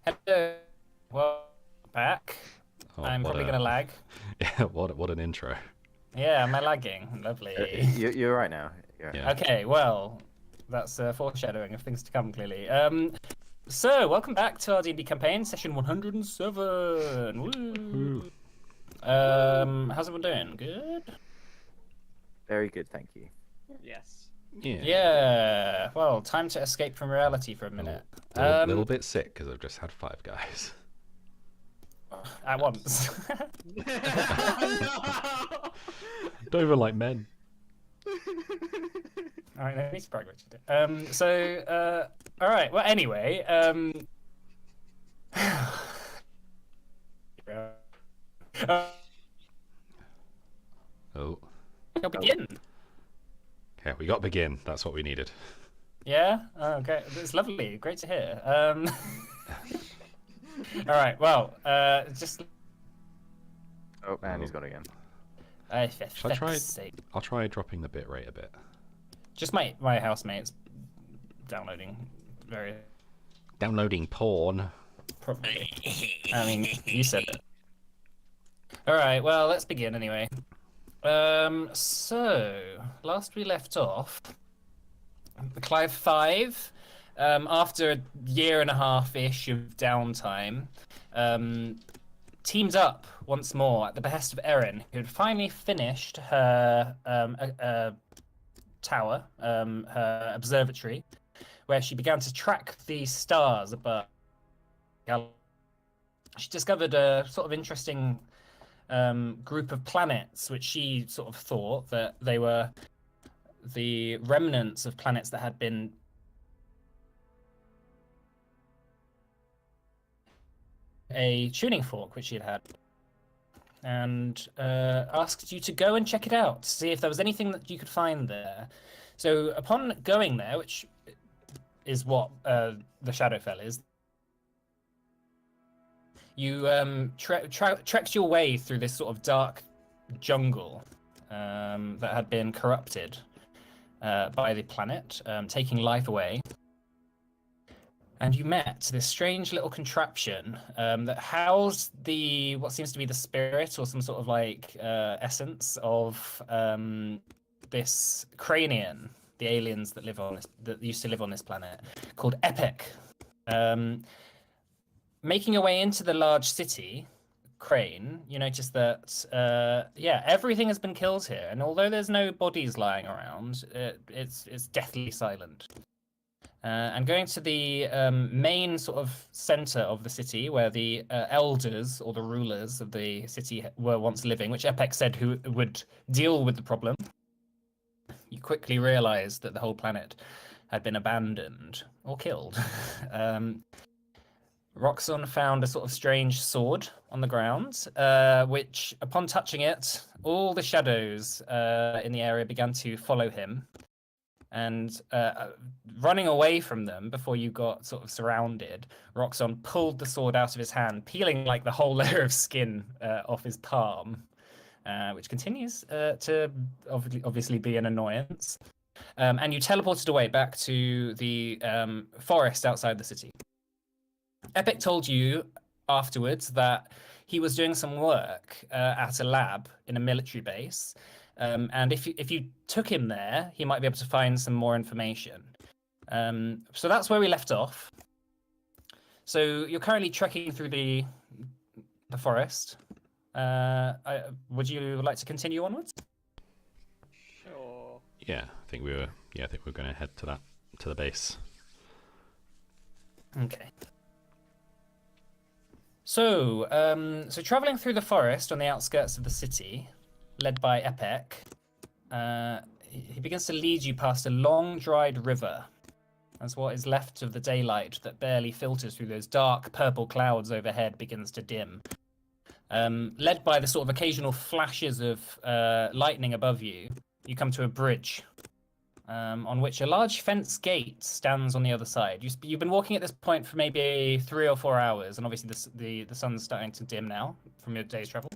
Hello. Well, back. Oh, I'm what probably a gonna lag. yeah, what an intro. Yeah, am I lagging? Lovely. You're right now. You're right Yeah. now. Okay, well, that's foreshadowing of things to come, clearly. So welcome back to our D&D campaign, session 107. Ooh. Woo. How's everyone doing? Good. Very good, thank you. Yes. Yeah. Yeah. Well, time to escape from reality for a minute. Little bit sick because I've just had Five Guys. At once. Don't even like men. All right, let me sprite Richard. All right. Well, anyway, Oh. I'll begin. Yeah, we got begin. That's what we needed. Yeah. Oh, okay. It's lovely. Great to hear. All right. Well, just. Oh man, he's gone again. Shall I try? Sake. I'll try dropping the bit rate a bit. Just my housemates downloading very Downloading porn. probably. I mean, you said it. All right. Well, let's begin anyway. So last we left off, Clive 5, after a year and a half-ish of downtime, teamed up once more at the behest of Erin, who had finally finished her tower, her observatory, where she began to track the stars above. She discovered a sort of interesting group of planets, which she sort of thought that they were the remnants of planets that had been a tuning fork, which she had and asked you to go and check it out to see if there was anything that you could find there. So upon going there, which is what the Shadowfell is, you trekked your way through this sort of dark jungle that had been corrupted by the planet, taking life away. And you met this strange little contraption that housed what seems to be the spirit or some sort of like essence of this Cranian, the aliens that used to live on this planet, called Epic. Making your way into the large city, Krain, you notice that everything has been killed here, and although there's no bodies lying around, it's deathly silent. And going to the main sort of center of the city, where the elders or the rulers of the city were once living, which Epic said who would deal with the problem, you quickly realized that the whole planet had been abandoned or killed. Roxon found a sort of strange sword on the ground, which, upon touching it, all the shadows in the area began to follow him. And running away from them before you got sort of surrounded, Roxon pulled the sword out of his hand, peeling like the whole layer of skin off his palm, which continues to obviously be an annoyance. And you teleported away back to the forest outside the city. Epic told you afterwards that he was doing some work at a lab in a military base. And if you took him there, he might be able to find some more information. So that's where we left off. So you're currently trekking through the forest. Would you like to continue onwards? Sure. Yeah, I think we were. Yeah, I think we're going to head to the base. Okay. So, traveling through the forest on the outskirts of the city, led by Epic, he begins to lead you past a long, dried river, as what is left of the daylight that barely filters through those dark purple clouds overhead begins to dim. Led by the sort of occasional flashes of lightning above you, you come to a bridge, on which a large fence gate stands on the other side. You've been walking at this point for maybe 3 or 4 hours, and obviously the sun's starting to dim now from your day's travel.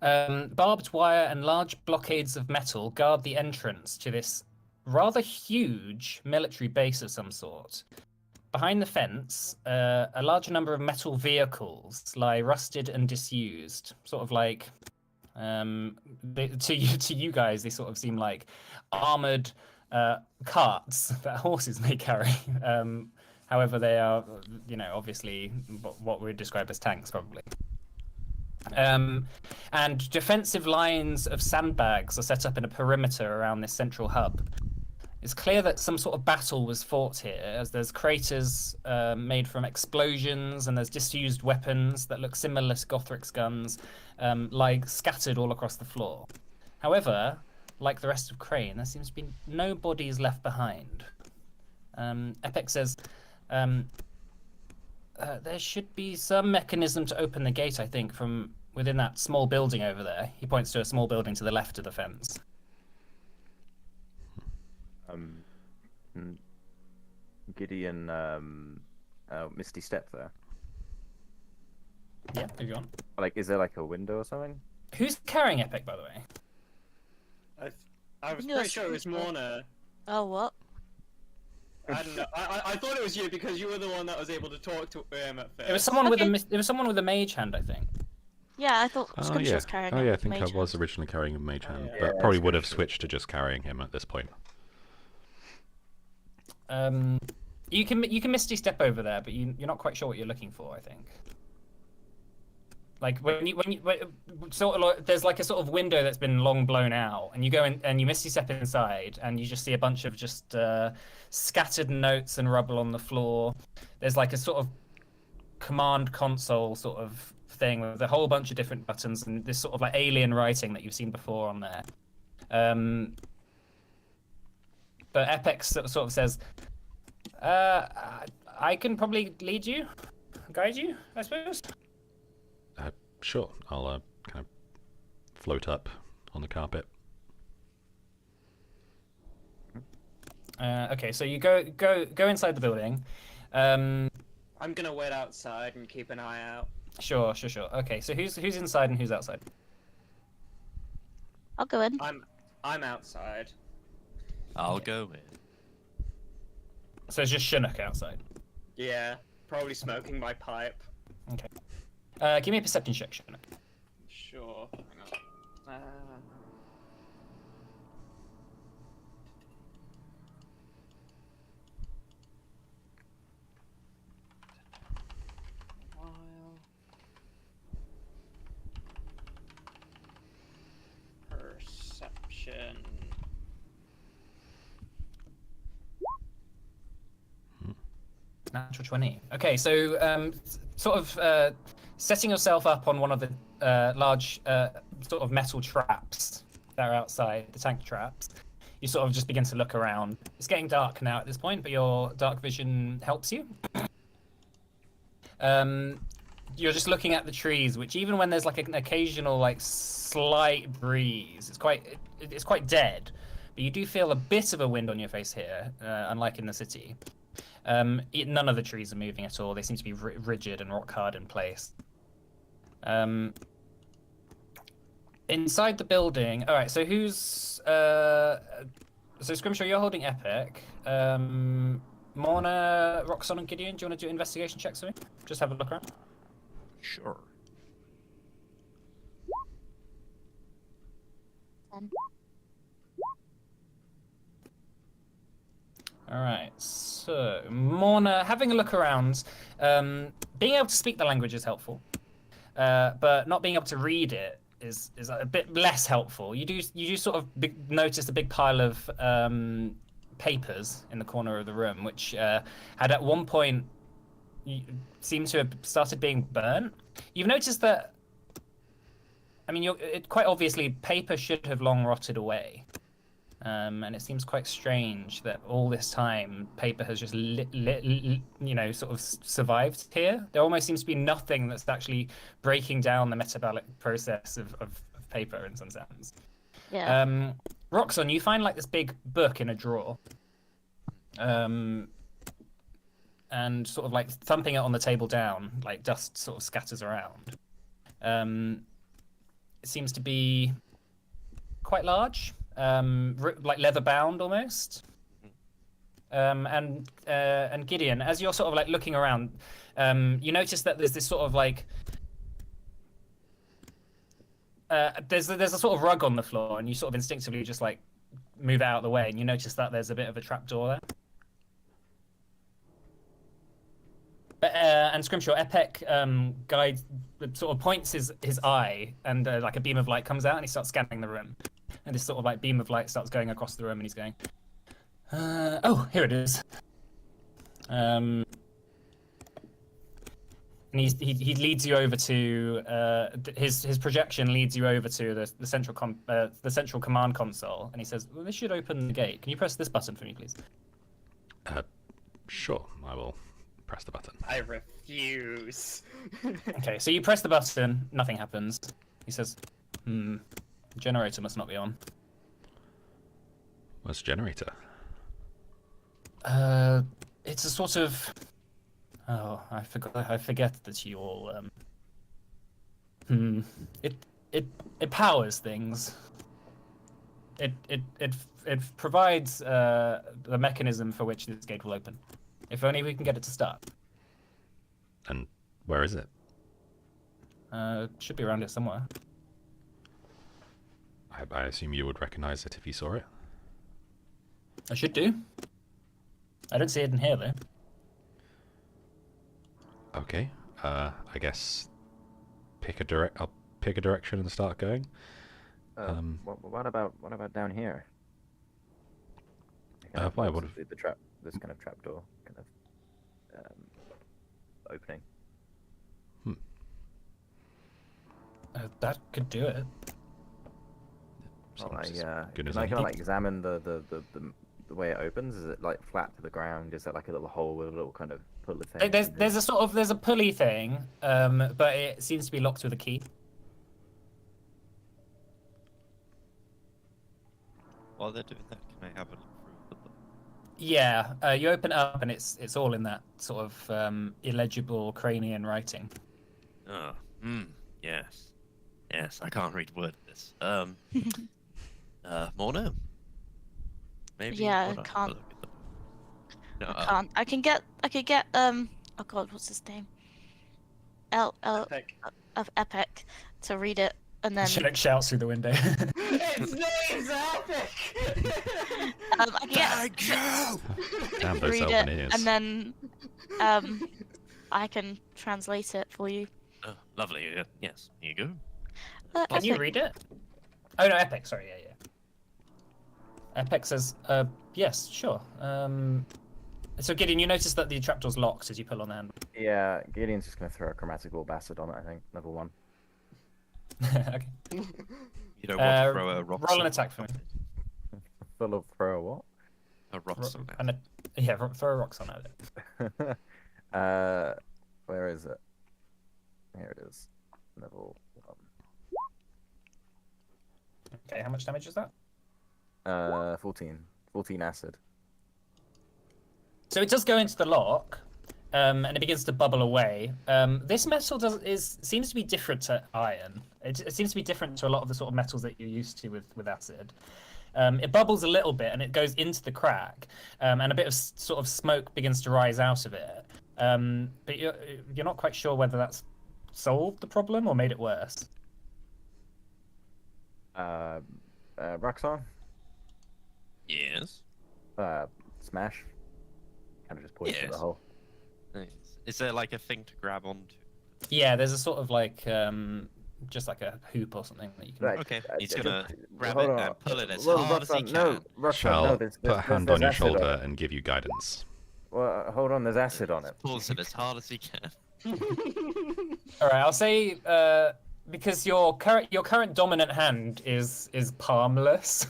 Barbed wire and large blockades of metal guard the entrance to this rather huge military base of some sort. behind the fence, a large number of metal vehicles lie rusted and disused, sort of like to you guys, they sort of seem like armored carts that horses may carry. However, they are, obviously what we would describe as tanks, probably. And defensive lines of sandbags are set up in a perimeter around this central hub. It's clear that some sort of battle was fought here, as there's craters made from explosions, and there's disused weapons that look similar to Gothric's guns, like scattered all across the floor. However, like the rest of Krain, there seems to be no bodies left behind. Epic says, there should be some mechanism to open the gate, I think, from within that small building over there. He points to a small building to the left of the fence. Gideon, Misty Step there. Yeah, if you want. Like, is there like a window or something? Who's carrying Epic, by the way? I was pretty sure it was Morna. Oh, what? I don't know. I thought it was you because you were the one that was able to talk to him at first. It was someone with a mage hand, I think. Yeah, I thought Oh Scrimshaw yeah. was carrying Oh a yeah, I think I mage was hand. originally carrying a mage hand, yeah. but Yeah, probably that's would have good. switched to just carrying him at this point. You can misty step over there, but you're not quite sure what you're looking for, I think. Like when sort of like, there's like a sort of window that's been long blown out, and you go in and you misty step inside, and you just see a bunch of just scattered notes and rubble on the floor. There's like a sort of command console sort of thing with a whole bunch of different buttons and this sort of like alien writing that you've seen before on there. But Epic sort of says, I can probably lead you, guide you, I suppose. Sure, I'll kind of float up on the carpet. Okay, so you go inside the building. I'm gonna wait outside and keep an eye out. Sure. Okay, so who's inside and who's outside? I'll go in. I'm outside. I'll go in. So it's just Chinook outside. Yeah, probably smoking my pipe. Okay. Give me a perception check, Chinook. Sure. Hang on. Perception. Natural 20. Okay, so sort of setting yourself up on one of the large sort of metal traps that are outside, the tank traps. You sort of just begin to look around. It's getting dark now at this point, but your dark vision helps you. You're just looking at the trees, which even when there's like an occasional like slight breeze, it's quite dead. But you do feel a bit of a wind on your face here, unlike in the city. None of the trees are moving at all. They seem to be rigid and rock hard in place. Inside the building. All right. So who's? So Scrimshaw, you're holding Epic. Morna, Roxanne, and Gideon. Do you want to do investigation checks for me? Just have a look around. Sure. All right. So Morna, having a look around, being able to speak the language is helpful, but not being able to read it is a bit less helpful. You do sort of notice a big pile of papers in the corner of the room, which had at one point seemed to have started being burnt. You've noticed that. I mean, quite obviously paper should have long rotted away. And it seems quite strange that all this time paper has just sort of survived here. There almost seems to be nothing that's actually breaking down the metabolic process of paper in some sense. Yeah. Roxanne, you find like this big book in a drawer. And sort of like thumping it on the table down, like dust sort of scatters around. It seems to be quite large. Like leather bound almost. And Gideon, as you're sort of like looking around, you notice that there's this sort of like there's a sort of rug on the floor, and you sort of instinctively just like move it out of the way, and you notice that there's a bit of a trapdoor there. But and Scrimshaw, Epic guides, sort of points his eye, and like a beam of light comes out, and he starts scanning the room. And this sort of like beam of light starts going across the room, and he's going, oh, here it is. And he leads you over to his projection leads you over to the central command console, and he says, well, this should open the gate. Can you press this button for me, please? Sure, I will press the button. I refuse. Okay, so you press the button, nothing happens. He says, the generator must not be on. What's generator? It's a sort of... Oh, I forget that you all... It powers things. It provides the mechanism for which this gate will open. If only we can get it to start. And where is it? Should be around here somewhere. I assume you would recognize it if you saw it. I should do. I don't see it in here though. Okay. I guess I'll pick a direction and start going. What about down here? Why? What if... the trap? This kind of trapdoor, kind of opening. That could do it. Well, Seems good as can I kind of any. like examine the way it opens? Is it like flat to the ground? Is there like a little hole with a little kind of pulley thing? There's a pulley thing, but it seems to be locked with a key. While they're doing that, can I have a look through the... Yeah, you open it up and it's all in that sort of illegible Cranian writing. Oh, yes. Yes, I can't read word of this. Morno? Maybe. Yeah, hold I on, can't. look at the... No, I can't. I can get oh god, what's his name? Epic. Of Epic to read it, and then Shellek shouts through the window. Its name's Epic! I can get Damn those read elven it, ears. and then I can translate it for you. Oh, lovely. Yes, here you go. Can you Epic. read it? Oh no, Epic. Sorry, yeah. Epic says, yes, sure. So Gideon, you notice that the trapdoor's locked as you pull on the handle. Yeah, Gideon's just gonna throw a chromatic orb acid on it. I think level 1. Okay. You don't want to throw a rock. Roll an attack for me. Full of throw a what? A rock song. Throw a rock on at it. Where is it? Here it is. Level 1. Okay, how much damage is that? 14. 14 acid. So it does go into the lock, and it begins to bubble away. This metal seems to be different to iron. It seems to be different to a lot of the sort of metals that you're used to with acid. It bubbles a little bit, and it goes into the crack, and a bit of sort of smoke begins to rise out of it. But you're not quite sure whether that's solved the problem or made it worse. Roxanne? Yes. Smash. Kind of just points at Yes. the hole. Nice. Is there like a thing to grab onto? Yeah, there's a sort of like just like a hoop or something that you can. Right. Okay, he's just- gonna grab hold it on. and pull it as Well, hard as he Roxanne, can. no, Roxanne, Shall no, put a hand there's on your acid shoulder it. and give you guidance. Well, hold on, there's acid on it. Pulls it as hard as he can. All right, I'll say because your current dominant hand is palmless,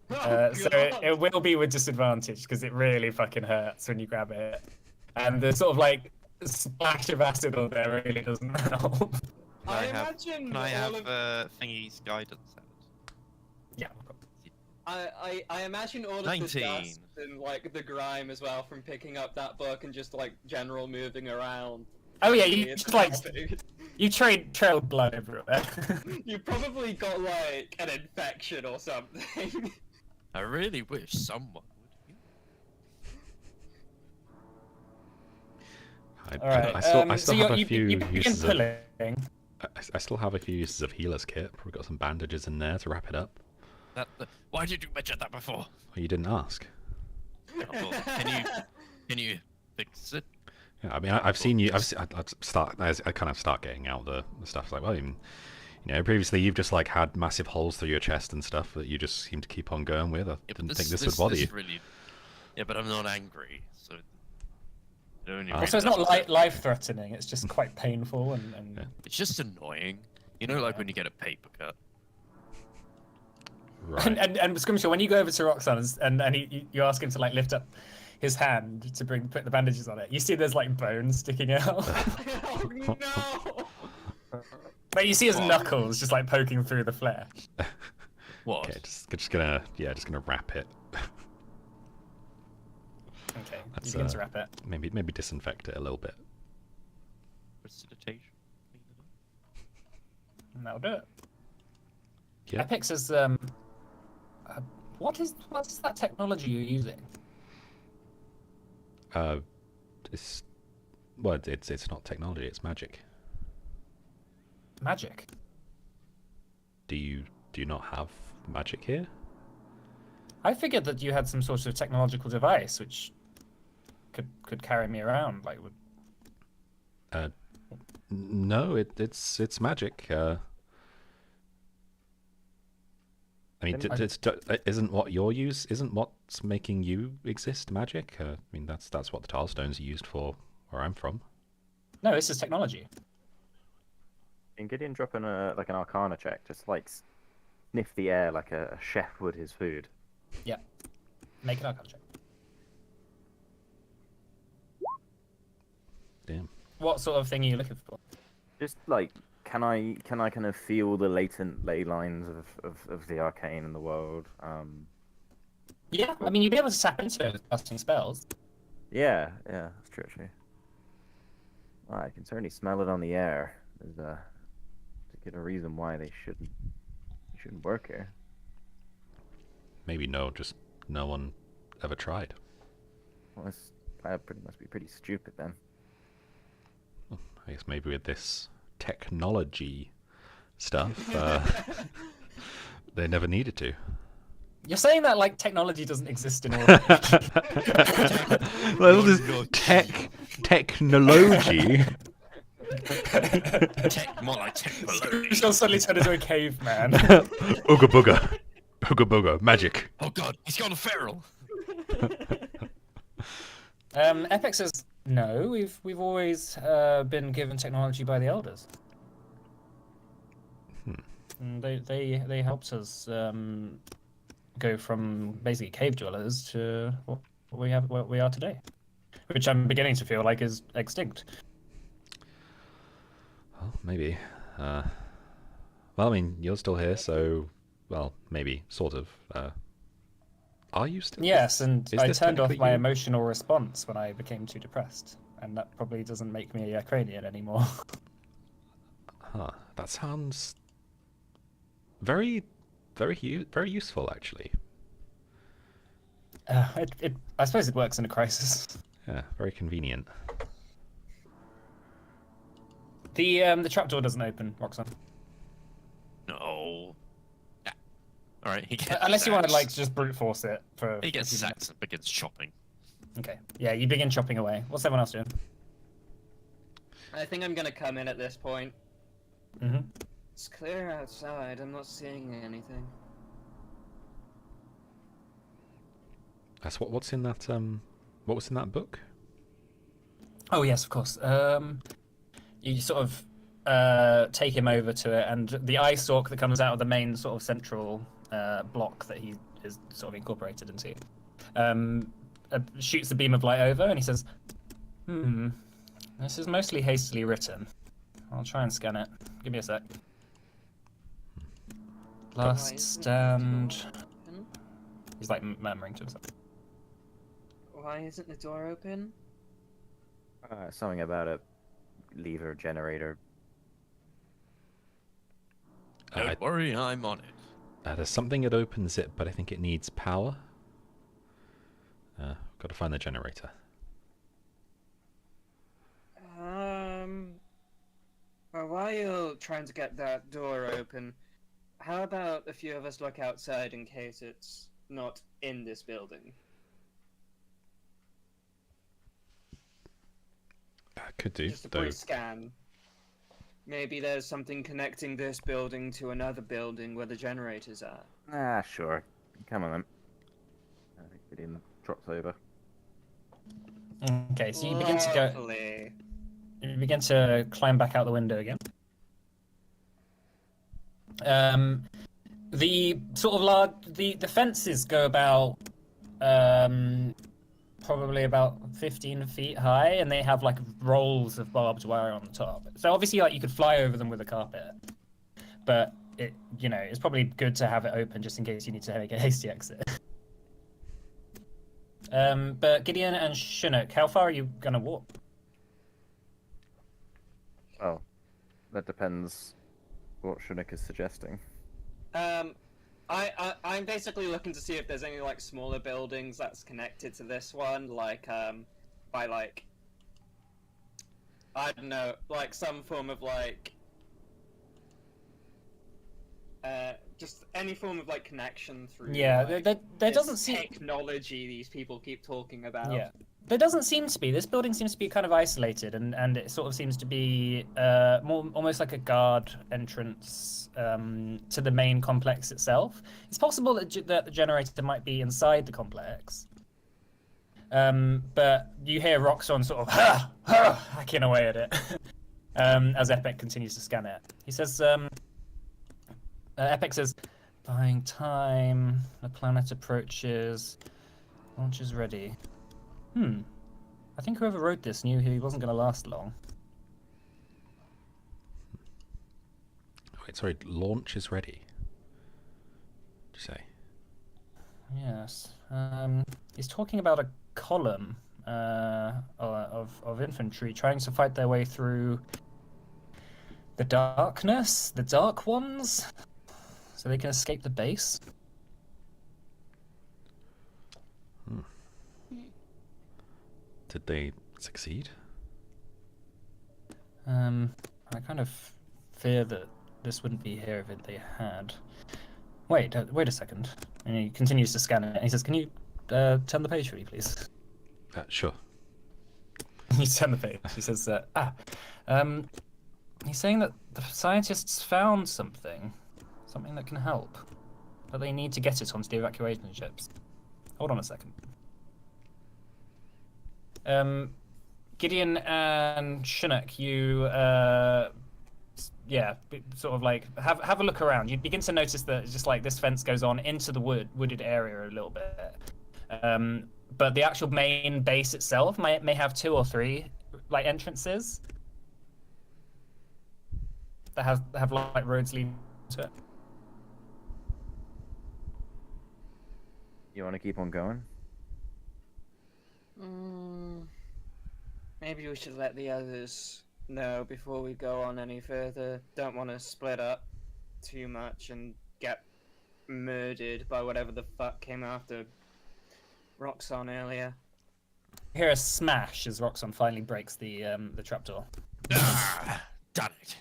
so it will be with disadvantage because it really fucking hurts when you grab it, and the sort of like splash of acid on there really doesn't help. I Can imagine I all have of... Thingy's guidance out? Yeah. I imagine all of 19. this dust and like the grime as well from picking up that book and just like general moving around. Oh yeah, you It's just like helping. you trailed blood everywhere. You probably got like an infection or something. I really wish someone would All right. I still have a you few begin uses of. pulling. I still have a few uses of healer's kit. We've got some bandages in there to wrap it up. Why did you mention that before? Well, you didn't ask. Oh, well, can you fix it? Yeah, I mean, I've seen you. I kind of start getting out the stuff. It's like, well, you know, previously you've just like had massive holes through your chest and stuff that you just seem to keep on going with. I didn't think this would bother you. Really... Yeah, but I'm not angry, so. It only Also, it's really not doesn't- life-threatening. It's just quite painful and Yeah. It's just annoying. You know, like when you get a paper cut. Right. and Scrimshaw, when you go over to Roxanne and you ask him to like lift up his hand to put the bandages on it, you see there's like bones sticking out. Oh no! But you see his What? knuckles just like poking through the flare. What? Okay, just gonna wrap it. Okay, That's, you begin to wrap it. Maybe disinfect it a little bit. Precipitation. And that'll do it. Yeah. Epic says, what's that technology you're using? It's not technology. It's magic. Magic. Do you not have magic here? I figured that you had some sort of technological device which could carry me around, like would. No, it's magic. I mean, isn't what's making you exist magic? I mean, that's what the tile stones are used for where I'm from. No, this is technology. Can Gideon drop in an Arcana check, just like sniff the air like a chef would his food? Yeah. Make an Arcana check. Damn. What sort of thing are you looking for? Just like, can I kind of feel the latent ley lines of the arcane in the world? Yeah, I mean, you'd be able to tap into it with casting spells. Yeah, that's true. Actually, I can certainly smell it on the air. There's a particular reason why they shouldn't work here. Maybe just no one ever tried. Well, this lab must be pretty stupid then. I guess maybe with this technology stuff, they never needed to. You're saying that like technology doesn't exist in all. Well, this technology. More like technology. She'll suddenly turn into a caveman. Ooga booga. Ooga booga. Magic. Oh god, he's gone feral. Epic says no. We've always been given technology by the elders. And they helped us go from basically cave dwellers to what we are today, which I'm beginning to feel like is extinct. Well, maybe. Well, I mean, you're still here, so well, maybe, sort of. Are you still? Yes, and is I this turned off technically my you? emotional response when I became too depressed, and that probably doesn't make me a Cranian anymore. Huh. That sounds very useful, actually. I suppose it works in a crisis. Yeah, very convenient. The trapdoor doesn't open, Roxanne. No. Yeah. All right, he gets Unless you want to sacked. like just brute force it for. He gets a few sacked and begins chopping. minutes. Okay. Yeah, you begin chopping away. What's everyone else doing? I think I'm gonna come in at this point. Mm-hmm. It's clear outside. I'm not seeing anything. That's what's in that what was in that book? Oh yes, of course. You sort of take him over to it, and the eye stalk that comes out of the main sort of central block that he is sort of incorporated into shoots a beam of light over, and he says, this is mostly hastily written. I'll try and scan it. Give me a sec. Why Last isn't the stand. door open? He's like murmuring to himself. Why isn't the door open? Something about a lever generator. Don't worry, I'm on it. There's something that opens it, but I think it needs power. Got to find the generator. while you're trying to get that door open, how about a few of us look outside in case it's not in this building? Could do, Just a though. brief scan. Maybe there's something connecting this building to another building where the generators are. Ah, sure. Come on then. I think Gideon drops over. Okay, so you begin to go. Lovely. You begin to climb back out the window again. The sort of large, the fences go about probably about 15 feet high, and they have like rolls of barbed wire on the top. So obviously, like you could fly over them with a carpet, but it, you know, it's probably good to have it open just in case you need to make a hasty exit. But Gideon and Chinook, how far are you gonna walk? Well, that depends what Chinook is suggesting. I'm basically looking to see if there's any like smaller buildings that's connected to this one, like by like I don't know, like some form of like just any form of like connection through. Yeah, like, there this doesn't seem. technology these people keep talking about. Yeah, there doesn't seem to be. This building seems to be kind of isolated, and it sort of seems to be more almost like a guard entrance to the main complex itself. It's possible that the generator might be inside the complex, but you hear Roxon sort of hacking away at it as Epic continues to scan it. He says, Epic says, "Buying time. The planet approaches. Launch is ready." I think whoever wrote this knew he wasn't going to last long. Wait, sorry, launch is ready. Did you say? Yes. He's talking about a column of infantry trying to fight their way through the darkness, the Dark Ones, so they can escape the base. Did they succeed? I kind of fear that this wouldn't be here if they had. Wait a second. And he continues to scan it. And he says, "Can you turn the page for me, please?" Sure. You turn the page. He says, he's saying that the scientists found something that can help, but they need to get it onto the evacuation ships. Hold on a second. Gideon and Chinook, you sort of like have a look around. You begin to notice that just like this fence goes on into the wooded area a little bit, but the actual main base itself may have 2 or 3 like entrances that have like roads leading to it. You want to keep on going? Maybe we should let the others know before we go on any further. Don't want to split up too much and get murdered by whatever the fuck came after Roxon earlier. You hear a smash as Roxon finally breaks the trapdoor. Done it.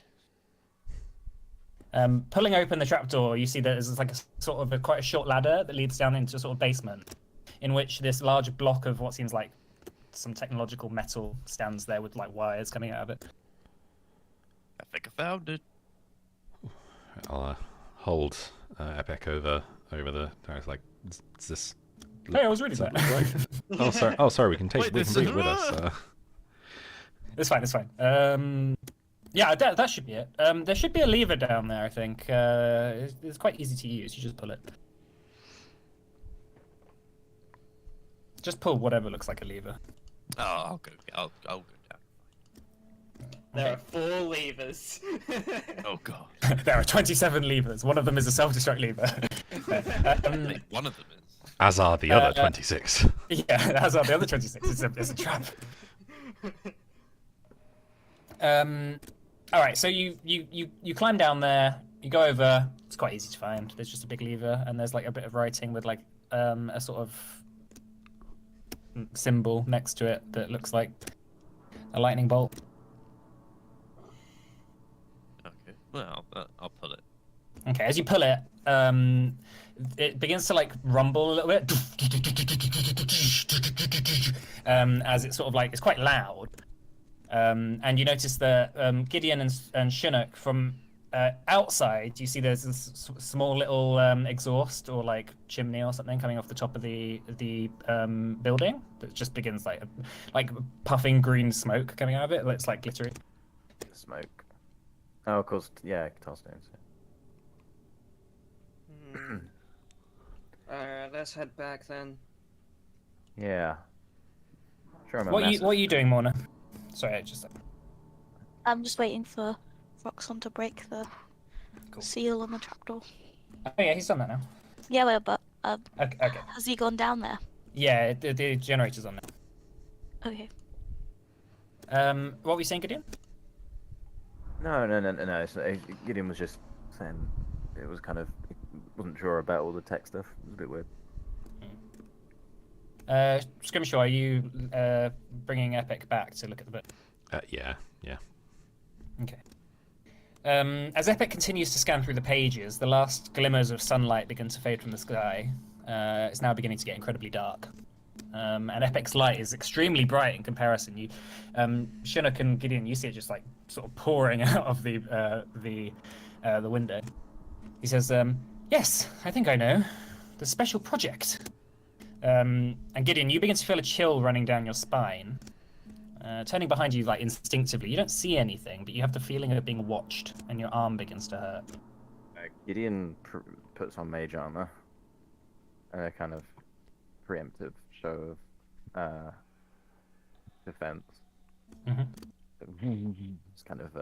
Pulling open the trapdoor, you see that there's like a sort of quite a short ladder that leads down into a sort of basement, in which this large block of what seems like some technological metal stands there with like wires coming out of it. I think I found it. I'll hold Epic over the. I was like, "Is this?" Hey, I was reading that. Oh, sorry. Oh, sorry. We can Wait, bring this it is- with us. It's fine. Yeah, that should be it. There should be a lever down there, I think. It's quite easy to use. You just pull it. Just pull whatever looks like a lever. Oh, I'll go down. There are 4 levers. Oh god. There are 27 levers. One of them is a self-destruct lever. I think one of them is. As are the other 26. Yeah, as are the other 26. It's a trap. All right, so you climb down there. You go over. It's quite easy to find. There's just a big lever, and there's like a bit of writing with like a sort of symbol next to it that looks like a lightning bolt. Well, I'll pull it. Okay, as you pull it, it begins to like rumble a little bit, as it's sort of like it's quite loud. And you notice that Gideon and Chinook from outside, you see there's this small little exhaust or like chimney or something coming off the top of the building that just begins like puffing green smoke coming out of it. It's like glittery. Smoke. Oh, of course. Yeah, tar stones. Alright, let's head back then. Yeah. Sure, I'm a What mess. are you doing, Morna? Sorry, I just. I'm just waiting for Roxon to break the seal on the trapdoor. Oh yeah, he's done that now. Yeah, well, but Okay. has he gone down there? Yeah, the generator's on now. Okay. What were you saying, Gideon? No. Gideon was just saying it was kind of wasn't sure about all the tech stuff. It was a bit weird. Scrimshaw, are you bringing Epic back to look at the book? Yeah. Okay. As Epic continues to scan through the pages, the last glimmers of sunlight begin to fade from the sky. It's now beginning to get incredibly dark. And Epic's light is extremely bright in comparison. You, Chinook and Gideon, you see it just like sort of pouring out of the window. He says, "Yes, I think I know. The special project." And Gideon, you begin to feel a chill running down your spine. Turning behind you, like instinctively, you don't see anything, but you have the feeling of being watched, and your arm begins to hurt. Gideon puts on mage armor. A kind of preemptive show of defense. This kind of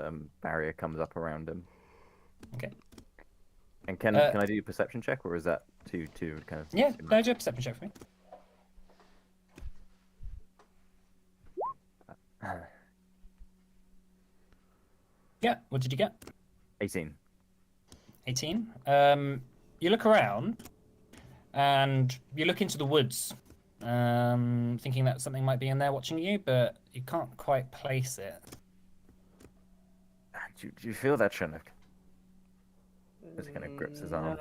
barrier comes up around him. Okay. And can I do a perception check, or is that too kind of? Yeah, no, do a perception check for me. Yeah, what did you get? 18. 18. You look around, and you look into the woods, thinking that something might be in there watching you, but you can't quite place it. Do you feel that, Chinook? Just kind of grips his arm.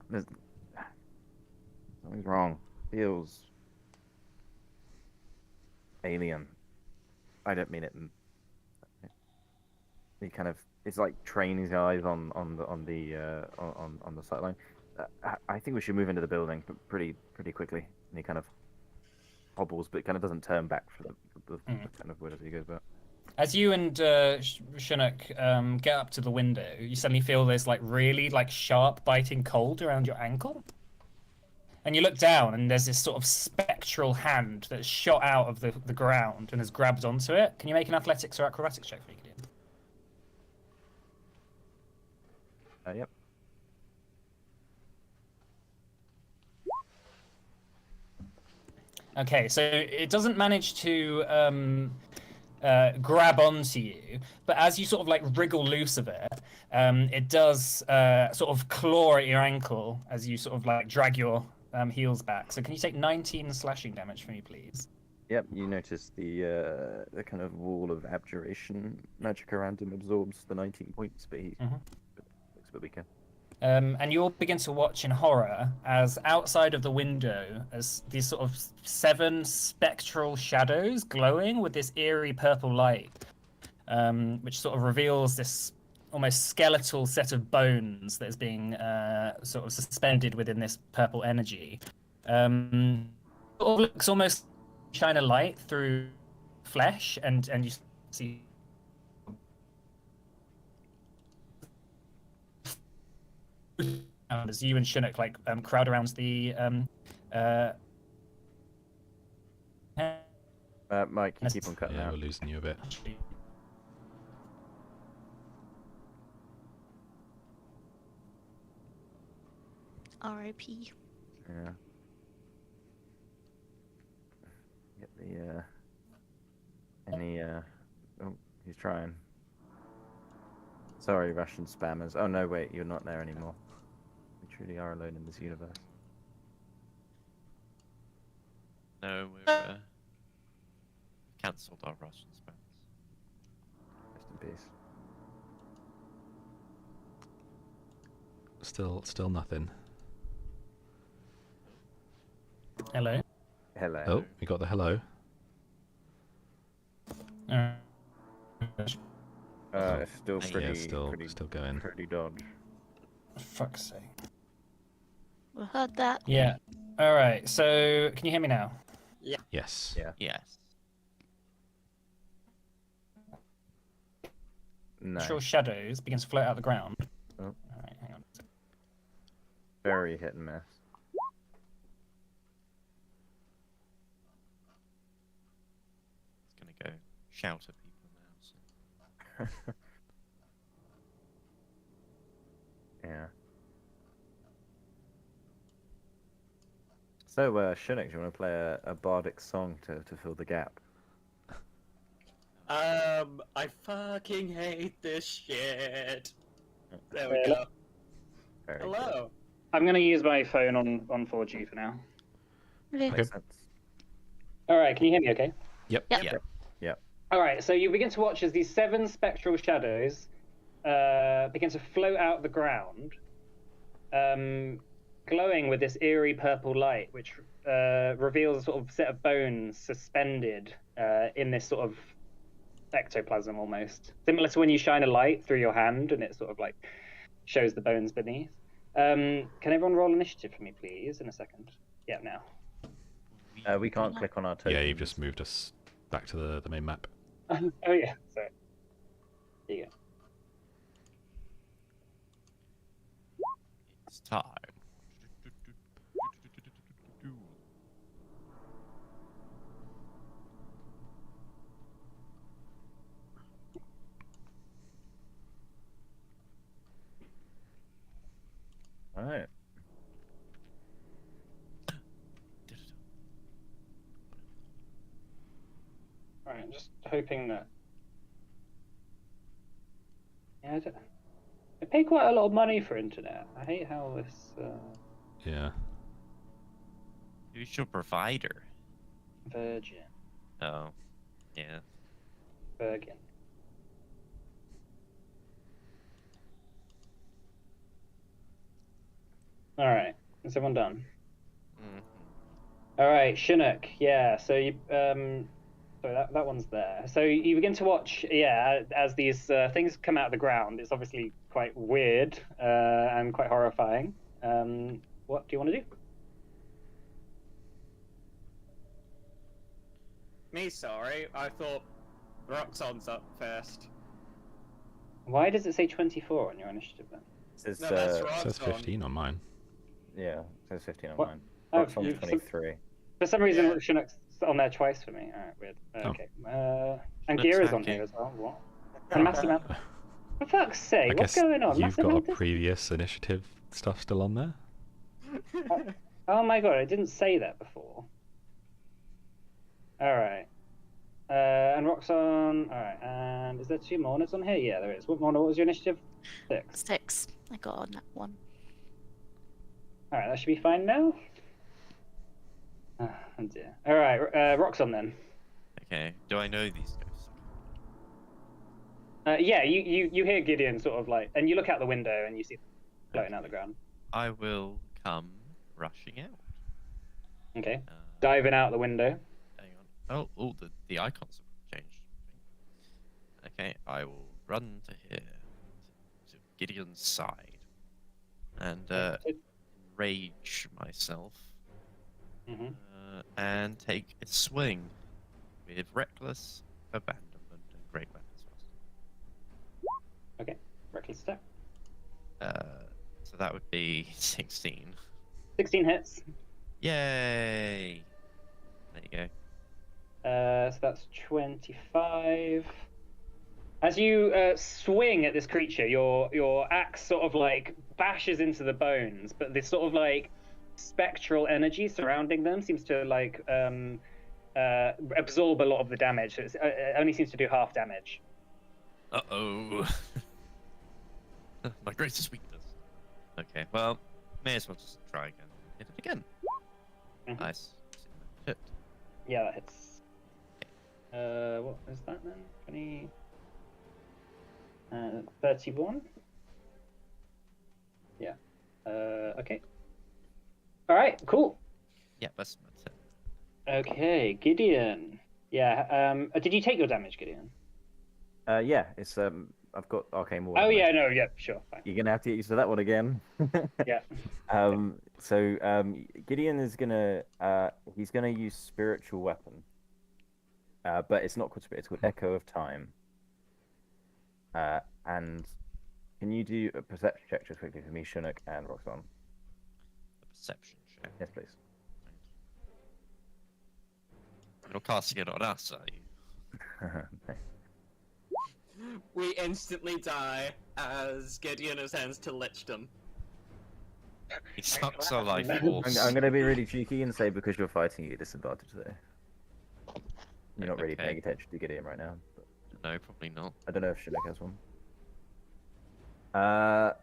No. Something's wrong. Feels alien. I don't mean it. He kind of it's like training his eyes on the sideline. I think we should move into the building pretty quickly. And he kind of hobbles, but kind of doesn't turn back for the kind of word as he goes back. As you and Chinook get up to the window, you suddenly feel this like really like sharp biting cold around your ankle. And you look down, and there's this sort of spectral hand that's shot out of the ground and has grabbed onto it. Can you make an athletics or acrobatics check for me, Gideon? Yep. Okay, so it doesn't manage to grab onto you, but as you sort of like wriggle loose of it, it does sort of claw at your ankle as you sort of like drag your heels back. So can you take 19 slashing damage for me, please? Yep. You notice the kind of wall of abjuration magic around him absorbs the 19 points, but he looks a bit weaker. And you'll begin to watch in horror as outside of the window, as these sort of 7 spectral shadows glowing with this eerie purple light, which sort of reveals this almost skeletal set of bones that is being sort of suspended within this purple energy. It looks almost shine a light through flesh, and you see as you and Chinook like crowd around the Mike, you keep on cutting Yeah, out. we're losing you a bit. R.I.P. Yeah. Get the oh, he's trying. Sorry, Russian spammers. Oh no, wait, you're not there anymore. We truly are alone in this universe. No, we're cancelled our Russian spams. Rest in peace. still nothing. Hello. Hello. Oh, we got the hello. It's still Yeah, pretty, still pretty going. pretty dodge. Fuck's sake. We heard that. Yeah. All right. So, can you hear me now? Yes. Yeah. Yes. No. Actual shadows begin to float out of the ground. Oh. All right. Hang on. Very hit and miss. It's gonna go shout at people now. So. Yeah. So, Shunik, do you want to play a bardic song to fill the gap? I fucking hate this shit. There we go. Very good. Hello. I'm going to use my phone on 4G for now. Okay. Makes sense. All right, can you hear me okay? Yep. Yeah. All right, so you begin to watch as these 7 spectral shadows begin to float out the ground, glowing with this eerie purple light, which reveals a sort of set of bones suspended in this sort of ectoplasm almost. Similar to when you shine a light through your hand and it sort of like shows the bones beneath. Can everyone roll initiative for me, please, in a second? Yeah, now. We can't click on our tokens. Yeah, you've just moved us back to the main map. Oh, yeah, sorry. There you go. It's time. Alright. All right, I'm just hoping that. Yeah, I pay quite a lot of money for internet. I hate how this Yeah. Who's your provider? Virgin. Oh, yeah. Virgin. All right, is everyone done? Mhm. All right, Chinook. Yeah, so you so that one's there. So you begin to watch, yeah, as these things come out of the ground. It's obviously quite weird and quite horrifying. What do you want to do? Me, sorry. I thought Roxon's up first. Why does it say 24 on your initiative then? Says, No, that's It Roxon. says 15 on mine. Yeah, it says 15 on What? mine. Oh, Roxon's you- 23. For some reason, Yeah. Chinook's on there twice for me. All right, weird. Oh. Okay. And Chinook's Gira's on hacking. here as well. What? And Massive amount. For fuck's I sake, what's guess going on? you've Massive got a amount of- previous initiative stuff still on there. Oh my god, I didn't say that before. Alright. And Roxanne. Alright, and is there 2 Mourners on here? Yeah, there is. What Mourner? What was your initiative? 6. 6. I got on that one. Alright, that should be fine now. Oh dear. Alright, Roxanne then. Okay. Do I know these ghosts? Yeah, you hear Gideon sort of like, and you look out the window and you see them floating out the ground. I will come rushing out. Okay. Uh, Diving out the window. hang on. Oh, the icons have changed. Okay, I will run to here, to Gideon's side, and rage myself, Mm-hmm. and take a swing with reckless abandonment and great weapons. Okay. Reckless attack. So that would be 16. 16 hits. Yay! There you go. So that's 25. As you swing at this creature, your axe sort of like bashes into the bones, but this sort of like spectral energy surrounding them seems to like absorb a lot of the damage. So it only seems to do half damage. Uh-oh. My greatest weakness. Okay, well, may as well just try again. Hit it again. Mhm. Nice. Hit. Yeah, that hits. What is that then? 20. 31. Yeah. Okay. All right. Cool. Yeah, that's it. Okay, Gideon. Yeah. Did you take your damage, Gideon? Yeah, it's I've got arcane ward. Oh haven't I? yeah. No. Yeah. Sure. Fine. You're gonna have to get used to that one again. Yeah. Gideon is gonna he's gonna use spiritual weapon. But it's not called spirit, it's called Echo of Time. And can you do a perception check just quickly for me, Chinook and Roxanne? The perception check. Yes, please. You're casting it on us, are you? We instantly die as Gideon ascends to lichdom. He sucks our life I'm force. gonna be really cheeky and say because you're fighting, you get disadvantage there. You're not really Okay. paying attention to Gideon right now. But No, probably not. I don't know if Chinook has one. Yeah,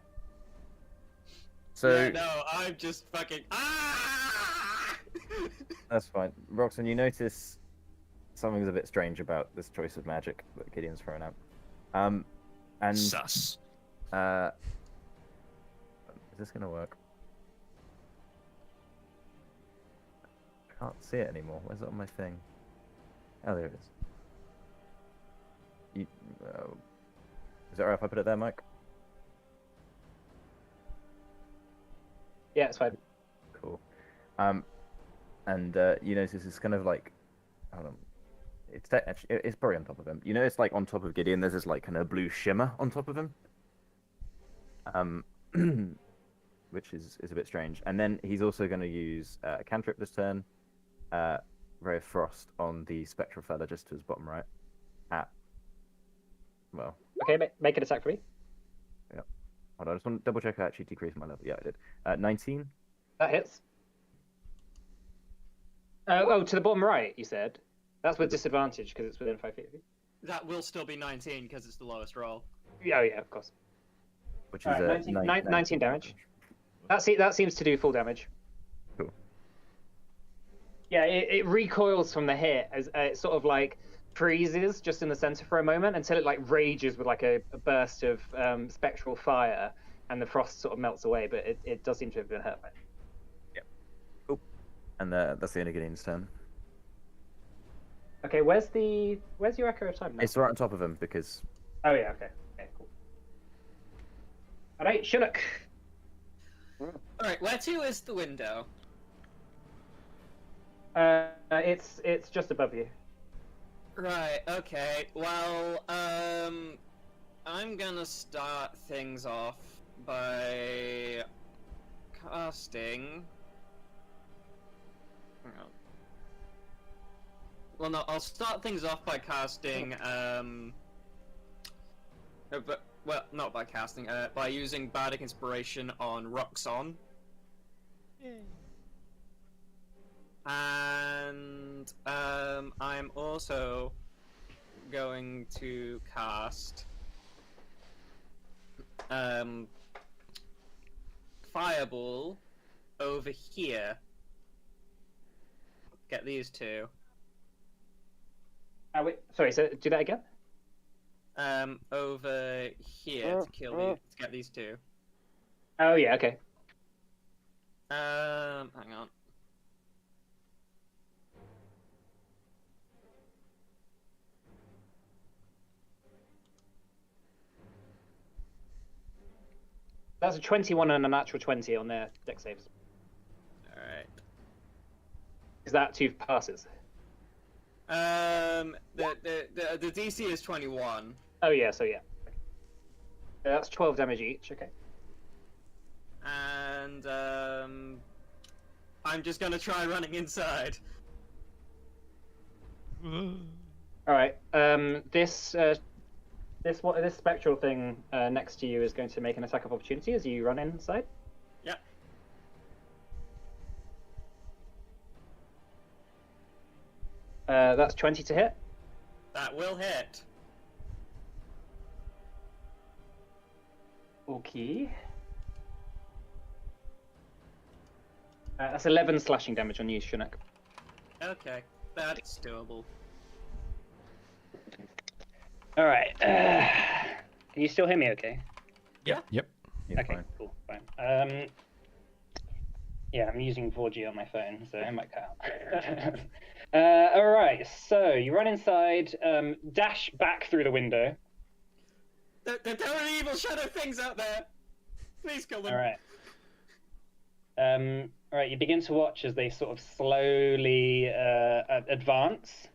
no, I'm just fucking. Ah! That's fine. Roxanne, you notice something's a bit strange about this choice of magic that Gideon's thrown out. And Sus. is this gonna work? I can't see it anymore. Where's it on my thing? Oh, there it is. Is it alright if I put it there, Mike? Yeah, it's fine. Cool. You notice it's kind of like, hold on. It's probably on top of him. You know, it's like on top of Gideon. There's this like kind of blue shimmer on top of him. Which is a bit strange. And then he's also going to use a cantrip this turn. Ray of Frost on the spectral fella just to his bottom right. Well. Okay, make an attack for me. Yeah. Hold on, I just want to double check I actually decreased my level. Yeah, I did. 19. That hits. To the bottom right, you said. That's with disadvantage because it's within 5 feet of you. That will still be 19 because it's the lowest roll. Yeah, yeah, of course. Which is 19 damage. That seems to do full damage. Cool. Yeah, it recoils from the hit as it sort of like freezes just in the center for a moment until it like rages with like a burst of spectral fire, and the frost sort of melts away. But it does seem to have been hurt by it. Yeah. Cool. And that's the end of Gideon's turn. Okay, where's your Echo of Time now? It's right on top of him because. Oh yeah, okay, cool. All right, Chinook. Alright, where to is the window? It's just above you. Right, okay. Well, I'm gonna start things off by casting. Hang on. Well, no, I'll start things off by casting, not by casting, by using Bardic Inspiration on Roxanne. And, I'm also going to cast, Fireball over here. Get these two. Wait, sorry, so do that again? Over here to kill these, to get these two. Oh yeah, okay. Hang on. That's a 21 and a natural 20 on their deck saves. Alright. Is that 2 passes? The DC is 21. Oh yeah, so yeah. Okay. That's 12 damage each, okay. And, I'm just gonna try running inside. Alright, this spectral thing next to you is going to make an attack of opportunity as you run inside. Yep. That's 20 to hit. That will hit. Okay. That's 11 slashing damage on you, Chinook. Okay, that's doable. Alright. Can you still hear me okay? Yeah. Yep. Yeah, Okay, fine. cool, fine. Yeah, I'm using 4G on my phone, so it might cut out. All right, so you run inside, dash back through the window. There are evil shadow things out there. Please kill them. All right. All right, you begin to watch as they sort of slowly advance.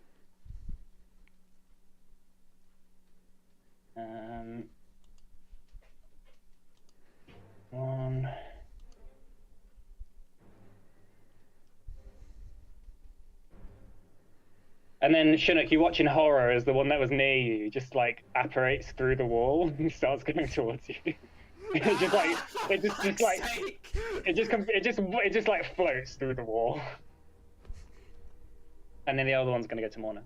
One. And then Chinook, you watch in horror as the one that was near you just like apparates through the wall and starts going towards you. It's just like it just like floats through the wall. And then the other one's gonna go to Morna.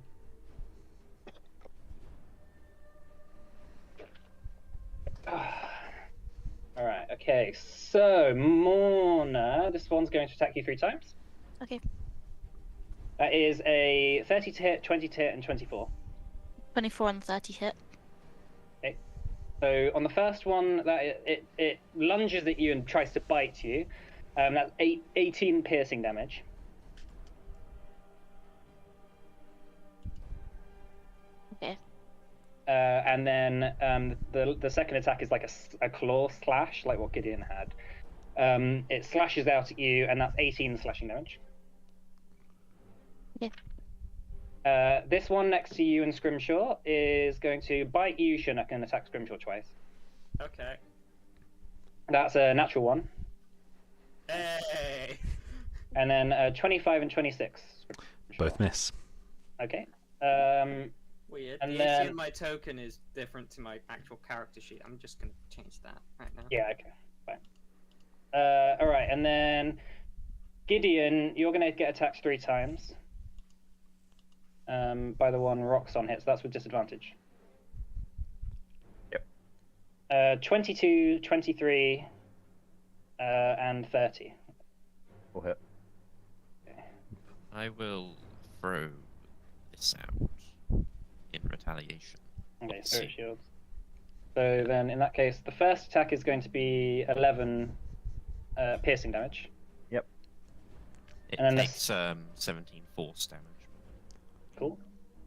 Alright, okay, so Morna, this one's going to attack you 3 times. Okay. That is a 30 to hit, 20 to hit, and 24. 24 and 30 hit. Okay. So on the first one, that it lunges at you and tries to bite you. That's 18 piercing damage. Okay. And then the second attack is like a claw slash, like what Gideon had. It slashes out at you, and that's 18 slashing damage. Okay. This one next to you in Scrimshaw is going to bite you, Chinook, and attack Scrimshaw twice. Okay. That's a natural one. Hey. And then 25 and 26. Both miss. Okay. Weird. And The then- issue in my token is different to my actual character sheet. I'm just gonna change that right now. Yeah, okay, fine. Alright, and then Gideon, you're going to get attacked 3 times. By the one Roxon hits. That's with disadvantage. Yep. 22, 23, and 30. Will hit. I will throw this out in retaliation. Okay, Let's Spirit see. Shields. So then, in that case, the first attack is going to be 11 piercing damage. It And then takes 17 force damage. Cool.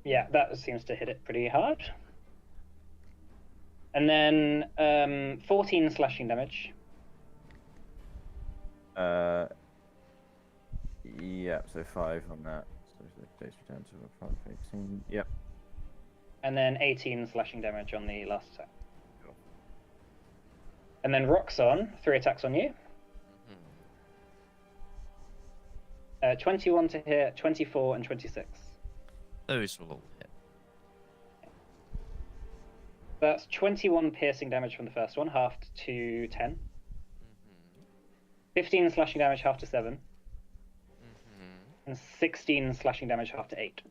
Yeah, that seems to hit it pretty hard. And then 14 slashing damage. Yeah, so 5 on that. So the base return to 5, 18. Yep. And then 18 slashing damage on the last attack. Cool. And then Roxon, 3 attacks on you. 21 to hit, 24, and 26. Those will all hit. That's 21 piercing damage from the first one, halved to 10. 15 slashing damage, halved to 7. And 16 slashing damage, halved to 8.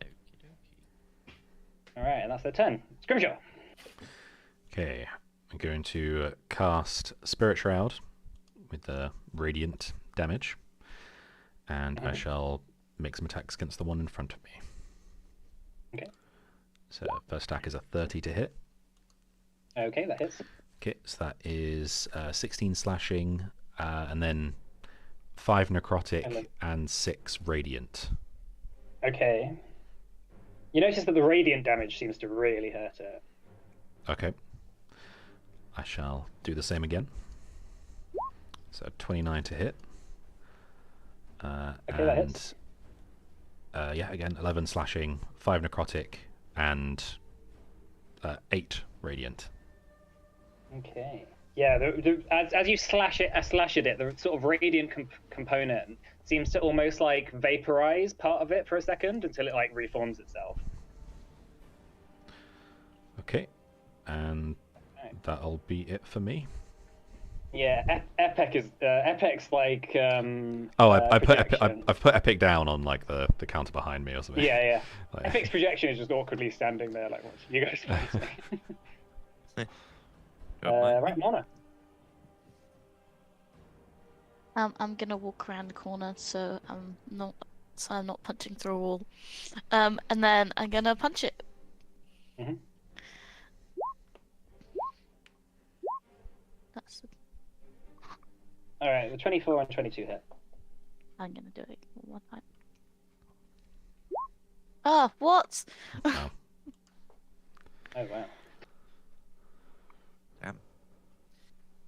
Okie dokie. Alright, and that's their turn. Scrimshaw! Okay, I'm going to cast Spirit Shroud with the radiant damage, and I shall make some attacks against the one in front of me. Okay. So first attack is a 30 to hit. Okay, that hits. Okay, so that is 16 slashing, and then 5 necrotic and 6 radiant. Okay. You notice that the radiant damage seems to really hurt it. Okay. I shall do the same again. So 29 to hit. Okay, that hits. Yeah, again, 11 slashing, 5 necrotic, and 8 radiant. Okay. Yeah, as you slash at it, the sort of radiant component seems to almost like vaporize part of it for a second until it like reforms itself. Okay, and that'll be it for me. Yeah, Epic's like. Oh, I've projection. put Epic down on like the counter behind me or something. Yeah, yeah. Like- Epic's projection is just awkwardly standing there, like, watching you guys fight. Right, Mona. I'm gonna walk around the corner so I'm not punching through a wall. And then I'm gonna punch it. Mhm. That's All right, the 24 and 22 hit. I'm gonna do it one time. Ah, what? Wow. Oh wow.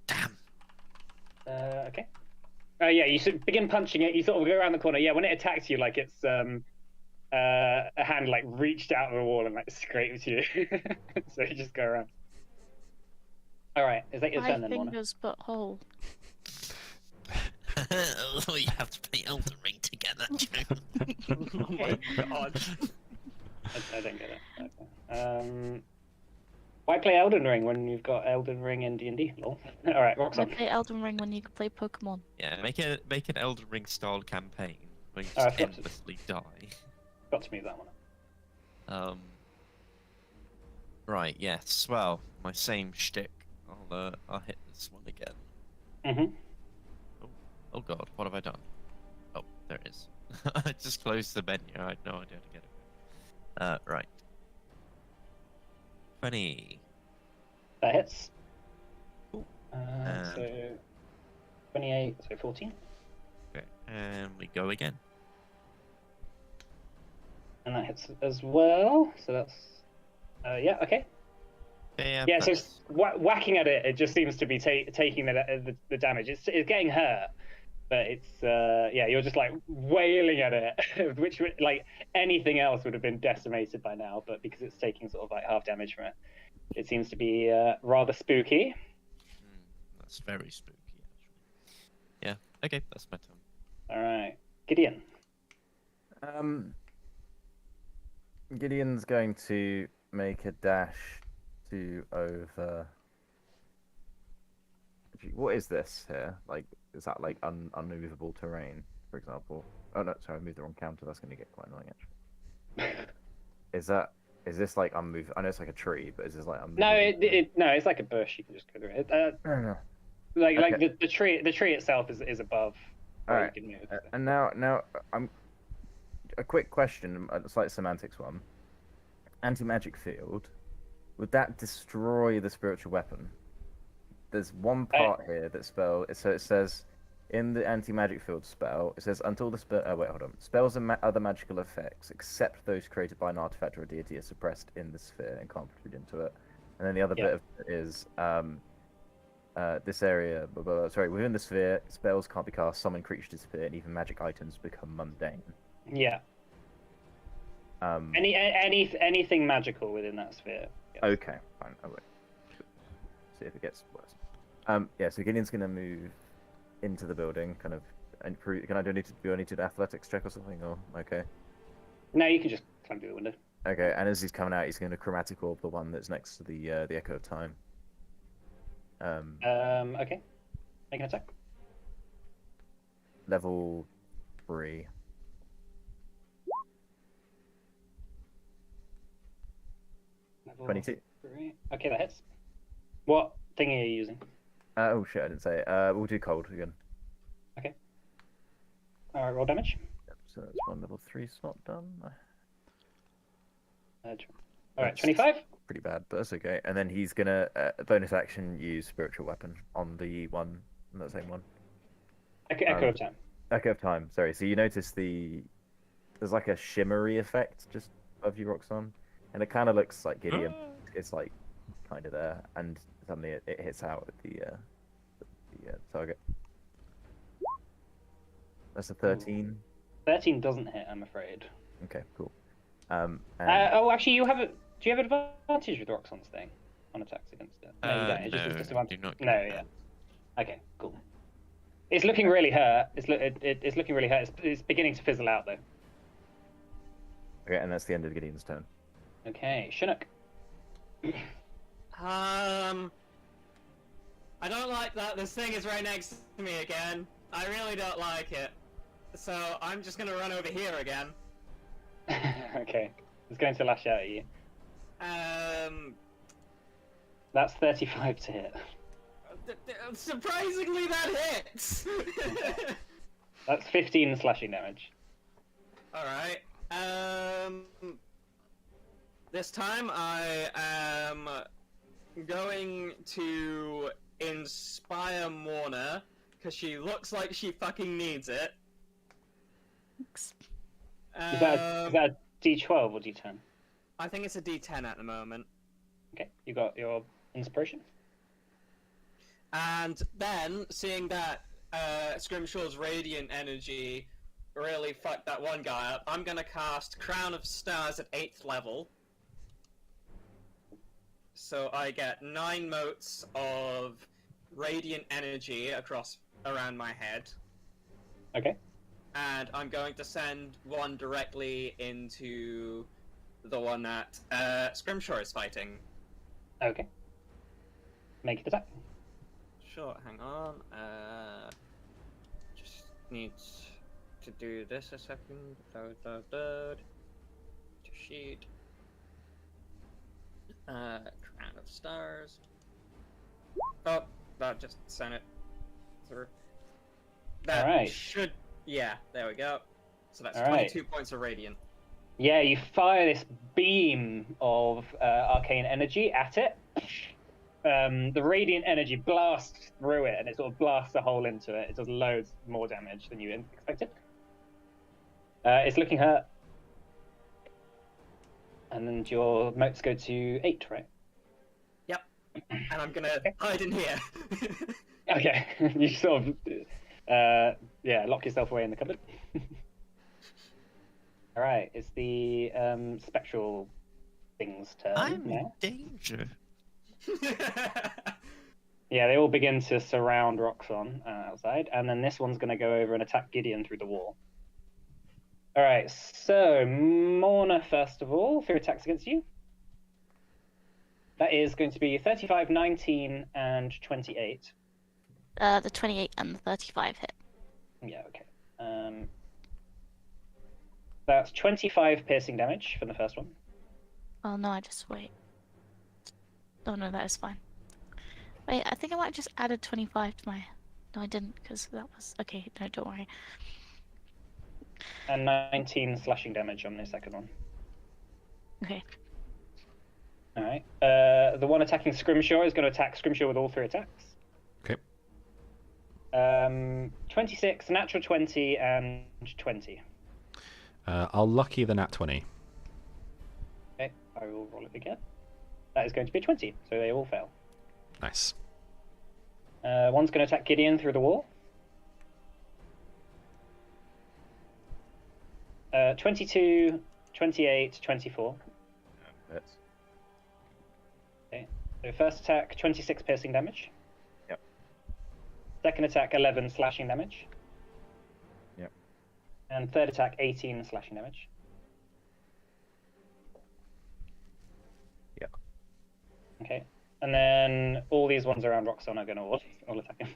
Damn. Okay. Yeah, you should begin punching it. You sort of go around the corner. Yeah, when it attacks you, like it's a hand like reached out of the wall and like scraped you. So you just go around. All right, is that your turn My then, Mona? fingers but whole. Oh, you have to play Elden Ring together. Oh my god. I don't get it. Okay. Why play Elden Ring when you've got Elden Ring and D&D? Lol. All right, I Roxanne. play Elden Ring when you can play Pokemon. Yeah, make an Elden Ring style campaign where you Oh, I just forgot to- endlessly die. Got to move that one. Right, yes. Well, my same shtick. I'll hit this one again. Mm-hmm. Oh god, what have I done? Oh, there it is. I just closed the menu. I had no idea to get it. Right. 20. That hits. Cool. So 28, so 14. Okay, and we go again. And that hits as well. So that's yeah, okay. Yeah, so that's- whacking at it, it just seems to be taking the damage. It's getting hurt, but it's yeah, you're just like wailing at it, which like anything else would have been decimated by now, but because it's taking sort of like half damage from it, it seems to be rather spooky. That's very spooky, actually. Yeah, okay, that's my turn. All right, Gideon. Gideon's going to make a dash to over. What is this here? Like, is that like unmovable terrain, for example? Oh no, sorry, I moved the wrong counter. That's going to get quite annoying, actually. Is this like unmovable? I know it's like a tree, but is this like unmovable? No, it's like a bush. You can just go through it. No. Like Okay. the tree itself is above. All where right. you can move, so. And now I'm a quick question, a slight semantics one. Anti-magic field, would that destroy the spiritual weapon? There's one part here that so it says in the anti-magic field spell, it says until the spell. Oh wait, hold on. Spells and other magical effects, except those created by an artifact or a deity, are suppressed in the sphere and can't protrude into it. And then the other bit of it is this area. Sorry, within the sphere, spells can't be cast, summon creatures disappear, and even magic items become mundane. Yeah. Anything magical within that sphere. Yes. Okay, fine. I wait. See if it gets worse. Yeah. So Gideon's gonna move into the building, kind of. And can I do I need to do athletics check or something? Or okay. No, you can just climb through the window. Okay. And as he's coming out, he's going to chromatic orb the one that's next to the Echo of Time. Okay. Make an attack. Level 3. Level 22. 3. Okay, that hits. What thing are you using? Oh shit! I didn't say it. We'll do cold again. Okay. All right, roll damage. Yep, so that's one level 3 slot done. All right, 25. Pretty bad, but that's okay. And then he's gonna bonus action use spiritual weapon on the one, on that same one. Echo of Time. Echo of Time. Sorry. So you notice there's like a shimmery effect just above you, Roxanne, and it kind of looks like Gideon. It's like kind of there, and suddenly it hits out at the target. That's a 13. 13 doesn't hit, I'm afraid. Okay, cool. And Actually, do you have advantage with Roxanne's thing on attacks against it? No, you don't. It's no, just disadvantage. do not get No, that. yeah. Okay, cool. It's looking really hurt. It's looking really hurt. It's beginning to fizzle out though. okay, and that's the end of Gideon's turn. Okay, Chinook. I don't like that this thing is right next to me again. I really don't like it. So I'm just gonna run over here again. Okay, it's going to lash out at you. That's 35 to hit. Surprisingly, that hits. That's 15 slashing damage. All right. This time I am going to inspire Morna, because she looks like she fucking needs it. Thanks. Is that a D12 or D10? I think it's a D10 at the moment. Okay, you got your inspiration. And then, seeing that Scrimshaw's radiant energy really fucked that one guy up, I'm gonna cast Crown of Stars at 8th level. So I get 9 motes of radiant energy around my head. Okay. And I'm going to send one directly into the one that Scrimshaw is fighting. Okay. Make it attack. Sure, hang on. Just need to do this a second. To sheet. Crown of Stars. Oh, that just sent it through. That Alright. should. Yeah, there we go. So that's Alright. 22 points of radiant. Yeah, you fire this beam of arcane energy at it. The radiant energy blasts through it, and it sort of blasts a hole into it. It does loads more damage than you expected. It's looking hurt. And then your motes go to 8, right? Yep. And I'm gonna hide in here. Okay, you sort of, lock yourself away in the cupboard. All right, it's the spectral thing's turn I'm in now. danger. Yeah, they all begin to surround Roxon outside, and then this one's going to go over and attack Gideon through the wall. All right, so Morna, first of all, 3 attacks against you. That is going to be 35, 19, and 28. The 28 and the 35 hit. Yeah, okay. That's 25 piercing damage for the first one. Oh no, I just wait. Oh no, that is fine. Wait, I think I might have just added 25 to my... No, I didn't, because that was... Okay, no, don't worry. And 19 slashing damage on the second one. Okay. Alright. The one attacking Scrimshaw is going to attack Scrimshaw with all 3 attacks. Okay. 26, natural 20, and 20. I'll lucky the nat 20. Okay, I will roll it again. That is going to be a 20, so they all fail. Nice. One's going to attack Gideon through the wall. 22, 28, 24. Hits. Okay. So first attack, 26 piercing damage. Yep. Second attack, 11 slashing damage. Yep. And third attack, 18 slashing damage. Yep. Okay. And then all these ones around Roxon are going to all attack him.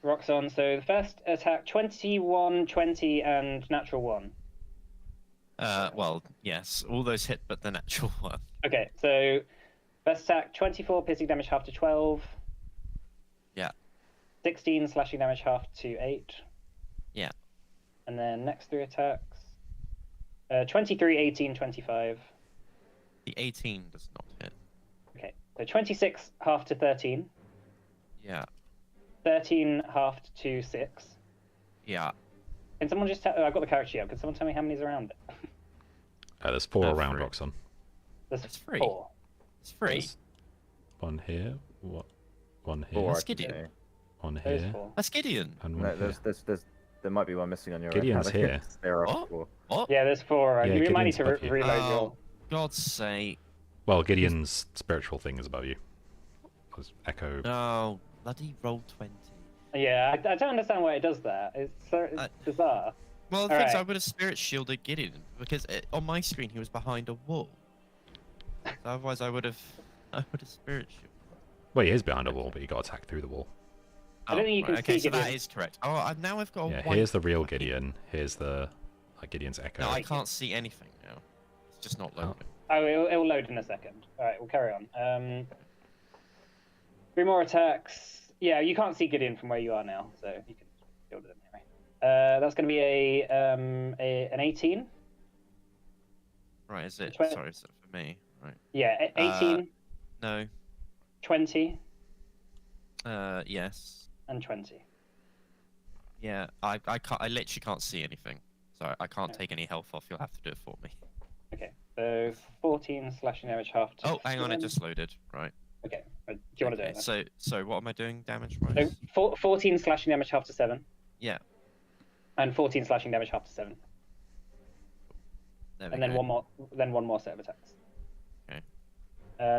Roxon, so the first attack, 21, 20, and natural 1. Well, yes, all those hit, but the natural one. Okay, so first attack, 24 piercing damage, half to 12. Yeah. 16 slashing damage, half to 8. Yeah. And then next 3 attacks, 23, 18, 25. The 18 does not hit. Okay, so 26 half to 13. Yeah. 13 half to 6. Yeah. Can someone just tell... I've got the character sheet up. Can someone tell me how many's around it? There's 4 around 3. Roxon. There's That's 3. 4. It's 3. There's one here. One here. Four, That's I can Gideon. say. One There's here. 4. That's Gideon. And one No, here. there might be one missing on your Gideon's account. here. There are What? 4. What? Yeah, there's 4. Yeah, you might need Gideon's to above you. reload your... Oh, God's sake. Well, Gideon's spiritual thing is above you. Because Echo. No. Bloody roll 20. Yeah, I don't understand why it does that. It's bizarre. Well, the thing is, Alright. I would have spirit shielded Gideon because on my screen he was behind a wall. So otherwise, I would have spirit shielded. Well, he is behind a wall, but he got attacked through the wall. I don't think you can okay, see so that Gideon. is correct. Oh, now I've got. A Yeah, white here's the real fucking- Gideon. Here's the Gideon's Echo. No, I can't see anything now. It's just not loading. Oh, it'll load in a second. Alright, we'll carry on. 3 more attacks. Yeah, you can't see Gideon from where you are now, so you can build it anyway. That's going to be an 18. Right, is it? Twen- Sorry, is it for me? Right. Yeah, 18, No. 20, Yes. And 20. Yeah, I can't. I literally can't see anything, so I can't No. take any health off. You'll have to do it for me. Okay, so 14 slashing damage, half to Oh, hang on, it 7. just loaded. Right. Okay, do you want to do it then? So what am I doing damage So wise? 14 slashing damage, half to 7. Yeah. And 14 slashing damage, half to 7. There we And then go. one more set of attacks. Okay.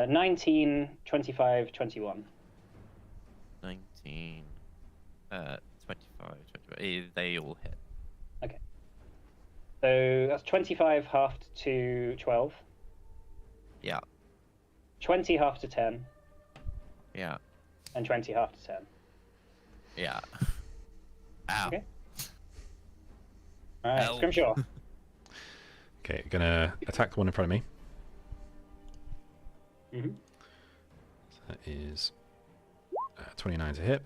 19, 25, 21. 19, 25, 21. They all hit. Okay. So that's 25 halved to 12. Yeah. 20 half to 10. Yeah. And 20 half to 10. Yeah. Ow. Okay. Alright, Help. Scrimshaw. Okay, gonna attack the one in front of me. Mm-hmm. So that is 29 to hit.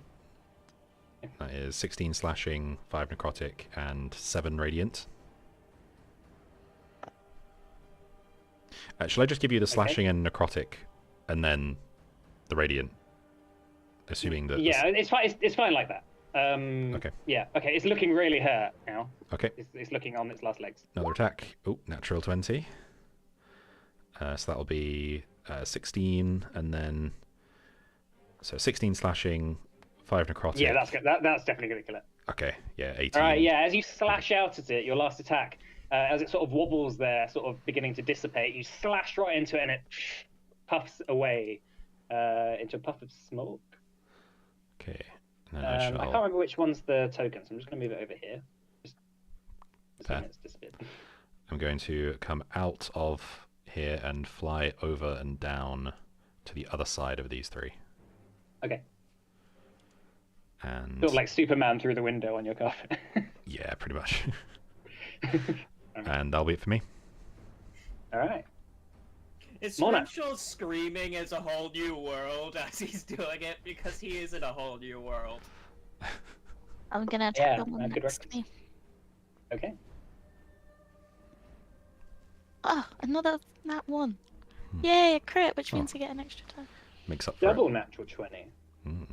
That is 16 slashing, 5 necrotic, and 7 radiant. Shall I just give you the slashing and necrotic, and then the radiant? Assuming that. Yeah, it's fine. It's fine like that. Okay. Yeah. Okay. It's looking really hurt now. Okay. It's looking on its last legs. Another attack. Oh, natural 20. So that'll be 16, and then. So 16 slashing, 5 necrotic. Yeah, that's good. That's definitely gonna kill it. Okay, yeah, 18. All right. Yeah. As you slash out at it, your last attack, as it sort of wobbles there, sort of beginning to dissipate, you slash right into it, and it puffs away into a puff of smoke. Okay. And then I I shall. can't remember which one's the token, so I'm just going to move it over here. Just There. it's disappeared. I'm going to come out of here and fly over and down to the other side of these three. Okay. And Sort of like Superman through the window on your carpet. yeah, pretty much. And that'll be it for me. All right. Is Mona. Scrimshaw screaming as a whole new world as he's doing it because he is in a whole new world? I'm gonna attack Yeah, the one good next to me. Okay. Ah, another nat 1. Hmm. Yay, a crit, which Oh. means I get an extra time. Makes up for Double it. natural 20. Hmm.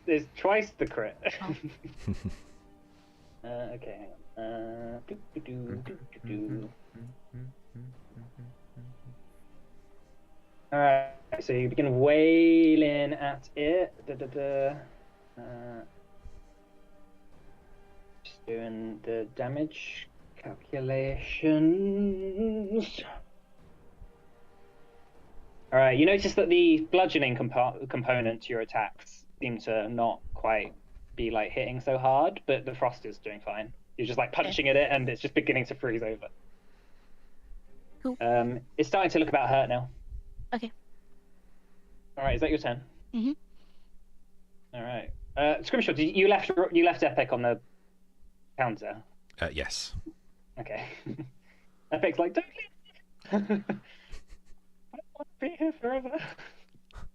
There's twice the crit. Oh. Okay, hang on. Do. Alright, so you begin wailing at it. Just doing the damage calculations. Alright, you notice that the bludgeoning component to your attacks seem to not quite be like hitting so hard, but the frost is doing fine. You're just like punching at it and it's just beginning to freeze over. Cool. It's starting to look about hurt now. Okay. Alright, is that your turn? Mhm. Alright. Scrimshaw, you left Epic on the counter. Yes. Okay. Epic's like, don't leave. I want to be here forever.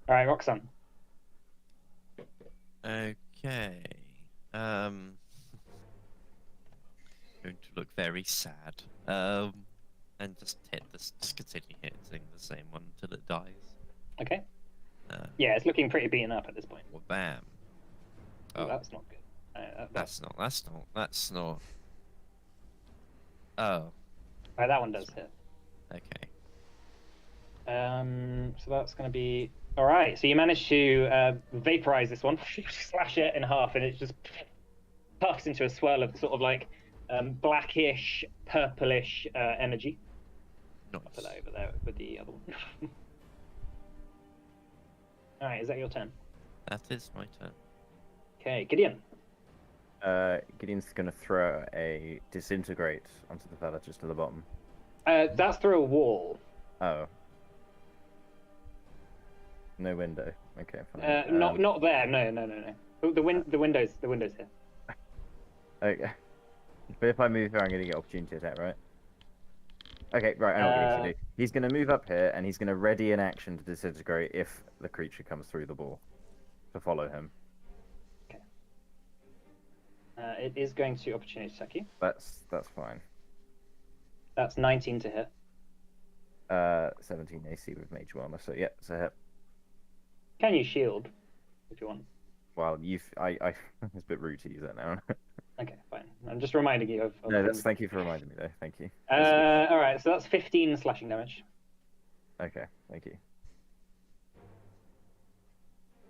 Alright, Roxanne. Okay. Going to look very sad. And just continue hitting the same one until it dies. Okay. Yeah, it's looking pretty beaten up at this point. Well, bam. Oh, Oh, that's not good. that's not. Oh, Right, that one does hit. okay. So that's going to be all right. So you manage to vaporize this one, slash it in half, and it just puffs into a swirl of sort of like blackish, purplish energy. Nice. I'll put that over there with the other one. All right, is that your turn? That is my turn. Okay, Gideon. Gideon's gonna throw a disintegrate onto the fella just to the bottom. That's through a wall. Oh. No window. Okay, fine. Not there. No. The windows here. Okay. But if I move here, I'm gonna get opportunity attack, right? Okay, right. I know what he needs to do. He's gonna move up here, and he's gonna ready an action to disintegrate if the creature comes through the ball, to follow him. Okay. It is going to opportunity attack you. That's fine. That's 19 to hit. 17 AC with Mage Armor, so yeah, it's a hit. Can you shield? if you want. Well, I it's a bit rude to use that now. Okay, fine. I'm just reminding you of. No, thank you for reminding me though. Thank you. All right, so that's 15 slashing damage. Okay, thank you.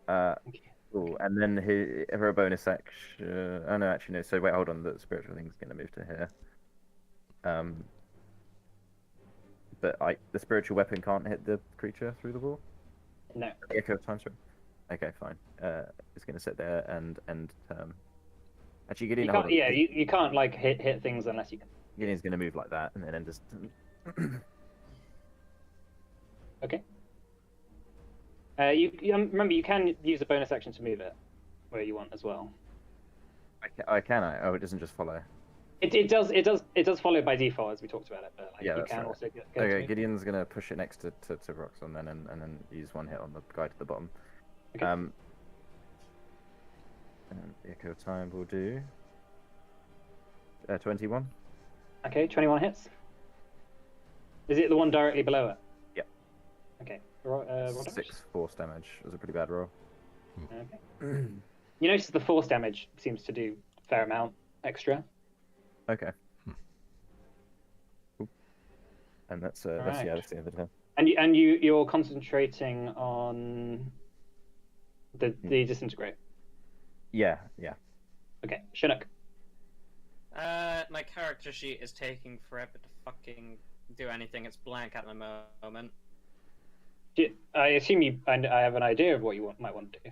Okay. Cool. And then for a bonus action. Oh no, actually no. So wait, hold on. The spiritual thing's gonna move to here. But the spiritual weapon can't hit the creature through the wall. No. The echo of time, sorry. Okay, fine. It's gonna sit there and actually, Gideon. You Hold can't, on. yeah, you can't like hit things unless you can. Gideon's gonna move like that, and then just. Okay. You remember you can use a bonus action to move it where you want as well. I can. Oh, it doesn't just follow. It does follow by default as we talked about it, but like, Yeah, you that's can right. also get Okay, Gideon's gonna push it next to Roxon, and then use one hit on the guy to the bottom. Okay. And the echo of time will do 21. Okay, 21 hits. Is it the one directly below it? Yep. Okay. Roll damage. 6 force damage. It was a pretty bad roll. Okay. You notice the force damage seems to do a fair amount extra. Okay. Cool. And that's yeah, Alright. that's the end of the turn. And you're concentrating on the disintegrate. Yeah. Okay, Chinook. My character sheet is taking forever to fucking do anything. It's blank at the moment. I assume I have an idea of what you might want to do.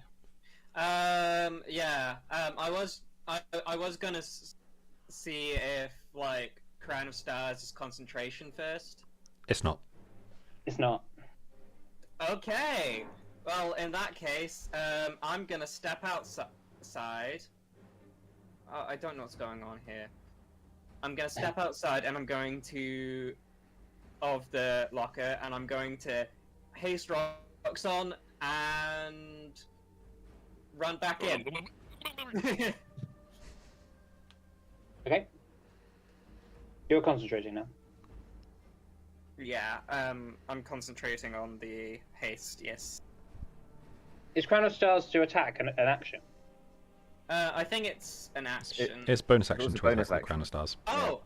Yeah. I was gonna see if like Crown of Stars is concentration first. It's not. It's not. Okay. Well, in that case, I'm gonna step outside. I don't know what's going on here. I'm gonna step outside and I'm going to of the locker and I'm going to haste rocks on and run back in. Okay. You're concentrating now. Yeah, I'm concentrating on the haste, yes. Is Crown of Stars to attack an action? I think it's an action. It's bonus action was a to attack bonus with action. Crown of Stars. Oh!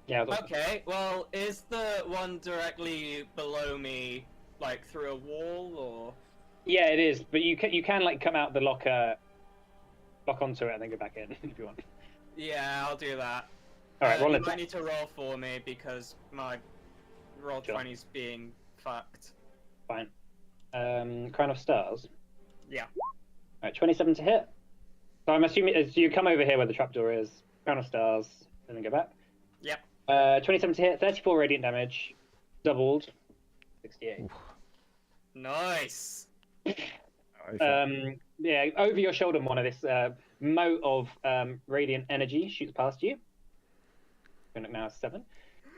Yeah. I thought- Okay, well, is the one directly below me, like, through a wall, or...? Yeah, it is. But you can like come out the locker, lock onto it, and then go back in if you want. Yeah, I'll do that. All right. Roll you it. might need to roll for me, because my roll Sure. 20's being fucked. Fine. Crown of Stars. Yeah. All right. 27 to hit. So I'm assuming as you come over here where the trapdoor is, Crown of Stars, and then go back. Yep. 27 to hit, 34 radiant damage, doubled, 68. Oof. Nice! Yeah, over your shoulder, one of this mote of radiant energy shoots past you. You're now 7.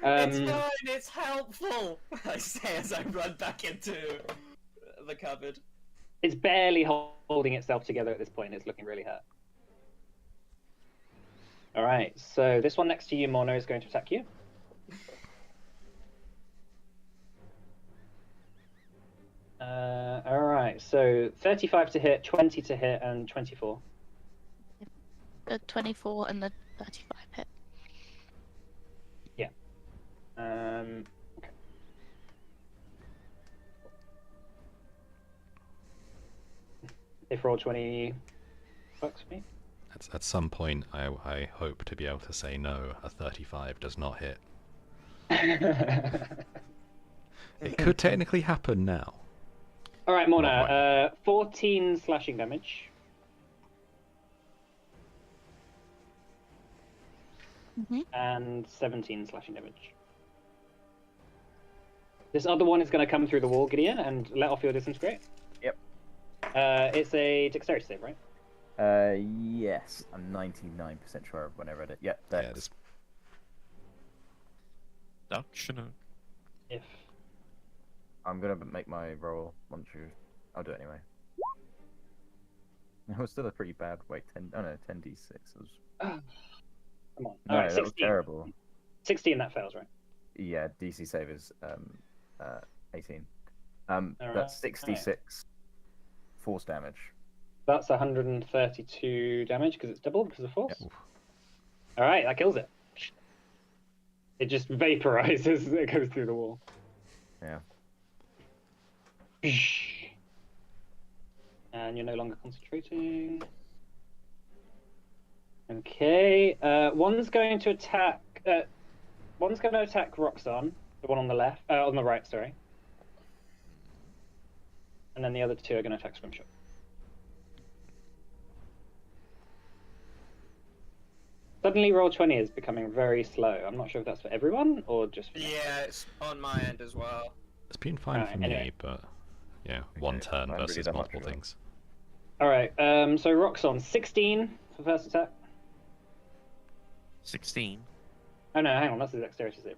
It's fine, it's helpful! I say as I run back into the cupboard. It's barely holding itself together at this point. It's looking really hurt. All right, so this one next to you, Mono, is going to attack you. All right, so 35 to hit, 20 to hit, and 24. The 24 and the 35 hit. Okay. If roll 20 bucks for me. At some point, I hope to be able to say no. A 35 does not hit. It could technically happen now. All right, Not Morna. 14 slashing damage. Mm-hmm. And 17 slashing damage. This other one is going to come through the wall, Gideon, and let off your disintegrate. Yep. It's a dexterity save, right? Yes, I'm 99% sure when I read it. Yep. Yeah, Dex. this- Chinook. If I'm gonna make my roll once you. I'll do it anyway. It was still a pretty bad weight. 10. Oh no, 10d6. Was... come on. No, All right, that 16. was terrible. 16, that fails, right? Yeah, DC save is 18. Alright, That's 66 force damage. That's 132 damage because it's double because of force. Yeah. All right, that kills it. It just vaporizes as it goes through the wall. Yeah. And you're no longer concentrating. Okay. One's going to attack. One's going to attack Roxanne, the one on the left, on the right, sorry. And then the other two are going to attack Scrimshaw. Suddenly, roll 20 is becoming very slow. I'm not sure if that's for everyone or just for me. Yeah, it's on my end as well. It's been fine Alright, for me, anyway. but yeah, one Okay, turn not really versus that much multiple of a- things. All right. So Roxanne, 16 for first attack. 16. Oh no, hang on, that's the dexterity save.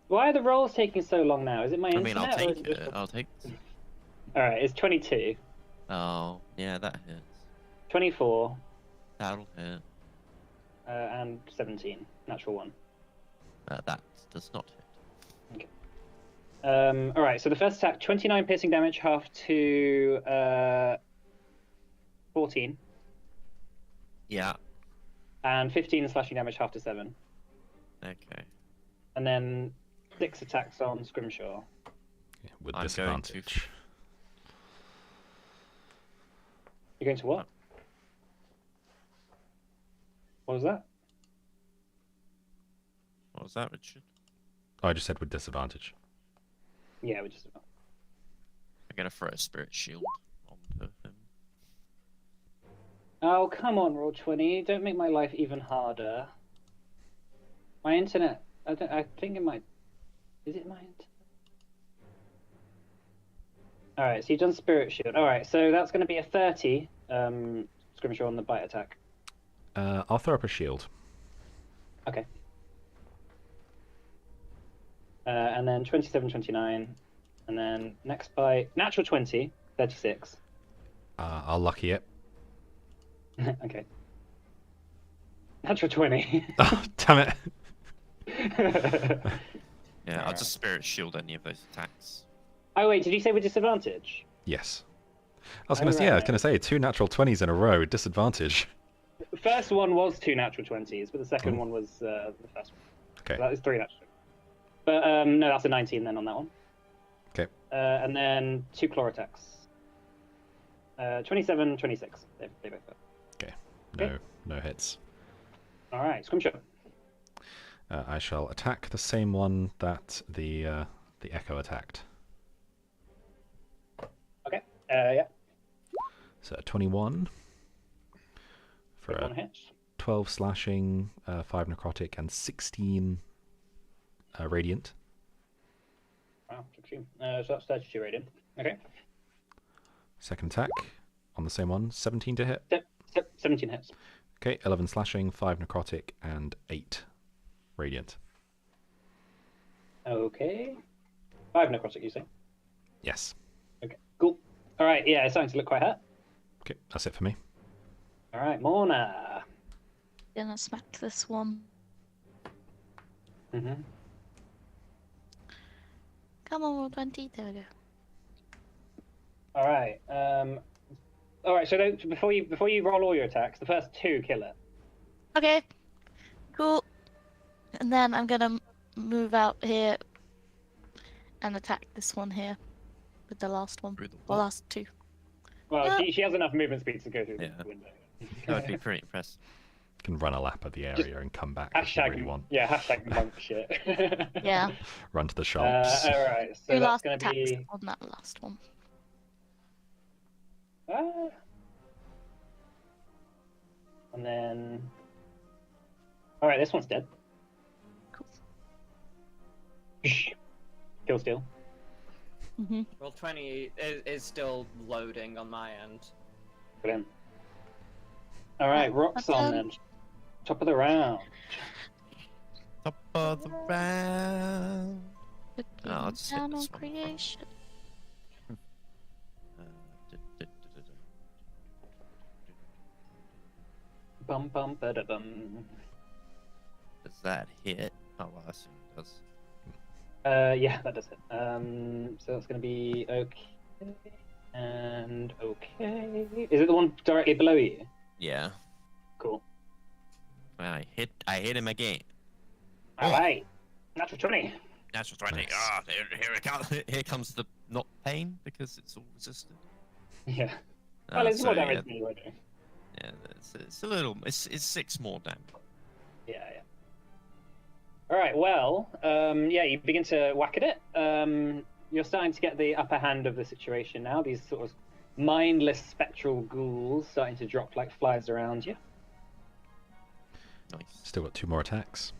Why are the rolls taking so long now? Is it my I internet? mean, I'll or is take it it. just- I'll take. All right, it's 22, Oh, yeah, that hits. 24, That'll hit. and 17. Natural one. That does not hit. All right, so the first attack, 29 piercing damage, half to 14, Yeah. and 15 slashing damage, half to 7, Okay. and then 6 attacks on Scrimshaw. Yeah, with I'm going to- disadvantage. You're going to what? What was that? What was that, Richard? Oh, I just said with disadvantage. Yeah, we just. I'm gonna throw a spirit shield onto him. Oh, come on, roll 20. Don't make my life even harder. My internet. I think it might. Is it my internet? Alright, so you've done Spirit Shield. Alright, so that's going to be a 30 Skirmisher on the bite attack. I'll throw up a shield. Okay. And then 27, 29. And then next bite. Natural 20, 36. I'll lucky it. Okay. Natural 20. Oh, damn it. Yeah, I'll Alright. just spirit shield any of those attacks. Oh, wait, did you say with disadvantage? Yes. I was gonna say, Alright. I was gonna say 2 natural 20s in a row with disadvantage. The first one was 2 natural 20s, but the second Oh. one was the first one. Okay. So that is 3 natural. But no, that's a 19 then on that one. Okay. And then 2 claw attacks. 27, 26. They both hit. No, no hits. All right, Scrimshaw. I shall attack the same one that the Echo attacked. Okay. Yeah. So 21 for First a one hits. 12 slashing, 5 necrotic, and 16 radiant. Wow, 16. So that's 32 radiant. Okay. Second attack on the same one, 17 to hit. 17 hits. Okay, 11 slashing, 5 necrotic, and 8 radiant. Okay. 5 necrotic, you say? Yes. Okay. Cool. All right. Yeah, it's starting to look quite hurt. Okay, that's it for me. All right, Morna. Gonna smack this one. Mm-hmm. Come on, roll 20. There we go. All right. All right. So before you roll all your attacks, the first 2 kill it. Okay. Cool. And then I'm gonna move out here and attack this one here with the last one. Through the Or wall. last 2. Well, Yeah. she has enough movement speed to go through Yeah. the window. That would be pretty impressive. Can run a lap of the area and come back if you Hashtag, really want. yeah, hashtag monk shit. Yeah. Run to the shops. All right, so 2 that's last going to attacks be. on that last one. And then. All right, this one's dead. Cool. Kill steal. Mm-hmm. Well, 20 is still loading on my end. Brilliant. All right, Roxanne then. Top of the round. Top of the round. I'll just hit Down on this one. creation. Bum bum ba da bum. Does that hit? Oh, well, I assume it does. Yeah, that does it. So that's going to be okay. And okay, is it the one directly below you? Yeah. Cool. Well, I hit him again. All right, natural 20. Natural 20. Nice. Ah, here it comes. Here comes the not pain because it's all resisted. Yeah. Well, it's So, more damage than you were doing. Yeah, it's a little. It's 6 more damage. Yeah. All right. Well, yeah, you begin to whack at it. You're starting to get the upper hand of the situation now. These sort of mindless spectral ghouls starting to drop like flies around you. Nice. Still got 2 more attacks.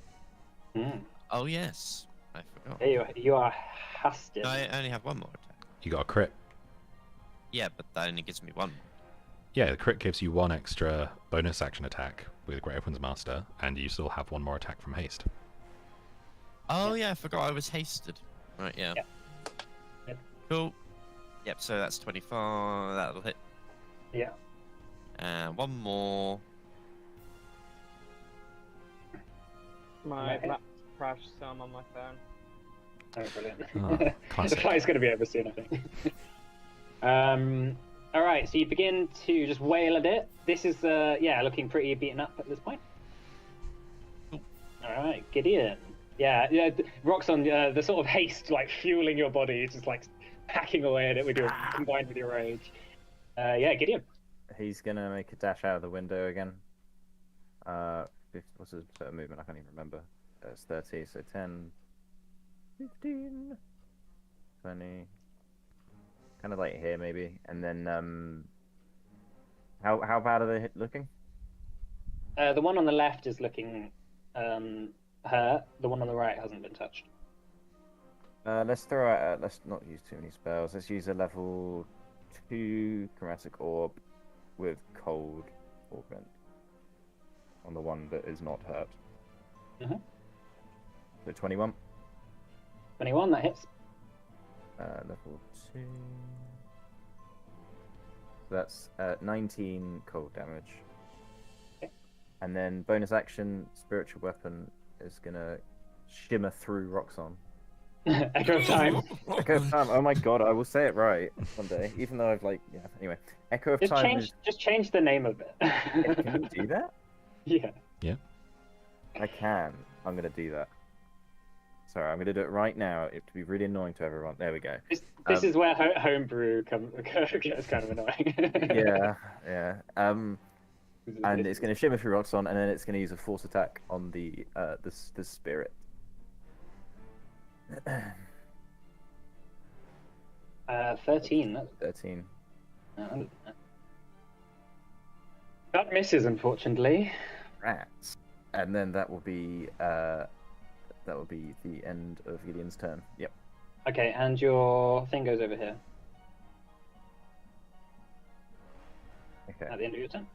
Oh yes, I forgot. There you are hasted. I only have 1 more attack. You got a crit. Yeah, but that only gives me 1. Yeah, the crit gives you 1 extra bonus action attack with Great Weapons Master, and you still have 1 more attack from haste. Oh yeah, I forgot I was hasted. Right, yeah. Yep. Cool. Yep, so that's 24. That'll hit. Yeah. And 1 more. My Okay. map crashed, so I'm on my phone. Oh, brilliant. Oh, The classic. fight's going to be over soon, I think. All right, so you begin to just wail at it. This is, yeah, looking pretty beaten up at this point. Cool. All right, Gideon. Yeah, Roxon, the sort of haste, like, fueling your body, just, like, hacking away at it with your, combined with your rage. Yeah, Gideon. He's gonna make a dash out of the window again. What's his movement? I can't even remember. It's 30, so 10, 15, 20. Kind of like here, maybe. And then, how bad are they looking? The one on the left is looking hurt. The one on the right hasn't been touched. Let's throw out. Let's not use too many spells. Let's use a level 2 chromatic orb with cold augment on the one that is not hurt. Mhm. So 21. 21, that hits. Level 2. So that's 19 cold damage. Okay. And then bonus action, spiritual weapon is gonna shimmer through Roxon. Echo of Time. Echo of Time. Oh my god, I will say it right one day, even though I've like, yeah. Anyway, Echo of Time. Just change the name of it. Can you do that? Yeah. I can. I'm gonna do that. Sorry, I'm gonna do it right now. It would be really annoying to everyone. There we go. This is where homebrew gets kind of annoying. Yeah. And it's gonna shimmer through Roxon, and then it's gonna use a force attack on the spirit. 13. 13. That misses, unfortunately. Rats. And then that will be the end of Gideon's turn. Yep. Okay, and your thing goes over here Okay. at the end of your turn.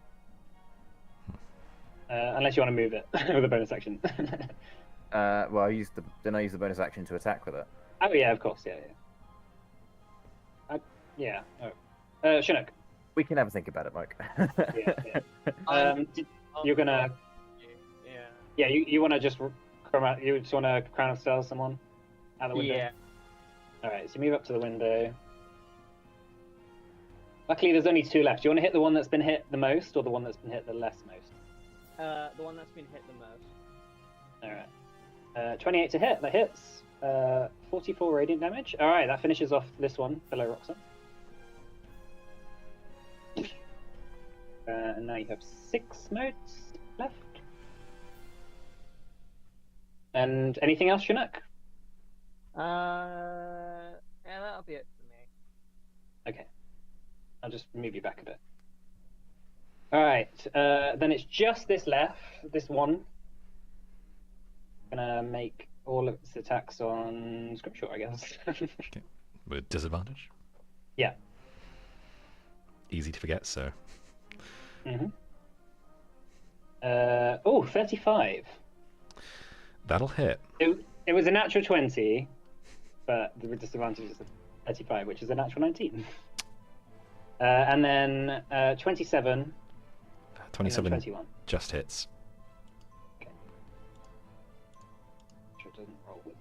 Unless you want to move it with a bonus action. Well, I use the bonus action to attack with it. Oh yeah, of course, yeah. Oh. Chinook. We can have a think about it, Mike. Yeah. You're gonna. Yeah. Yeah, you want to just you just want to crown of style someone out the window. Yeah. All right, so move up to the window. Luckily, there's only 2 left. Do you want to hit the one that's been hit the most, or the one that's been hit the least most? The one that's been hit the most. All right. 28 to hit. That hits. 44 radiant damage. All right, that finishes off this one below Roxanne. And now you have 6 modes left. And anything else, Chinook? Yeah, that'll be it for me. Okay. I'll just move you back a bit. Alright, then it's just this left, this one. Gonna make all of its attacks on Scrimshaw, I guess. With disadvantage. Yeah. Easy to forget, so. Mm-hmm. 35. That'll hit. It was a natural 20, but the disadvantage is a 35, which is a natural 19. And then 27. 27 and then 21. just hits. Okay. Sure it doesn't roll with it.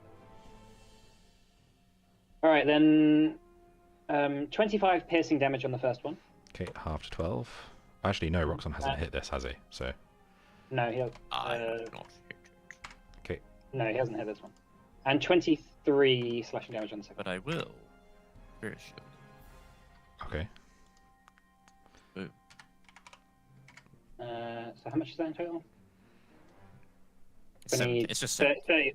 Alright, then 25 piercing damage on the first one. Okay, half to 12. Actually, no, Roxon hasn't hit this, has he? So. No, he has. I have not hit it. Okay. No, he hasn't hit this one. And 23 slashing damage on the second. But I will. Spirit shield. Okay. Boom. So how much is that in total? It's 70. It's just 70. 30.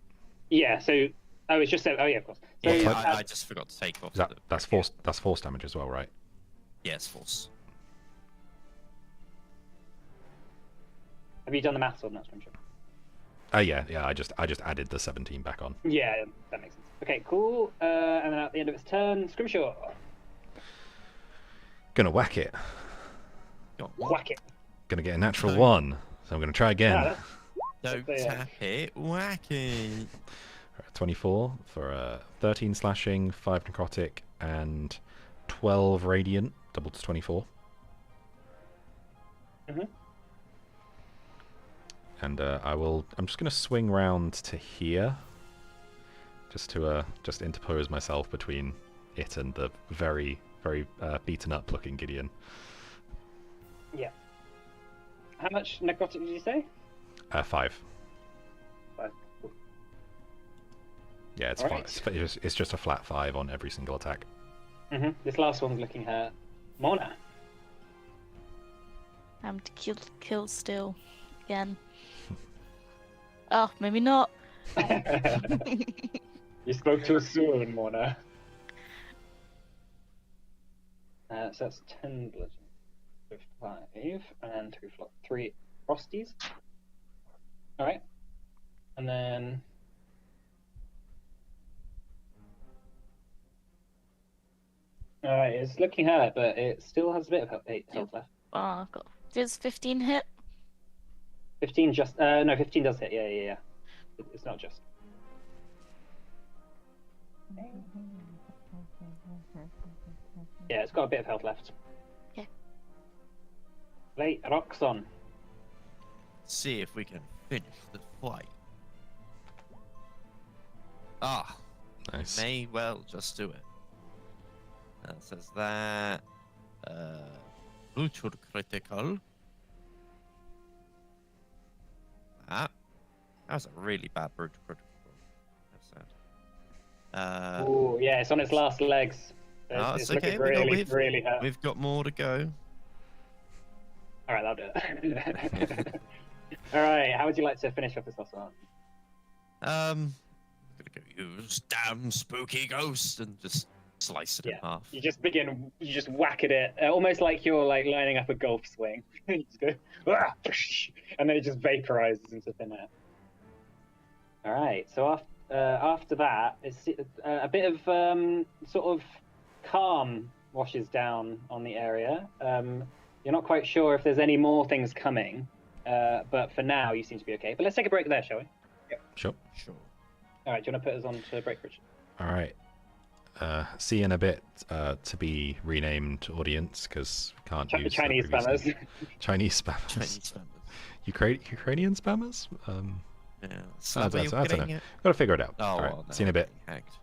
Yeah. So it's just 7. Oh yeah, of course. So Yeah, I just forgot to take off. That's force. That's force damage as well, right? Yes, force. Have you done the maths on that, Scrimshaw? Oh yeah. I just added the 17 back on. Yeah, that makes sense. Okay, cool. And then at the end of its turn, Scrimshaw. Gonna whack it. Whack it. Gonna get a natural 1, so I'm gonna try again. Don't tap it, whack it. 24 for 13 slashing, 5 necrotic, and 12 radiant, double to 24. And I'm just gonna swing round to here, just to interpose myself between it and the very beaten up looking Gideon. Yeah. How much necrotic did you say? 5. 5. Cool. Yeah, it's Alright. fine. It's just a flat 5 on every single attack. This last one's looking hurt. Mona. I'm to kill still again. Oh, maybe not. You spoke too soon, Mona. So that's 10 bludgeoning. 5 and 3 frosties. Alright. And then alright, it's looking hurt, but it still has a bit of health left. Oh, I've got. Does 15 hit? 15 just no, 15 does hit, yeah. It's not just. Yeah, it's got a bit of health left. Okay. Late Roxon. See if we can finish the fight. Ah, Nice. may well just do it. That says that. Brutal critical. That was a really bad brutal critical. That's sad. Oh, yeah, it's on its last legs. It's looking okay. really hurt. We've got more to go. Alright, I'll do it. Alright, how would you like to finish off this last one? I'm gonna go use damn spooky ghost and just slice it in half. You just whack at it, almost like you're like lining up a golf swing. You just go, "Ah!" And then it just vaporizes into thin air. Alright, so after that, it's a bit of sort of calm washes down on the area. You're not quite sure if there's any more things coming, but for now you seem to be okay. But let's take a break there, shall we? Sure. Alright, do you want to put us on to break, Richard? Alright. See you in a bit, to be renamed audience, because we can't use Chinese the previous spammers. name. Chinese spammers. Chinese members. Ukrainian spammers? Yeah. I don't know. Gotta figure it out. Oh, Alright, well, see you in a bit. hacked.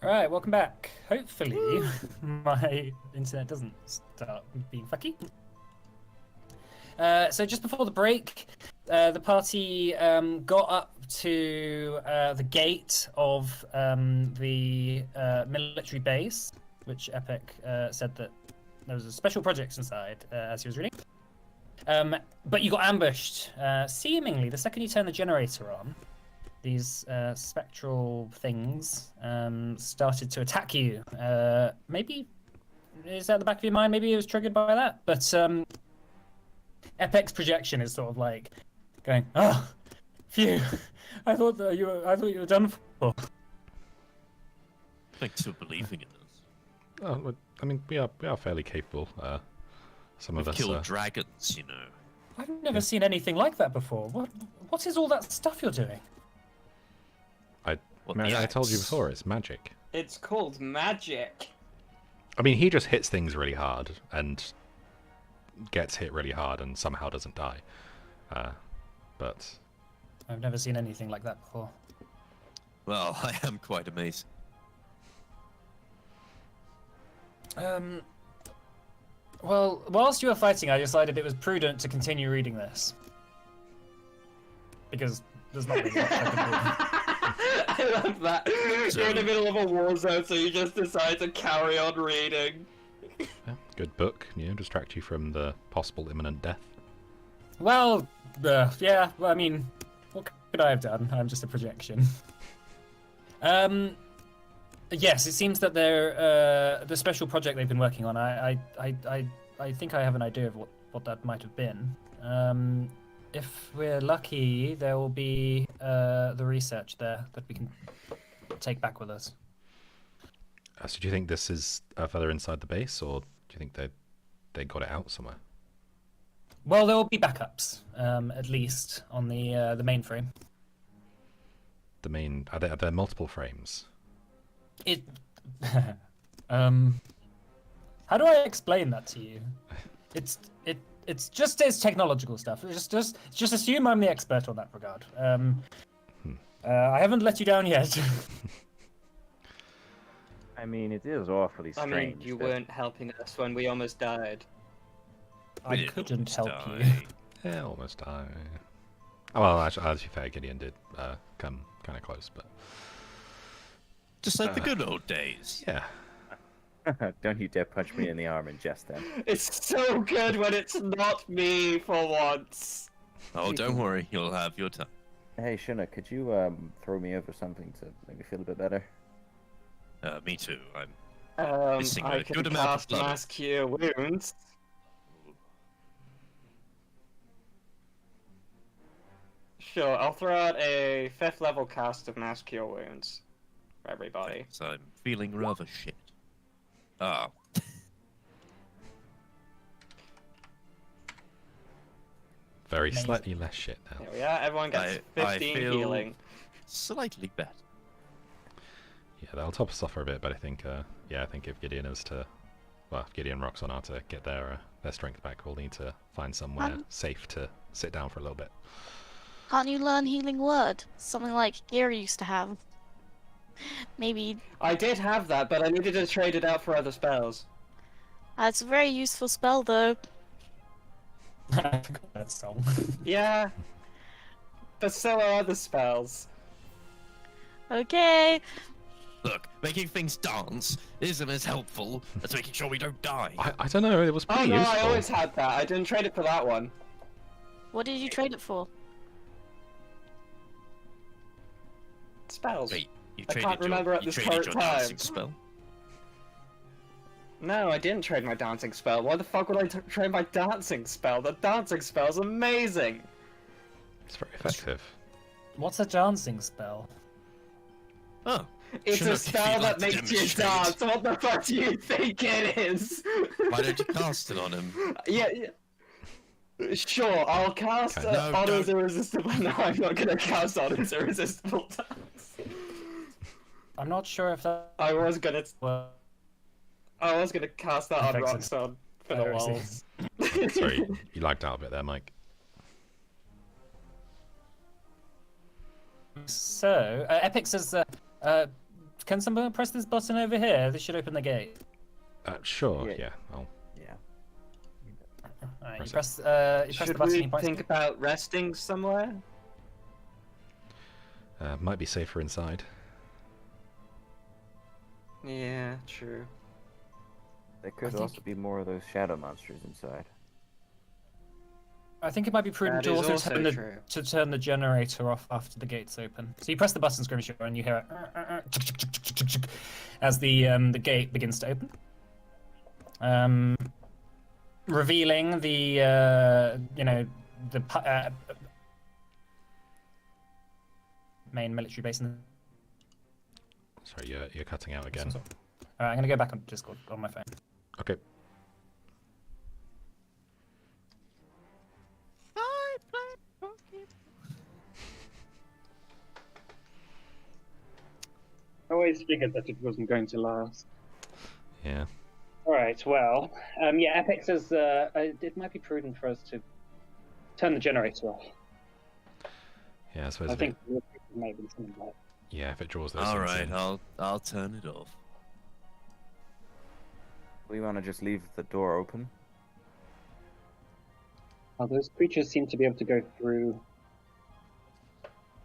Right, welcome back. Hopefully, my internet doesn't start being fucky. So just before the break, the party got up to the gate of the military base, which Epic said that there was a special project inside as he was reading. But you got ambushed. Seemingly, the second you turn the generator on, these spectral things started to attack you. Maybe, is that the back of your mind? Maybe it was triggered by that? But Epic's projection is sort of like going, oh, phew, I thought you were done for. Thanks for believing in us. Oh, I mean, we are fairly capable. Some We've of us killed dragons, you know. I've never seen anything like that before. What is all that stuff you're doing? What, Man, the I told you axe? before, it's magic. It's called magic. I mean, he just hits things really hard and gets hit really hard and somehow doesn't die. But I've never seen anything like that before. Well, I am quite amazed. Well, whilst you were fighting, I decided it was prudent to continue reading this. Because there's not really much I can I love that. You're in the middle of a war zone, so you just decide to carry on reading. yeah, good book, distract you from the possible imminent death. do. Well, yeah, well, I mean, what could I have done? I'm just a projection. Yes, it seems that they're the special project they've been working on. I think I have an idea of what that might have been. If we're lucky, there will be the research there that we can take back with us. So do you think this is further inside the base, or do you think they got it out somewhere? Well, there will be backups, at least on the mainframe. The main are there multiple frames? It. How do I explain that to you? It's just technological stuff. Just assume I'm the expert on that regard. I haven't let you down yet. I mean, it is awfully I strange. mean, you that- weren't helping us when we almost died. I We couldn't almost help you. died. Yeah, almost die. Oh, well, actually, as you fair, Gideon did come kind of close, but Just like the good old days. yeah. Don't you dare punch me in the arm in jest, then. It's so good when it's not me for once. Oh, don't worry, you'll have your time. Hey, Shuna, could you throw me over something to make me feel a bit better? Me too. I'm Missing I a can good amount of cast blood. Mass Cure Wounds. Sure, I'll throw out a 5th level cast of Mass Cure Wounds for everybody. So I'm feeling rather shit. Ah, Very Amazing. slightly less shit now. There we are, everyone gets I 15 feel healing. slightly better. Yeah, that'll top us off for a bit, but I think, I think if Gideon is to, well, if Gideon and Roxanne are to get their strength back, we'll need to find somewhere safe to sit down for a little bit. Can't you learn Healing Word? Something like Gary used to have. Maybe I did have that, but I needed to trade it out for other spells. it's a very useful spell, though. I forgot that song. Yeah. But so are other spells. Okay. Look, making things dance isn't as helpful as making sure we don't die. I don't know, it was Oh pretty no, useful. I always had that. I didn't trade it for that one. What did you trade it for? Spells. Wait, you I traded can't remember at you this traded current your time. dancing spell? No, I didn't trade my dancing spell. Why the fuck would I trade my dancing spell? The dancing spell's amazing. It's very effective. What's a dancing spell? Oh, It's Shouldn't a if spell you'd like that to makes you demonstrate. dance. What the fuck do you think it is? why don't you cast it on him? Yeah. Sure, I'll cast Okay. No, Honors don't. Irresistible. No, I'm not gonna cast Honors Irresistible Dance. I'm not sure if that. I was gonna Well, cast that on Effects Roxanne for the Oh, I see. lols. Sorry, you lagged out a bit there, Mike. so Epic says can someone press this button over here? This should open the gate. Sure. Yeah. Yeah. I'll... Yeah. Alright, you Press press the Should button. we You point think about resting somewhere? Might be safer inside. Yeah, true. There could think- also be more of those shadow monsters inside. I think it might be prudent That to is also also true. turn the generator off after the gates open. So you press the button, Skirmisher, and you hear it as the gate begins to open, revealing the main military base. Sorry, you're cutting out again. Alright, I'm gonna go back on Discord on my phone. Okay. I always figured that it wasn't going to last. Yeah. All right. Well, yeah. Epic says it might be prudent for us to turn the generator off. Yeah. I suppose. I if think it, maybe something like. yeah, if it draws those All things right, in. I'll turn it off. We want to just leave the door open. Oh, those creatures seem to be able to go through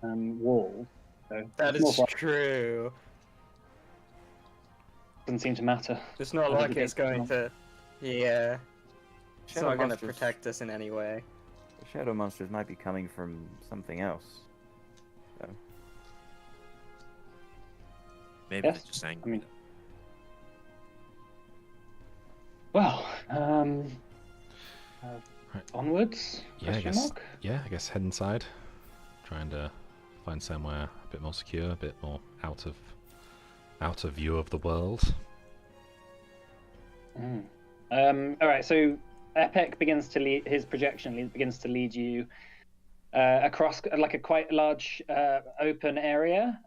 walls. So That it's more is like- true. doesn't seem to matter. It's not Other like than it's being going to. Yeah. It's Shadow not going to monsters- protect us in any way. The shadow monsters might be coming from something else. So, Maybe Yes, they're just angry. I mean- Well, onwards. Yeah, I Question guess. mark? Yeah, I guess head inside. Trying to find somewhere a bit more secure, a bit more out of view of the world. All right, so Epic begins to lead, his projection begins to lead you across like a quite large open area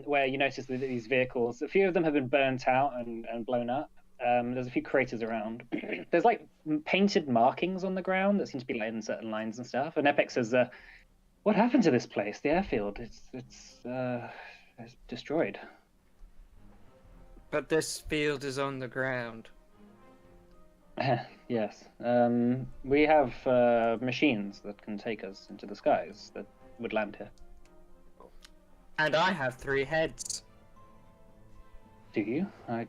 where you notice that these vehicles, a few of them have been burnt out and blown up. There's a few craters around. There's like painted markings on the ground that seem to be laid in certain lines and stuff. And Epic says, "What happened to this place? The airfield? It's destroyed." But this field is on the ground. Yes. We have machines that can take us into the skies that would land here. And I have 3 heads. Do you? I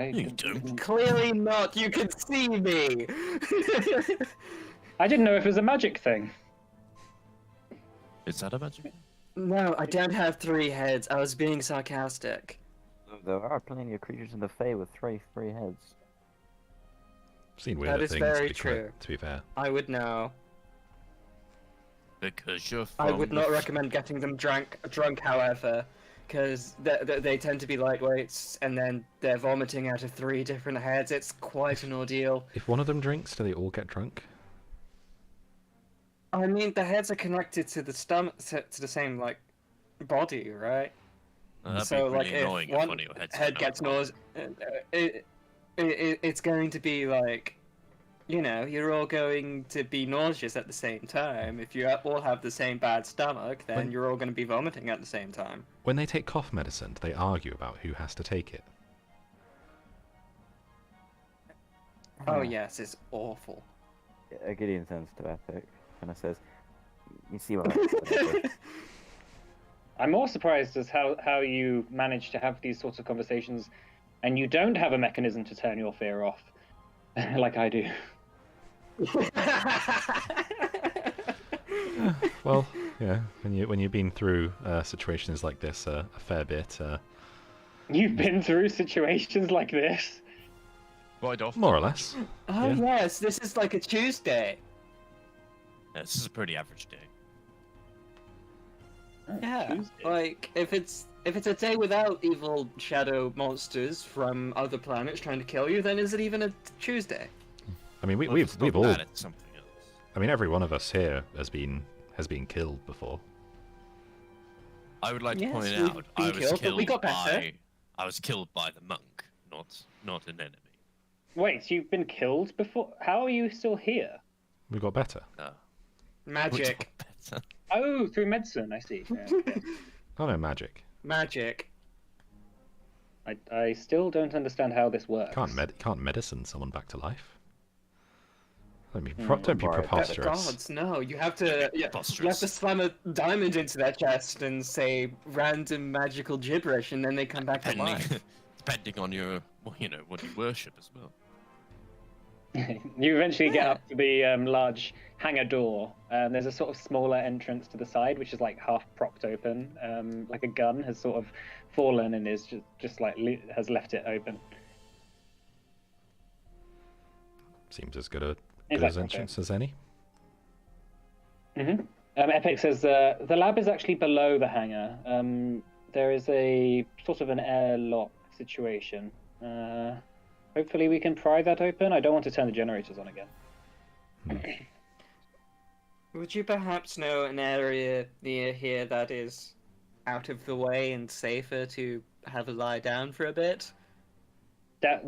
You don't. Clearly not. You can see me. I didn't know if it was a magic thing. Is that a magic? No, I don't have 3 heads. I was being sarcastic. there are plenty of creatures in the Fae with three heads. I've seen That weirder is things. very to be true. To be fair. I would know. Because you're from I would the not recommend getting them drunk, however, because they tend to be lightweights, and then they're vomiting out of 3 different heads. It's quite an ordeal. If one of them drinks, do they all get drunk? I mean, the heads are connected to the stomach, to the same like body, right? That'd So, be really like, annoying if if one one of your heads head went gets up. nauseous, it's going to be like, you know, you're all going to be nauseous at the same time. If you all have the same bad stomach, then When- you're all going to be vomiting at the same time. When they take cough medicine, do they argue about who has to take it? Oh yes, it's awful. Gideon turns to Epic and says, "You see what I I'm more surprised as how you manage to have these sorts of conversations, and you don't have a mechanism to turn your fear off, like I do. Well, yeah. When you've been through situations like this a fair bit, You've been through situations like this. Quite often. more or less. Oh Yeah. yes, this is like a Tuesday. Yeah, this is a pretty average day. Yeah, Tuesday. like if it's a day without evil shadow monsters from other planets trying to kill you, then is it even a Tuesday? I mean, Well, if we've it's not all. that, it's something else. I mean, every one of us here has been killed before. I would like to Yes, point we've out been I was killed, but we got better. I was killed by the monk, not an enemy. Wait, you've been killed before? How are you still here? We got better. No. Magic, Which one better? Oh, through medicine, I see. Yeah, okay. Oh no, magic. magic. I still don't understand how this works. Can't medicine someone back to life. Don't be, Hmm. don't be Right, preposterous. Gods, no! You have to Preposterous. slam a diamond into their chest and say random magical gibberish, and then they come back to life. Depending on your, well, you know, what you worship as well. You eventually get Yeah. up to the large hangar door, and there's a sort of smaller entrance to the side, which is like half propped open. Like a gun has sort of fallen and is just like has left it open. Seems as good Is as that entrance as any. Epic says the lab is actually below the hangar. There is a sort of an airlock situation. Hopefully we can pry that open. I don't want to turn the generators on again. Would you perhaps know an area near here that is out of the way and safer to have a lie down for a bit?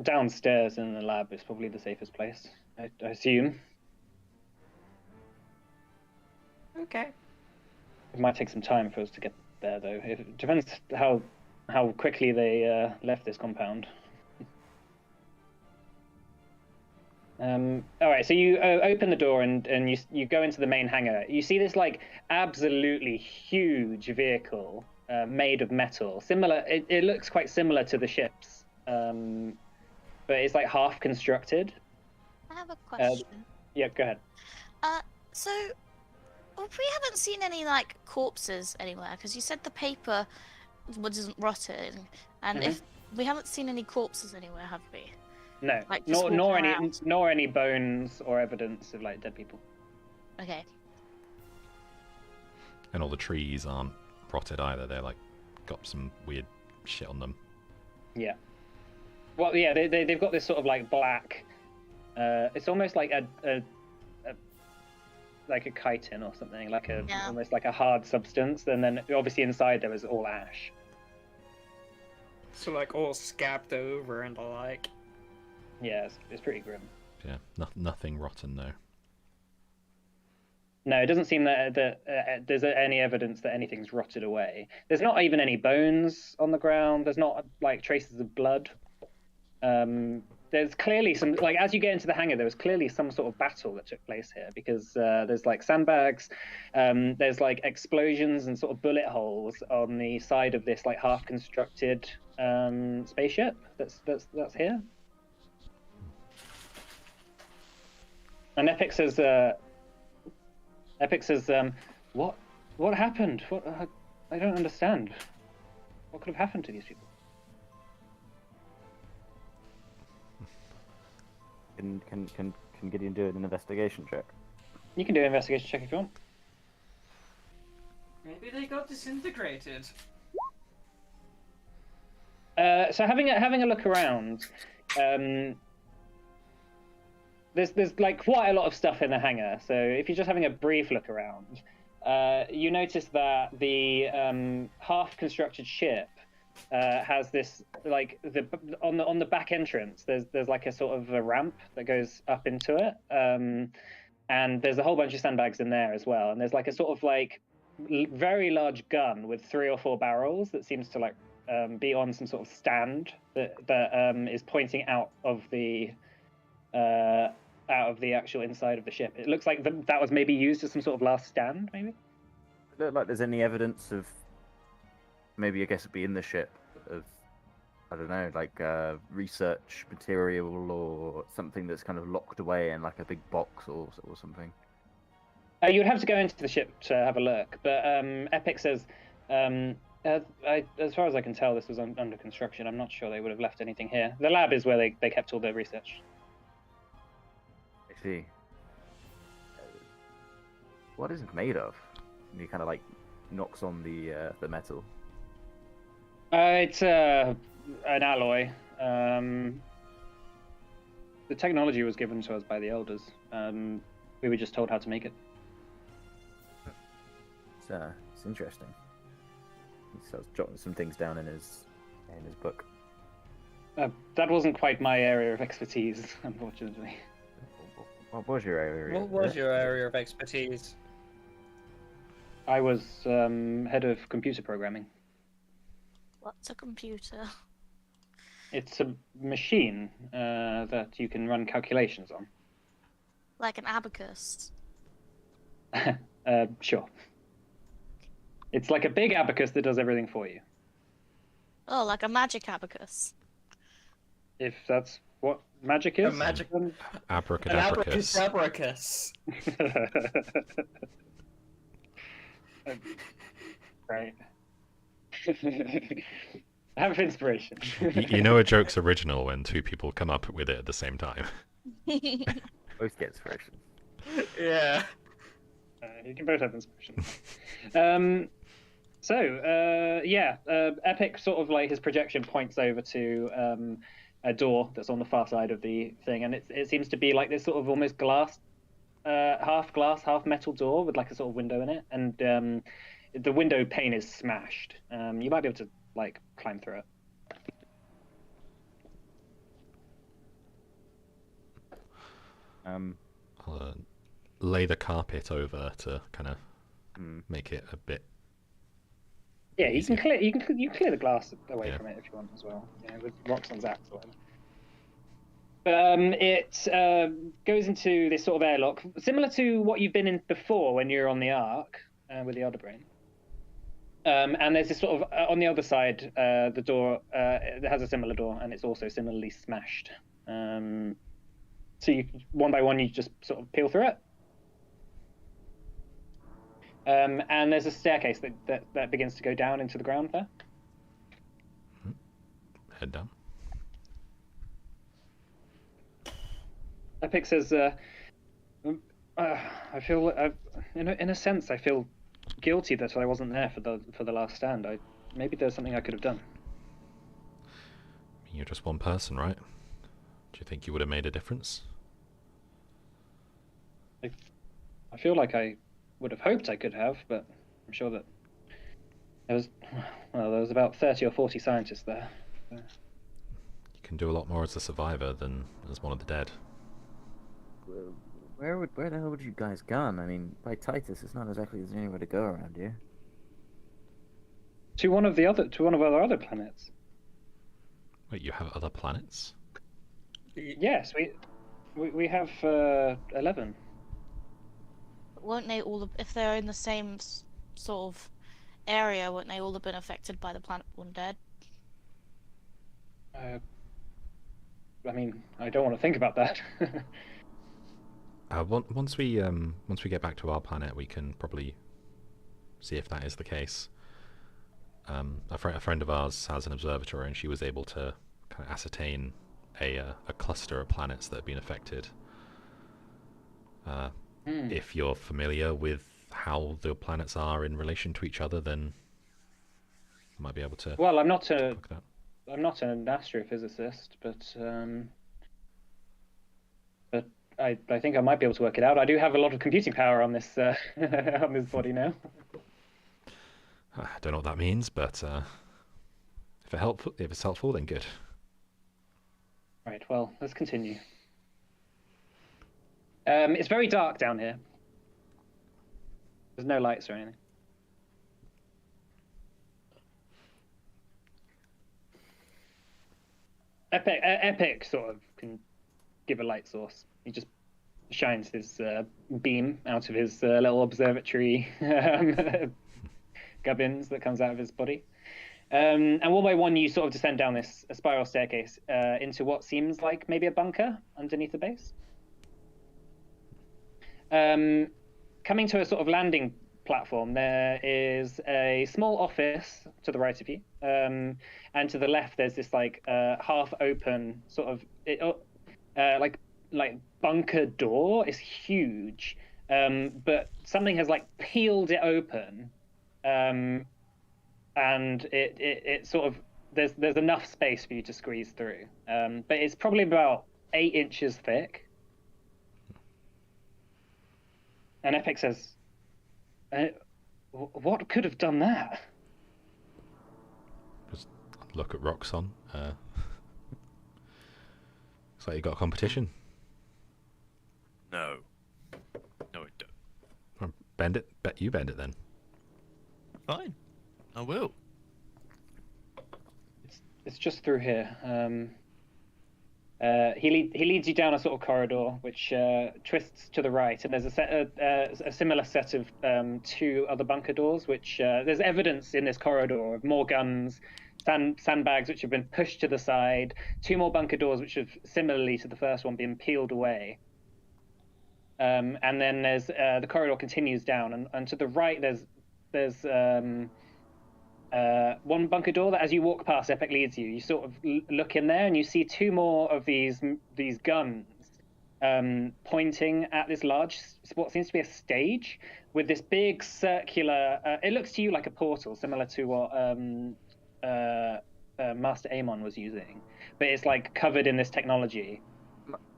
Downstairs in the lab is probably the safest place, I assume. Okay. It might take some time for us to get there, though. It depends how quickly they left this compound. All right, so you open the door and you go into the main hangar. You see this like absolutely huge vehicle made of metal. Similar, it looks quite similar to the ships, but it's like half constructed. I have a question. Yeah, go ahead. So we haven't seen any like corpses anywhere because you said the paper wasn't rotting, and if we haven't seen any corpses anywhere, have we? No, Like, just nor walking any around. nor any bones or evidence of like dead people. Okay. And all the trees aren't rotted either. They're like got some weird shit on them. Yeah. Well, yeah, they've got this sort of like black. It's almost like a like a chitin or something, like a Yeah. almost like a hard substance, and then obviously inside there was all ash. So like all scabbed over and the like. Yeah, it's pretty grim. Yeah, nothing rotten though. No, it doesn't seem that there's any evidence that anything's rotted away. There's not even any bones on the ground. There's not like traces of blood. There's clearly some, like, as you get into the hangar, there was clearly some sort of battle that took place here because there's like sandbags, there's like explosions and sort of bullet holes on the side of this like half-constructed spaceship that's here. And Epic says, what happened? What I don't understand. What could have happened to these people? Can Gideon do an investigation check? You can do an investigation check if you want. Maybe they got disintegrated. So having a look around, there's like quite a lot of stuff in the hangar. So if you're just having a brief look around, you notice that the half-constructed ship has this like on the back entrance. There's like a sort of a ramp that goes up into it, and there's a whole bunch of sandbags in there as well. And there's like a sort of like very large gun with 3 or 4 barrels that seems to like be on some sort of stand that is pointing out of the actual inside of the ship. It looks like that was maybe used as some sort of last stand, maybe. Look like there's any evidence of, maybe I guess it'd be in the ship, of, I don't know, like research material or something that's kind of locked away in like a big box or something. You'd have to go into the ship to have a look, but Epic says, as far as I can tell, this was under construction. I'm not sure they would have left anything here. The lab is where they kept all their research. I see. What is it made of? And he kind of like knocks on the metal. It's an alloy. The technology was given to us by the elders. We were just told how to make it. It's interesting. He starts jotting some things down in his book. That wasn't quite my area of expertise, unfortunately. What was your area? What was your area of expertise? I was head of computer programming. What's a computer? It's a machine that you can run calculations on. Like an abacus. Sure. It's like a big abacus that does everything for you. Oh, like a magic abacus. If that's what magic is. A magic. An Abracadabracus. abracadabras. Right. I have inspiration. You know a joke's original when two people come up with it at the same time. Both get inspiration. Yeah. You can both have inspiration. Epic sort of like his projection points over to a door that's on the far side of the thing, and it seems to be like this sort of almost half glass, half metal door with like a sort of window in it, and the window pane is smashed. You might be able to like climb through it. I'll lay the carpet over to kind of make it a bit. Yeah, you can easier. clear you clear the glass away Yeah. from it if you want as well. With rocks and zaps or whatever. It goes into this sort of airlock, similar to what you've been in before when you were on the Ark with the Otherbrain. And there's this sort of on the other side, the door it has a similar door, and it's also similarly smashed. So you, one by one, you just sort of peel through it. And there's a staircase that begins to go down into the ground there. Head down. Epic says, I feel, in a sense, I feel guilty that I wasn't there for the last stand. Maybe there's something I could have done. You're just one person, right? Do you think you would have made a difference? I feel like I would have hoped I could have, but I'm sure that there was about 30 or 40 scientists there. You can do a lot more as a survivor than as one of the dead. Where the hell would you guys gone? I mean, by Titus, it's not exactly there's anywhere to go around here. To one of our other planets. Wait, you have other planets? Yes, we have 11. Won't they all, if they're in the same sort of area, won't they all have been affected by the planet-born dead? I mean, I don't want to think about that. Once we get back to our planet, we can probably see if that is the case. A friend of ours has an observatory, and she was able to kind of ascertain a cluster of planets that have been affected. If you're familiar with how the planets are in relation to each other, then you might be able to. Well, I'm not an look it up. astrophysicist, but I think I might be able to work it out. I do have a lot of computing power on this on this body now. I don't know what that means, but if it's helpful, then good. Right. Well, let's continue. It's very dark down here. There's no lights or anything. Epic sort of can give a light source. He just shines his beam out of his little observatory gubbins that comes out of his body. And one by one, you sort of descend down this spiral staircase into what seems like maybe a bunker underneath the base. Coming to a sort of landing platform, there is a small office to the right of you, and to the left there's this like half-open sort of like bunker door. It's huge, but something has like peeled it open, and it sort of there's enough space for you to squeeze through, but it's probably about 8 inches thick. And Epic says, what could have done that? Just look at Roxon. Looks like you got a competition. No. No, I don't. Well, bend it. Bet you bend it then. Fine. I will. It's just through here. He leads you down a sort of corridor which twists to the right, and there's a similar set of 2 other bunker doors. Which there's evidence in this corridor of more guns, sandbags which have been pushed to the side, 2 more bunker doors which have similarly to the first one been peeled away. And then there's the corridor continues down, and to the right there's one bunker door that, as you walk past, Epic leads you. You sort of look in there, and you see 2 more of these guns pointing at this large, what seems to be a stage, with this big circular. It looks to you like a portal, similar to what Master Amon was using, but it's like covered in this technology.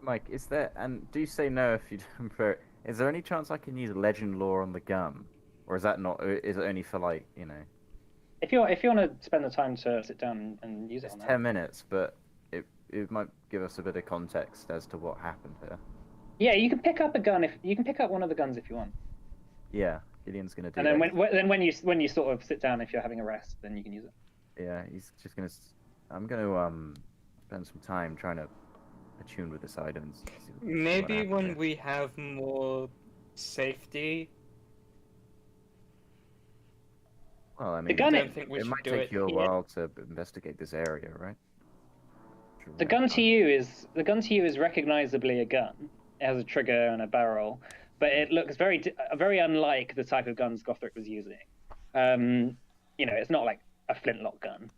Mike, is there? And do say no if you don't prefer it. Is there any chance I can use legend lore on the gun, or is that not? Is it only for, like, you know? If you want to spend the time to sit down and use it It's on that. 10 minutes, but it might give us a bit of context as to what happened here. Yeah, you can pick up a gun if you can pick up one of the guns if you want. Yeah, Gideon's gonna do. And then that. when you sort of sit down, if you're having a rest, then you can use it. Yeah, he's just gonna. I'm gonna spend some time trying to attune with this item. And see what Maybe happened when here. we have more safety. Well, I mean, gun- I it- don't think we it should might do take it you a here. while to investigate this area, right? The gun to you is recognizably a gun. It has a trigger and a barrel, but it looks very unlike the type of guns Gothric was using. You know, it's not like a flintlock gun.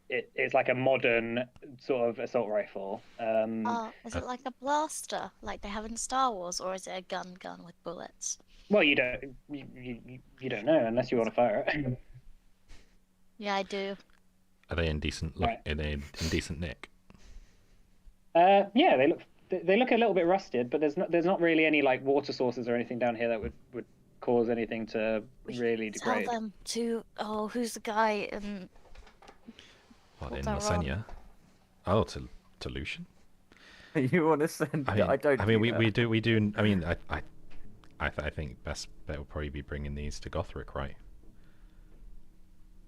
It's like a modern sort of assault rifle. Oh, is it like a blaster, like they have in Star Wars, or is it a gun with bullets? Well, you don't know unless you want to fire it. Yeah, I do. Are they in decent look? Right. Are they in decent nick? Yeah, they look a little bit rusted, but there's not really any like water sources or anything down here that would cause anything to We should really tell degrade. them to. Oh, who's the guy in? What, What in about Ron? Lasenia? Oh, to Lucian. You want to send? I don't. mean, do we that. do. I mean, I think best bet will probably be bringing these to Gothric, right?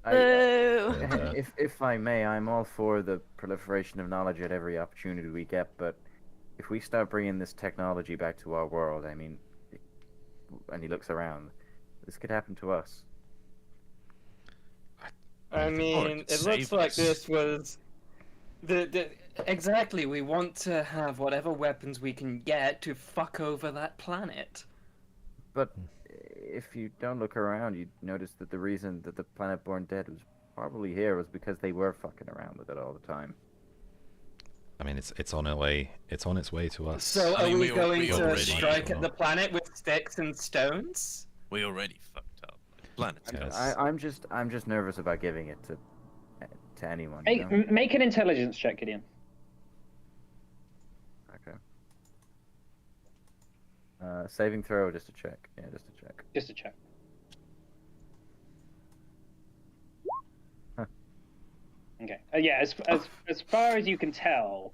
Boo! And, If I may, I'm all for the proliferation of knowledge at every opportunity we get, but if we start bringing this technology back to our world, I mean, and he looks around, this could happen to us. I Or mean, it it could looks save like us. this was exactly. We want to have whatever weapons we can get to fuck over that planet. But if you don't look around, you'd notice that the reason that the planet born dead was probably here was because they were fucking around with it all the time. I mean, it's on its way. It's on its way to us. So I are mean, we we going to already- strike at the planet with sticks and stones? We already fucked up. Like, planet's Yes. gone. I'm just nervous about giving it to anyone. Make, make an intelligence check, Gideon. Okay. Saving throw, or just a check? Yeah, just a check. Just to check. Huh. Okay. Yeah. As far as you can tell,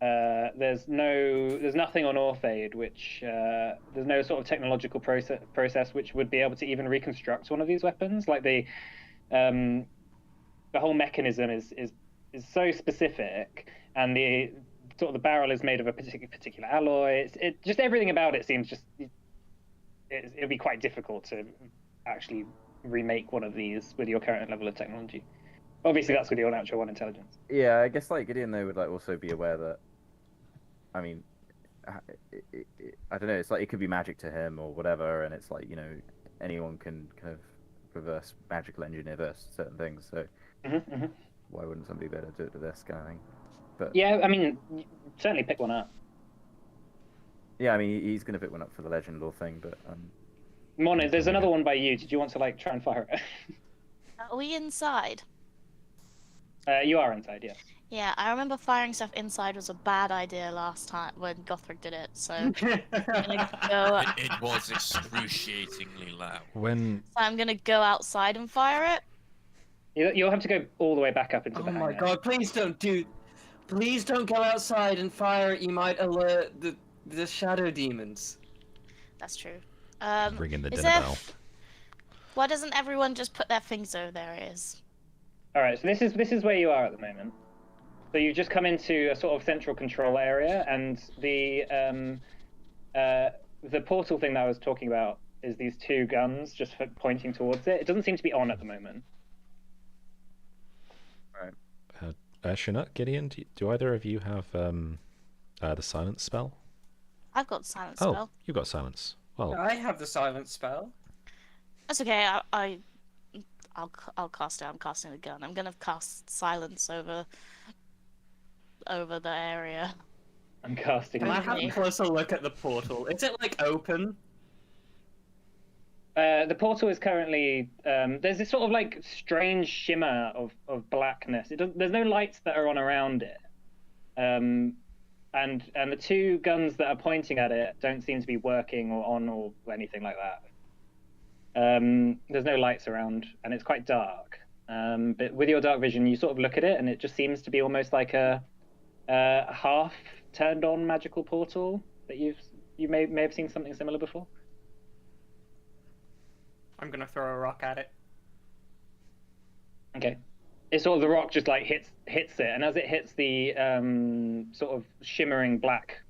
there's nothing on Orphade which there's no sort of technological process which would be able to even reconstruct one of these weapons. Like the whole mechanism is so specific, and the sort of the barrel is made of a particular alloy. It just everything about it seems just it'd be quite difficult to actually remake one of these with your current level of technology. Obviously, that's with your natural one intelligence. Yeah, I guess like Gideon though would like also be aware that, I mean, I don't know. It's like it could be magic to him or whatever, and it's like, you know, anyone can kind of reverse magical engineer certain things. So why wouldn't somebody better do it to this kind of thing? But Yeah, I mean, certainly pick one up. yeah, I mean he's gonna pick one up for the legend lore thing, but Mona, there's another one by you. Did you want to like try and fire it? Are we inside? You are inside, yes. Yeah, I remember firing stuff inside was a bad idea last time when Gothric did it. So I'm gonna go. It was excruciatingly loud. When I'm gonna go outside and fire it. You'll have to go all the way back up into Oh the my hangar. god! Please don't go outside and fire it. You might alert the shadow demons. That's true. bring in the is dinner there- bell. Why doesn't everyone just put their things over their ears? All right, so this is where you are at the moment. So you just come into a sort of central control area, and the portal thing that I was talking about is these two guns just pointing towards it. It doesn't seem to be on at the moment. Right. Chinook, Gideon, do either of you have the silence spell? I've got silence Oh, spell. you've got silence. Well, I have the silence spell. That's okay. I'll cast it. I'm casting a gun. I'm gonna cast silence over the area. I'm casting. Can I Okay. have a closer look at the portal? Is it like open? The portal is currently there's this sort of like strange shimmer of blackness. There's no lights that are on around it, and the two guns that are pointing at it don't seem to be working or on or anything like that. There's no lights around, and it's quite dark. But with your dark vision, you sort of look at it, and it just seems to be almost like a half turned on magical portal that you may have seen something similar before. I'm gonna throw a rock at it. Okay. It's sort of the rock just like hits it, and as it hits the sort of shimmering black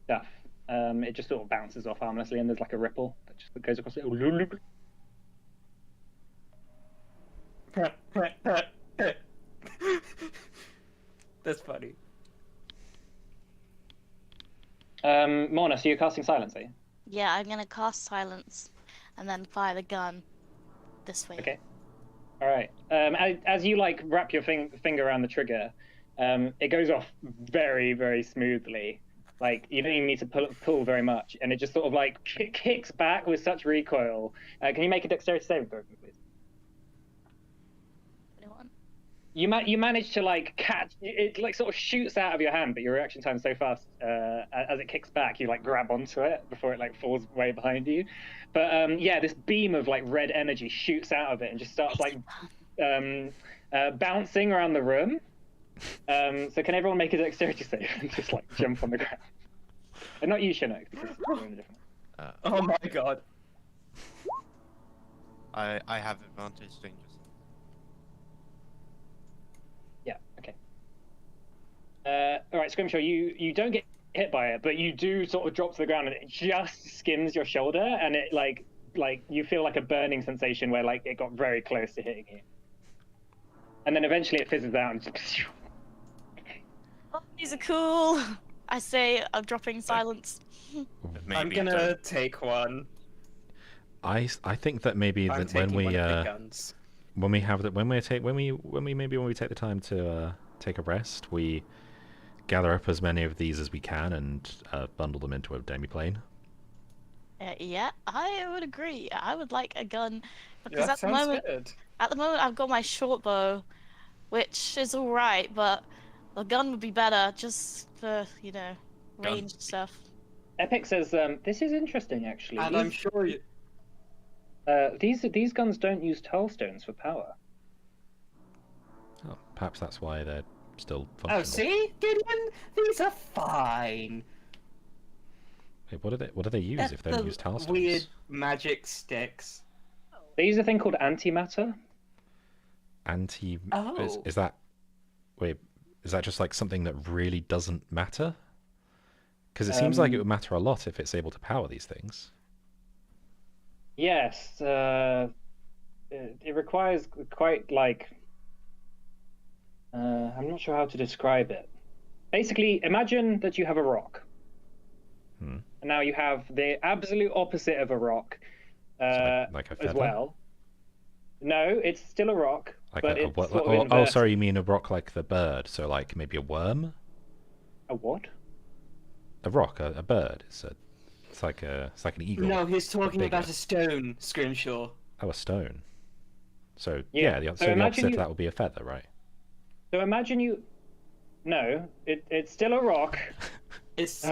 stuff, it just sort of bounces off harmlessly, and there's like a ripple that just goes across it. That's funny. Morna, so you're casting silence, are you? Yeah, I'm gonna cast silence, and then fire the gun this way. Okay. All right. As you like wrap your finger around the trigger, it goes off very, very smoothly. Like you don't even need to pull very much, and it just sort of like kicks back with such recoil. Can you make a dexterity saving throw, please? Anyone? You manage to like catch it, like sort of shoots out of your hand, but your reaction time's so fast. As it kicks back, you like grab onto it before it like falls way behind you. But yeah, this beam of like red energy shoots out of it and just starts like bouncing around the room. So can everyone make a dexterity save and just like jump on the ground? And not you, Chinook, because you're in a different. Oh my god. I have advantage dangerous. Yeah. Okay. All right, Scrimshaw, you don't get hit by it, but you do sort of drop to the ground, and it just skims your shoulder, and it like you feel like a burning sensation where like it got very close to hitting you, and then eventually it fizzes out and just... Oh, these are cool. I say I'm dropping silence. Maybe I'm gonna take one. I think that maybe I'm that when taking we one of the guns. when we have that when we take the time to take a rest, we gather up as many of these as we can and bundle them into a demiplane. Yeah, I would agree. I would like a gun because That at the sounds moment, good. I've got my short bow, which is all right, but the gun would be better just for ranged stuff. Epic says this is interesting actually. And I'm sure you... These guns don't use tile stones for power. Oh, perhaps that's why they're still functional. Oh, see, Gideon, these are fine. Wait, what do they use if they don't use tile stones? Weird magic sticks. They use a thing called antimatter. Oh. Is that is that just like something that really doesn't matter? Because it seems like it would matter a lot if it's able to power these things. Yes, it requires quite like I'm not sure how to describe it. Basically, imagine that you have a rock. And now you have the absolute opposite of a rock like a as feather? well. No, it's still a rock, but it's sort of oh, inverted. sorry, you mean a rock like the bird? So like maybe a worm? A what? A rock, a bird. It's like an eagle. No, he's talking bigger. about a stone, Scrimshaw. Oh, a stone. So Yeah, the so opposite imagine of you- that would be a feather, right? So imagine you. No, it's still a rock. It's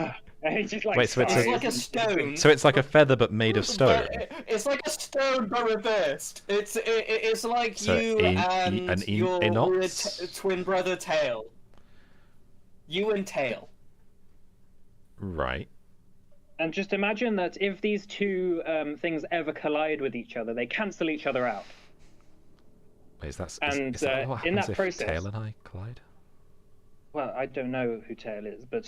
It's just like Wait, so it's it's size like a and- stone. So it's like a feather but made of stone. It's like a stone but reversed. It's like So you and your weird twin brother Tail. You and Tail. Right. And just imagine that if these two things ever collide with each other, they cancel each other out. Wait, is that And, what in happens that if process- Tail and I collide? well, I don't know who Tail is, but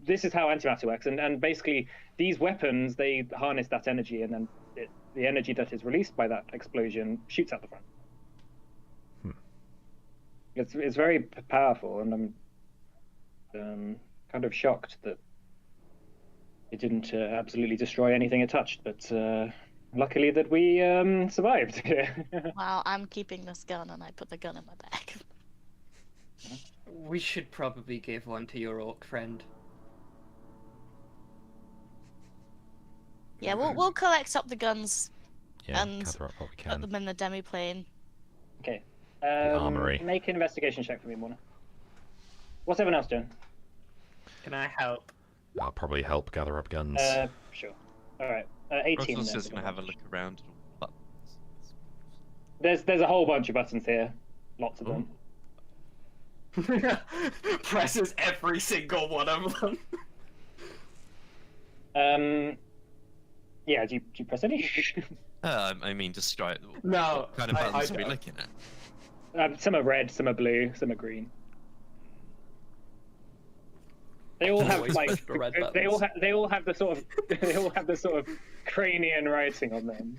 this is how antimatter works, and basically these weapons, they harness that energy, and then the energy that is released by that explosion shoots out the front. It's very powerful, and I'm kind of shocked that it didn't absolutely destroy anything it touched, but luckily that we survived. Wow, I'm keeping this gun, and I put the gun in my bag. We should probably give one to your orc friend. Yeah, we'll collect up the guns Yeah, and gather up what we put can. them in the demi-plane. Okay. armory. Make an investigation check for me, Mona. What's everyone else doing? Can I help? I'll probably help gather up guns. Sure. All right. 18. Russell's then, just for gonna the have a bunch. look around at all the buttons. There's a whole bunch of buttons here. Lots of them. Presses every single one of them. Yeah, do you press any? I mean, describe No, what kind of I buttons are we don't. looking at? Some are red, some are blue, some are green. They all have Always like press the red they all have the sort of they all have the sort of Krainian writing on them.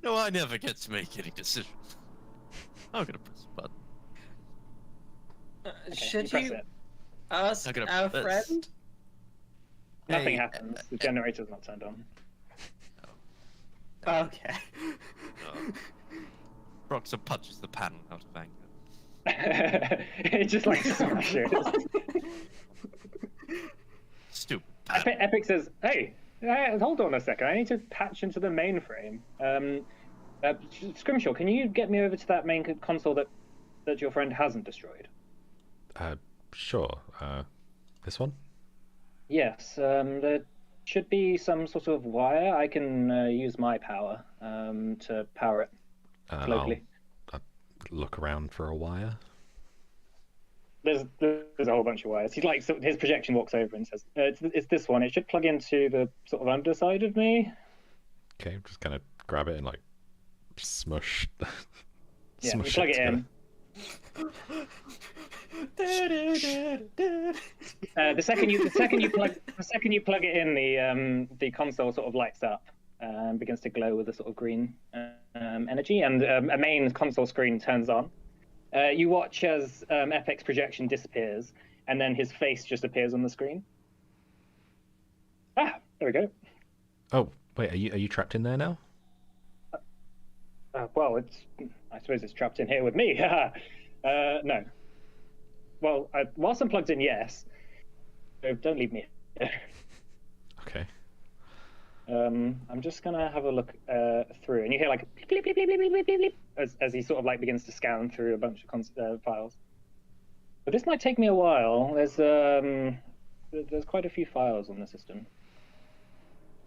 No, I never get to make any decisions. I'm gonna press a button. Okay, Should press you it. ask I'm gonna our press- friend? Nothing Hey, happens. The generator's not turned on. Okay. Roxanne punches the panel out of anger. It just like smashes. Stupid panel. Epic says, "Hey, hold on a second. I need to patch into the mainframe. Scrimshaw, can you get me over to that main console that your friend hasn't destroyed?" Sure. This one? Yes. There should be some sort of wire. I can use my power to power it locally. I'll look around for a wire. There's a whole bunch of wires. He's like, so his projection walks over and says, "It's this one. It should plug into the sort of underside of me." Okay, I'm just gonna grab it and like smush. Yeah, you smush plug it together. in. The second you plug it in, the console sort of lights up and begins to glow with a sort of green energy, and a main console screen turns on. You watch as Epic's projection disappears, and then his face just appears on the screen. Ah, there we go. Oh wait, are you trapped in there now? Well, I suppose it's trapped in here with me. No. Well, whilst I'm plugged in, yes. So don't leave me here. Okay. I'm just gonna have a look through, and you hear like bleep, bleep, bleep, bleep, bleep, bleep, bleep, bleep, as he sort of like begins to scan through a bunch of files. But this might take me a while. There's quite a few files on the system.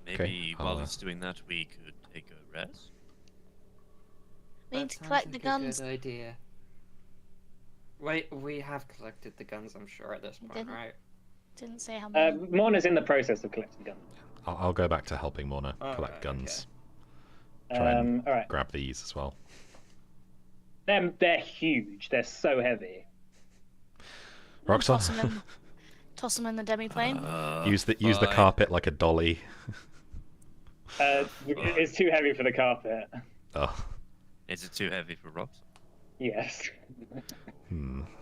Maybe Okay, while I'll, he's doing that, we could take a rest. We need to collect the guns. Good idea. Wait, we have collected the guns, I'm sure, at this point, Didn't- right? Didn't say how many. Morna's in the process of collecting guns. I'll go back to helping Morna Alright, collect guns. okay. Try and All right. grab these as well. They're huge. They're so heavy. Roxanne, Toss them in the demi-plane. use the fine. carpet like a dolly. It's too heavy for the carpet. Oh, Is it too heavy for Rox? Yes.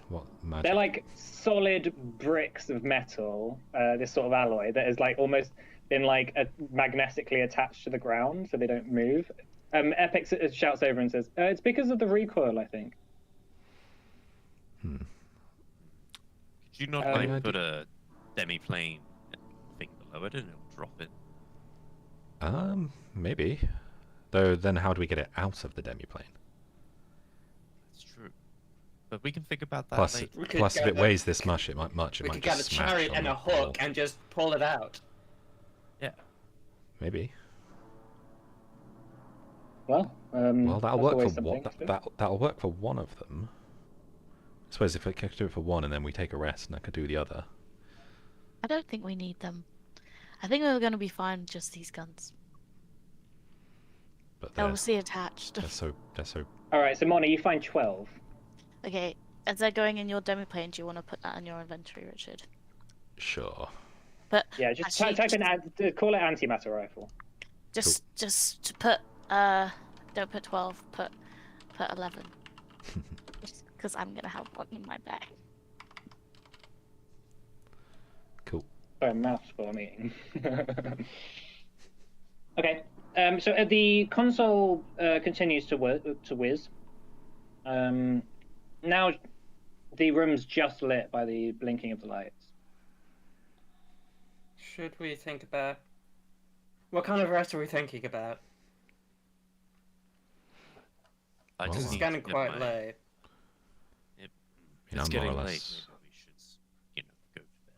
what magic? They're like solid bricks of metal, this sort of alloy that is like almost been like magnetically attached to the ground so they don't move. Epic shouts over and says, "It's because of the recoil, I think." Could you not I like put a demi-plane thing below it and it'll drop it? Maybe. Though then how do we get it out of the demi-plane? That's true. But we can think about that Plus, later. We could plus if get it a- weighs this much, it might We just could get a smash chariot on and the a hook wall. and just pull it out. Yeah. Maybe. Well, Well, that'll that's work always for one. something. That'll work for one of them. I suppose if I could do it for one and then we take a rest and I could do the other. I don't think we need them. I think we're going to be fine with just these guns. But They're they're obviously attached. they're so All right, so Mona, you find 12. Okay, as they're going in your demo plane, do you want to put that in your inventory, Richard? Sure. But Yeah, just actually, type in call it antimatter rifle. just put don't put 12, put 11. Because I'm gonna have one in my bag. Cool. Sorry, mouthful I'm eating. Okay. So the console continues to whiz. Now the room's just lit by the blinking of the lights. Should we think about what kind of rest are we thinking about? I Well, just It's need getting to get quite my- late. If You know, it's more or getting late, less- maybe we should, go to bed.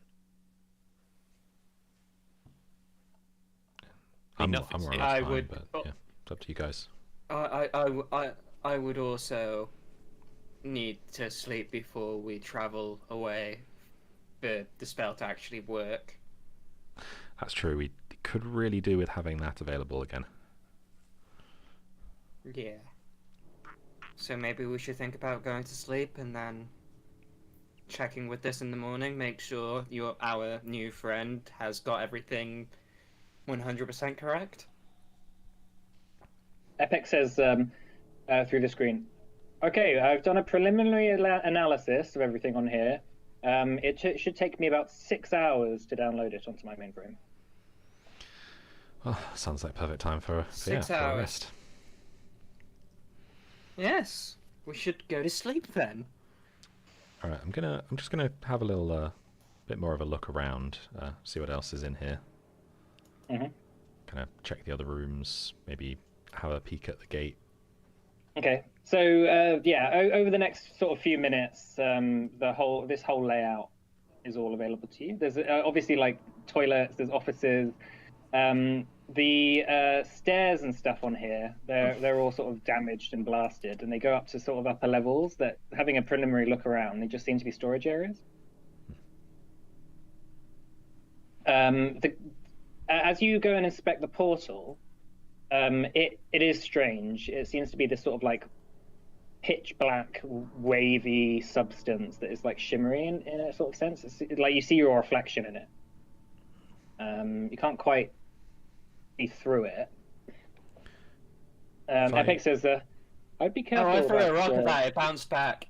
I'm nothing's more or here. less I fine, would- but yeah, it's up to you guys. I would also need to sleep before we travel away for the spell to actually work. That's true. We could really do with having that available again. Yeah. So maybe we should think about going to sleep and then checking with this in the morning, make sure our new friend has got everything 100% correct. Epic says through the screen, okay, I've done a preliminary analysis of everything on here. It should take me about 6 hours to download it onto my mainframe. Well, sounds like perfect time for 6 for a hours. rest. Yes, we should go to sleep then. All right, I'm just gonna have a little bit more of a look around, see what else is in here. Mhm. Kind of check the other rooms, maybe have a peek at the gate. Okay, so over the next sort of few minutes, this whole layout is all available to you. There's obviously like toilets, there's offices, the stairs and stuff on here. They're all sort of damaged and blasted, and they go up to sort of upper levels. That having a preliminary look around, they just seem to be storage areas. As you go and inspect the portal, it is strange. It seems to be this sort of like pitch black, wavy substance that is like shimmering in a sort of sense. It's like you see your reflection in it. You can't quite see through it. Epic says, "I'd be careful." I threw a rock about, at that, it bounced back.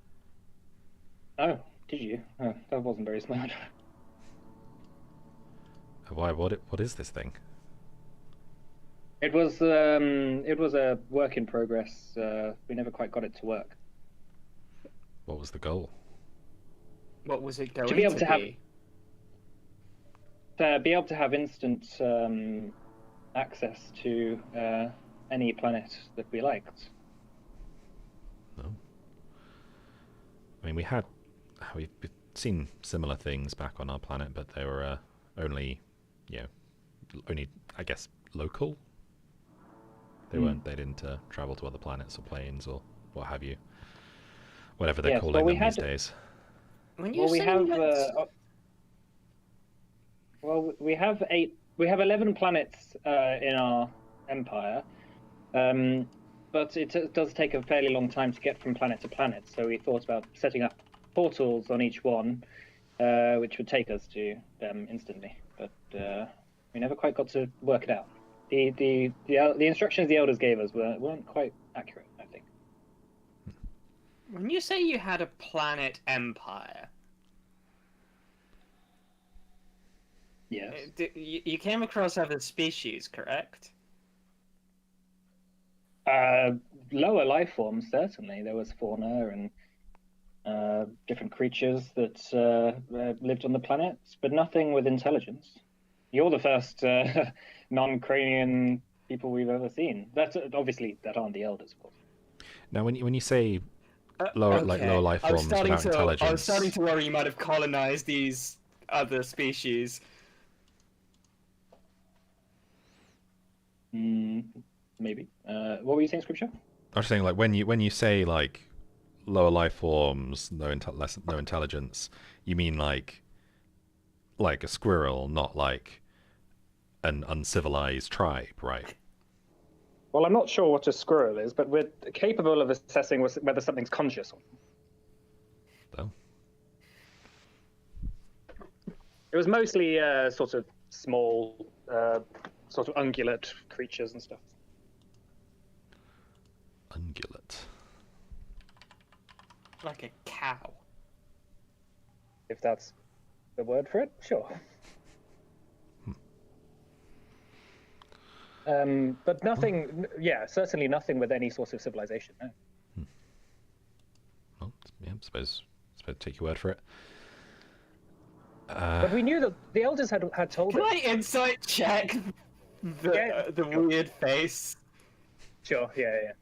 Oh, did you? Oh, that wasn't very smart. Why? What is this thing? It was a work in progress. We never quite got it to work. What was the goal? What was it going To be able to have instant access to any planet that we liked. No. I mean, we've seen similar things back on our planet, but they were only, I guess, local. They weren't. They didn't travel to other planets or planes or what have you. Whatever they're Yes, calling well, we them these had- days. When you Well, we say have. you had- We have 11 planets in our empire, but it does take a fairly long time to get from planet to planet. So we thought about setting up portals on each one, which would take us to them instantly. But we never quite got to work it out. The instructions the elders gave us weren't quite accurate, I think. When you say you had a planet empire, Yes. you came across other species, correct? Lower life forms, certainly. There was fauna and different creatures that lived on the planet, but nothing with intelligence. You're the first non-Cranian people we've ever seen. That aren't the elders, of course. Now, when you say lower life forms without intelligence, I was starting to worry you might have colonized these other species. Maybe. What were you saying, Scripture? I was saying, like, when you say like lower life forms, no intelligence, you mean like a squirrel, not like an uncivilized tribe, right? Well, I'm not sure what a squirrel is, but we're capable of assessing whether something's conscious or not. though. It was mostly sort of small, sort of ungulate creatures and stuff. Ungulate. Like a cow. If that's the word for it, sure. But nothing, yeah, certainly nothing with any sort of civilization, no. Well, yeah, I suppose take your word for it. But we knew that the elders had told Can us. I insight check the weird face? Sure, yeah.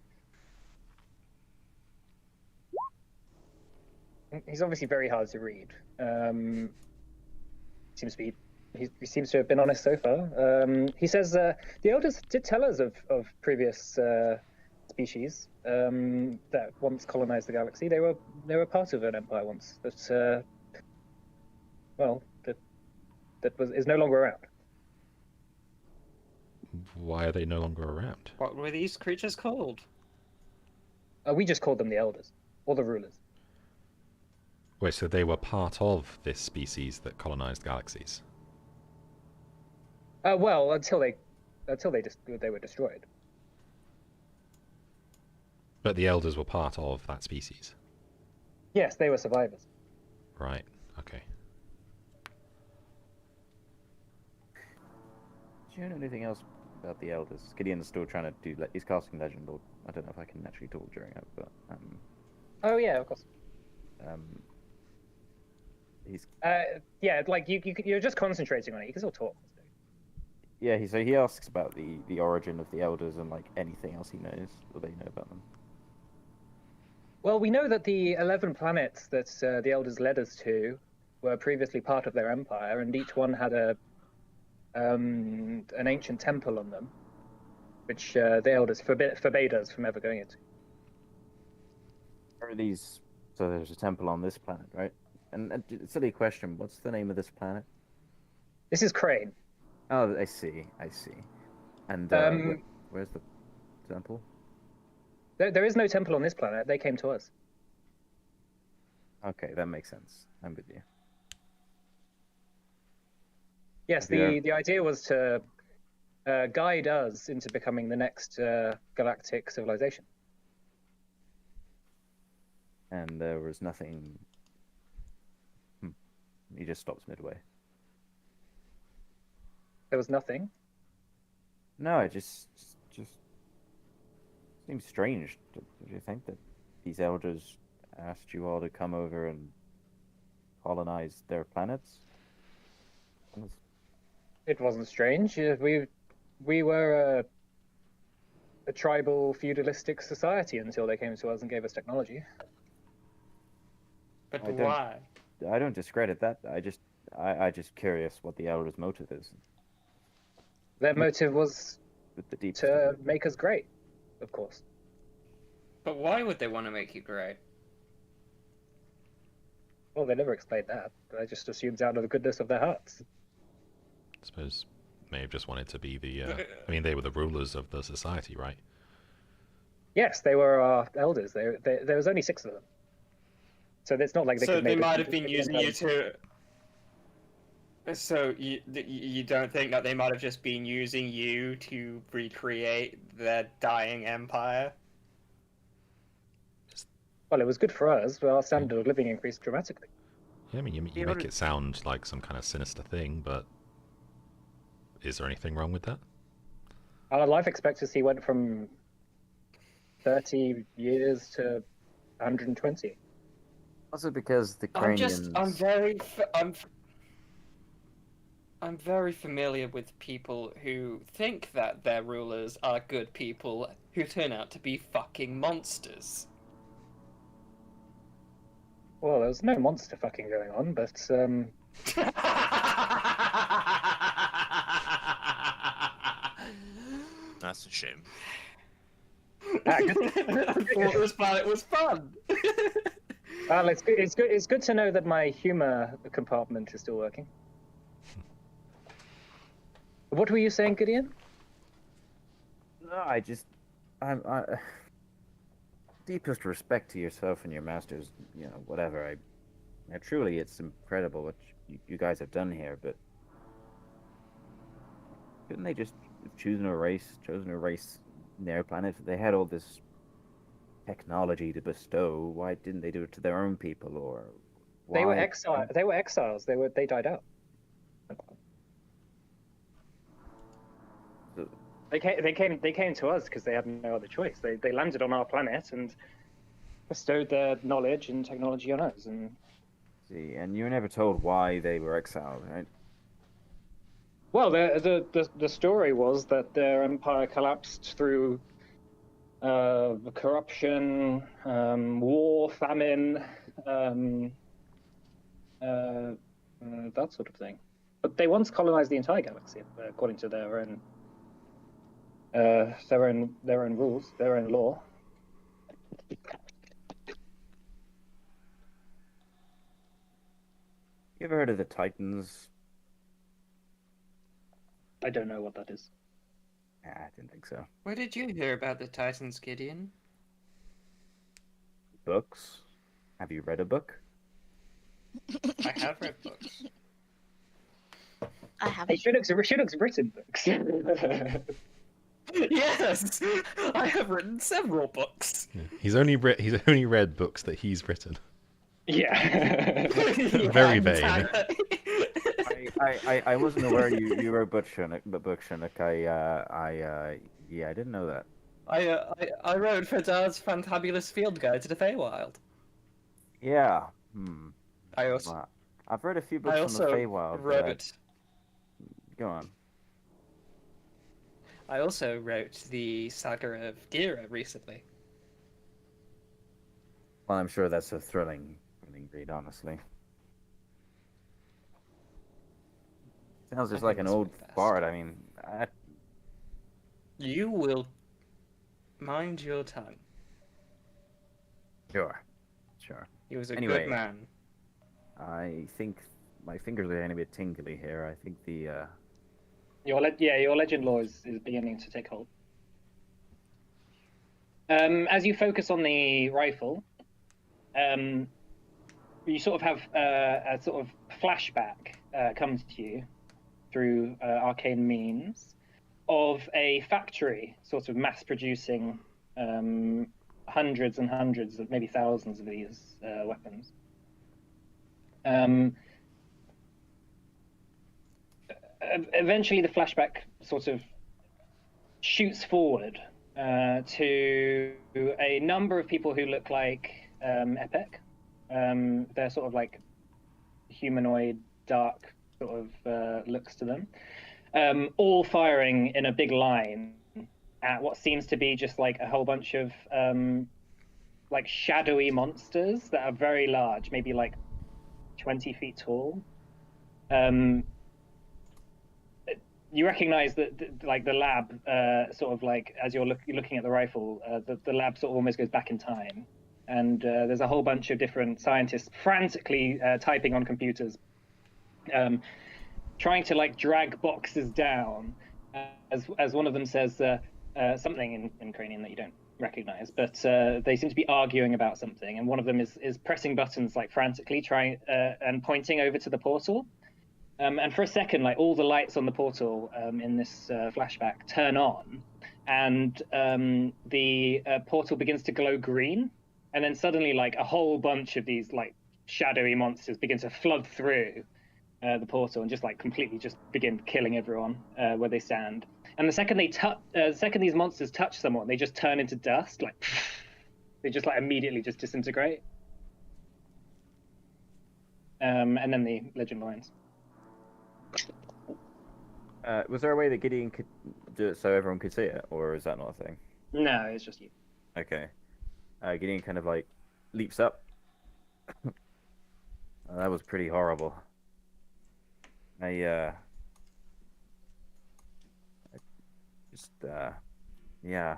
He's obviously very hard to read. He seems to have been honest so far. He says the elders did tell us of previous species that once colonized the galaxy. They were part of an empire once that is no longer around. Why are they no longer around? What were these creatures called? We just called them the elders or the rulers. Wait, so they were part of this species that colonized galaxies? Well, until they were destroyed. But the elders were part of that species? Yes, they were survivors. Right, okay. Do you know anything else about the elders? Gideon's still trying to do. He's casting Legend Lord. I don't know if I can actually talk during it, but Oh yeah, of course. he's Yeah, like you're just concentrating on it. You can still talk. yeah. He asks about the origin of the elders and like anything else he knows or they know about them. Well, we know that the 11 planets that the elders led us to were previously part of their empire, and each one had an ancient temple on them, which the elders forbade us from ever going into. Are these? So there's a temple on this planet, right? And silly question. What's the name of this planet? This is Krain. Oh, I see. And where's the temple? There is no temple on this planet. They came to us. Okay, that makes sense. I'm with you. Yes, the idea was to guide us into becoming the next galactic civilization. And there was nothing. He just stops midway. There was nothing. No, it just seems strange. Do you think that these elders asked you all to come over and colonize their planets? It wasn't strange. We were a tribal feudalistic society until they came to us and gave us technology. But I don't- why? I don't discredit that. I just curious what the elders' motive is. Their motive was With the deep to make us great, of course. But why would they want to make you great? Well, they never explained that. But I just assumed out of the goodness of their hearts. I suppose may have just wanted to be the... I mean, they were the rulers of the society, right? Yes, they were our elders. There was only 6 of them. So it's not like they So could they make might have been using you to. So you don't think that they might have just been using you to recreate their dying empire? Well, it was good for us, but our standard of living increased dramatically. Yeah, I mean, you make it sound like some kind of sinister thing, but is there anything wrong with that? Our life expectancy went from 30 years to 120. Also because the Krainians... I'm very familiar with people who think that their rulers are good people who turn out to be fucking monsters. Well, there was no monster fucking going on, but That's a shame. This planet was fun. well, it's good to know that my humor compartment is still working. What were you saying, Gideon? No, I'm deepest respect to yourself and your masters. You know, whatever. Now, truly, it's incredible what you guys have done here, but couldn't they just have chosen a race in their planet? They had all this technology to bestow. Why didn't they do it to their own people, or why? They were exile. They were exiles. They died out. So- They came to us because they had no other choice. They landed on our planet and bestowed their knowledge and technology on us. And See, and you were never told why they were exiled, right? well, the story was that their empire collapsed through corruption, war, famine, that sort of thing. But they once colonized the entire galaxy, according to their own rules, their own law. You ever heard of the Titans? I don't know what that is. I didn't think so. Where did you hear about the Titans, Gideon? Books? Have you read a book? I have read books. I haven't. Shinook's written books. Yes, I have written several books. Yeah. He's only read books that he's written. Yeah. Very vain. I wasn't aware you wrote books, Shinnook. I didn't know that. I wrote Fedard's Fantabulous Field Guide to the Feywild. Yeah. I also Wow. I've read a few books I on also the Feywild. wrote Go on. I also wrote the Saga of Gira recently. Well, I'm sure that's a thrilling read, honestly. Sounds just I like think an it's old fantastic. bard. I mean, You will mind your tongue. sure. He was a Anyway. good man. I think my fingers are getting a bit tingly here. I think the Your legend lore is beginning to take hold. As you focus on the rifle, you sort of have a sort of flashback comes to you through arcane means of a factory sort of mass producing hundreds and hundreds of maybe thousands of these weapons. Eventually the flashback sort of shoots forward to a number of people who look like Epic. They're sort of like humanoid, dark sort of looks to them, all firing in a big line at what seems to be just like a whole bunch of like shadowy monsters that are very large, maybe like 20 feet tall. You recognize that like the lab sort of like as you're looking at the rifle, the lab sort of almost goes back in time, and there's a whole bunch of different scientists frantically typing on computers, trying to like drag boxes down, as one of them says something in Cranian that you don't recognize, but they seem to be arguing about something, and one of them is pressing buttons like frantically, trying and pointing over to the portal. And for a second, like all the lights on the portal in this flashback turn on, and the portal begins to glow green, and then suddenly like a whole bunch of these like shadowy monsters begin to flood through the portal and just like completely just begin killing everyone where they stand. And the second these monsters touch someone, they just turn into dust, like they just like immediately just disintegrate. And then the legend lines. was there a way that Gideon could do it so everyone could see it, or is that not a thing? No, it's just you. Okay. Gideon kind of like leaps up. That was pretty horrible. I just yeah.